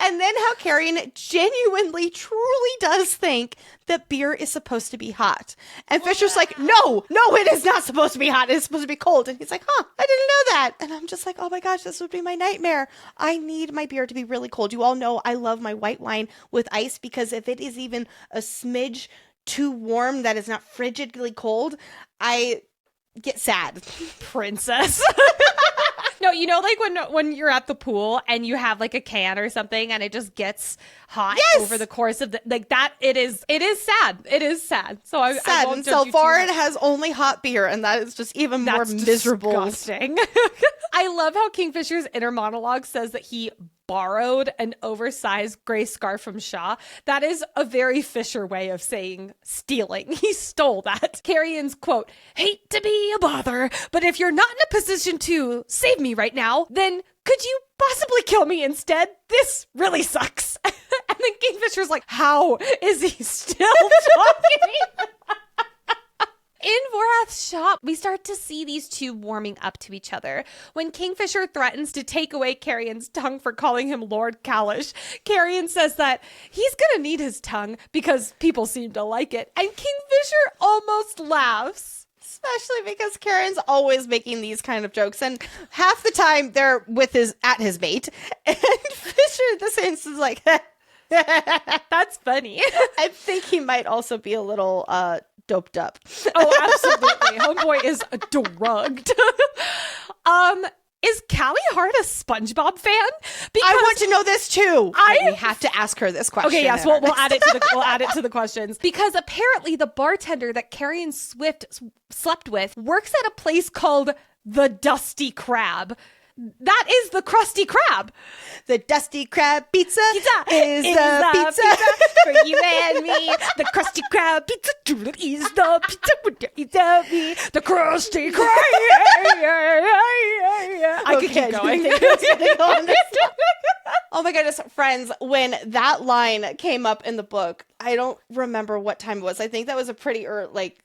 And then how Carrion genuinely, truly does think that beer is supposed to be hot. And Fisher's like, no, it is not supposed to be hot. It is supposed to be cold. And he's like, I didn't know that. And I'm just like, oh my gosh, this would be my nightmare. I need my beer to be really cold. You all know I love my white wine with ice, because if it is even a smidge too warm that is not frigidly cold, I get sad. Princess. No, you know, like when you're at the pool and you have like a can or something and it just gets hot over the course of like that. It is sad. It is sad. So I won't and judge so you far too it much. has only hot beer, and that is just even more miserable. Disgusting. I love how Kingfisher's inner monologue says that he borrowed an oversized gray scarf from Shaw. That is a very Fisher way of saying stealing. He stole that. Carrion's quote, hate to be a bother, but if you're not in a position to save me right now, then could you possibly kill me instead? This really sucks. And then Kingfisher's like, how is he still talking? In Vorath's shop, we start to see these two warming up to each other. When Kingfisher threatens to take away Carrion's tongue for calling him Lord Kalish, Carrion says that he's gonna need his tongue because people seem to like it, and Kingfisher almost laughs. Especially because Carrion's always making these kind of jokes, and half the time they're at his mate, and Fisher at this instance is like, that's funny. I think he might also be a little doped up. Oh, absolutely. Homeboy is drugged. Is Callie Hart a SpongeBob fan? Because I want to know this too. We have to ask her this question. Okay, yes, we'll add it to the questions, because apparently the bartender that Carrion Swift slept with works at a place called the Dusty Crab. That is the Krusty Krab. The Dusty Crab pizza is the pizza for you and me. The Krusty Krab pizza is the pizza with me. The Krusty Krab. I could keep going. Oh my goodness, friends, when that line came up in the book, I don't remember what time it was. I think that was a pretty early,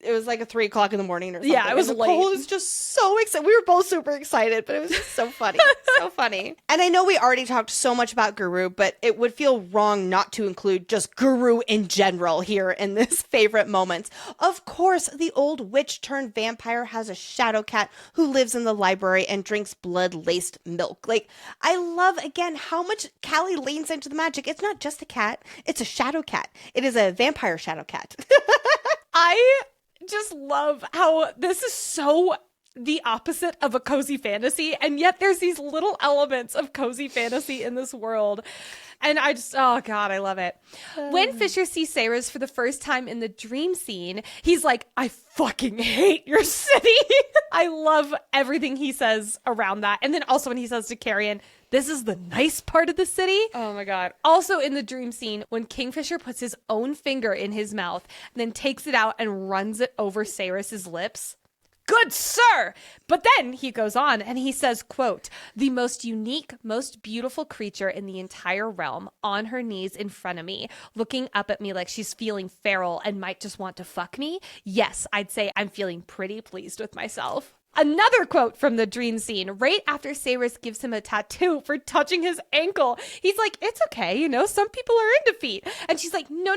it was like 3 o'clock in the morning or something. Yeah, it was Nicole late. was just so excited. We were both super excited, but it was just so funny. So funny. And I know we already talked so much about Guru, but it would feel wrong not to include just Guru in general here in this favorite moments. Of course, the old witch turned vampire has a shadow cat who lives in the library and drinks blood-laced milk. I love, again, how much Callie leans into the magic. It's not just a cat. It's a shadow cat. It is a vampire shadow cat. I just love how this is so the opposite of a cozy fantasy, and yet there's these little elements of cozy fantasy in this world. And I just, oh God, I love it. When Fisher sees Saeris for the first time in the dream scene, he's like, I fucking hate your city. I love everything he says around that. And then also when he says to Carrion, this is the nice part of the city. Oh my God. Also in the dream scene, when Kingfisher puts his own finger in his mouth and then takes it out and runs it over Saeris's lips. Good sir! But then he goes on and he says, quote, the most unique, most beautiful creature in the entire realm, on her knees in front of me, looking up at me like she's feeling feral and might just want to fuck me. Yes, I'd say I'm feeling pretty pleased with myself. Another quote from the dream scene, right after Saeris gives him a tattoo for touching his ankle. He's like, it's okay, some people are into feet. And she's like, no,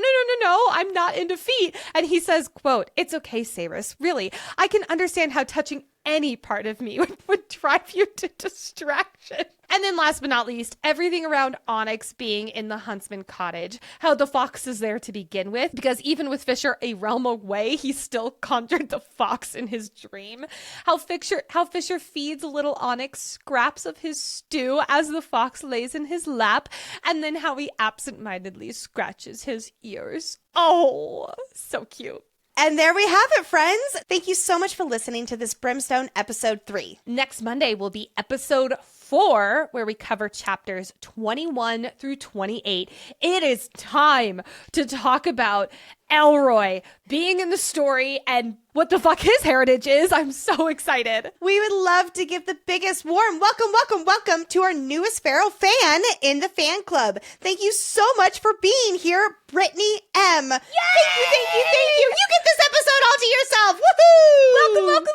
I'm not into feet. And he says, quote, it's okay, Saeris, really. I can understand how touching any part of me would drive you to distraction. And then last but not least, everything around Onyx being in the Huntsman cottage. How the fox is there to begin with, because even with Fisher a realm away, he still conjured the fox in his dream. How Fisher feeds little Onyx scraps of his stew as the fox lays in his lap, and then how he absentmindedly scratches his ears. Oh, so cute. And there we have it, friends. Thank you so much for listening to this Brimstone episode 3. Next Monday will be episode 4. 4, where we cover chapters 21 through 28. It is time to talk about Elroy being in the story and what the fuck his heritage is. I'm so excited. We would love to give the biggest warm welcome to our newest feral fan in the fan club. Thank you so much for being here, Brittany M. Yay! Thank you. You get this episode all to yourself. Woohoo! Welcome.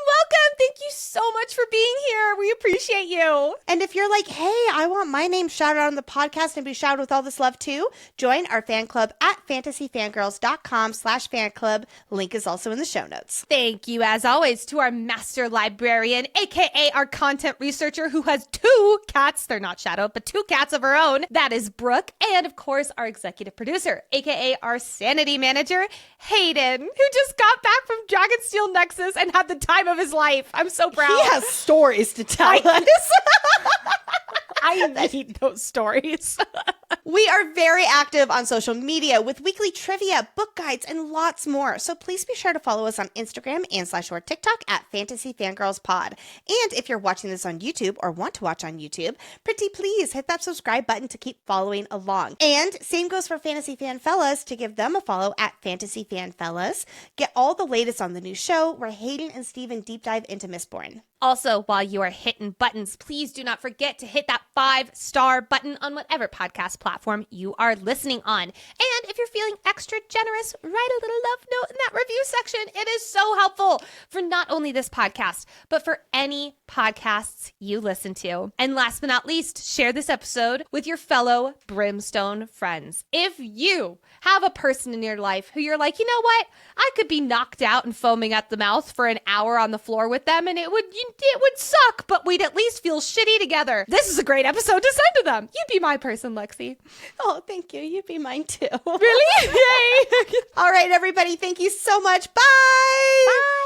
Thank you so much for being here. We appreciate you. And if you're like, hey, I want my name shouted out on the podcast and be shouted with all this love too, join our fan club at fantasyfangirls.com/fan club. Link is also in the show notes. Thank you, as always, to our master librarian, aka our content researcher who has 2 cats. They're not shadowed, but 2 cats of her own. That is Brooke. And of course, our executive producer, aka our sanity manager, Hayden, who just got back from Dragonsteel Nexus and had the time of his life. I'm so proud. He has stories to tell us. I need those stories. We are very active on social media with weekly trivia, book guides, and lots more. So please be sure to follow us on Instagram and/or TikTok at Fantasy Fangirls Pod. And if you're watching this on YouTube or want to watch on YouTube, pretty please hit that subscribe button to keep following along. And same goes for Fantasy Fan Fellas, to give them a follow at Fantasy Fan Fellas. Get all the latest on the new show where Hayden and Steven deep dive into Mistborn. Also, while you are hitting buttons, please do not forget to hit that 5-star button on whatever podcast platform you are listening on. And if you're feeling extra generous, write a little love note in that review section. It is so helpful for not only this podcast, but for any podcasts you listen to. And last but not least, share this episode with your fellow Brimstone friends. If you have a person in your life who you're like, you know what? I could be knocked out and foaming at the mouth for an hour on the floor with them, and it would suck, but we'd at least feel shitty together. This is a great episode to send to them. You'd be my person, Lexi. Oh, thank you. You'd be mine too. Really? Yay! All right, everybody. Thank you so much. Bye. Bye.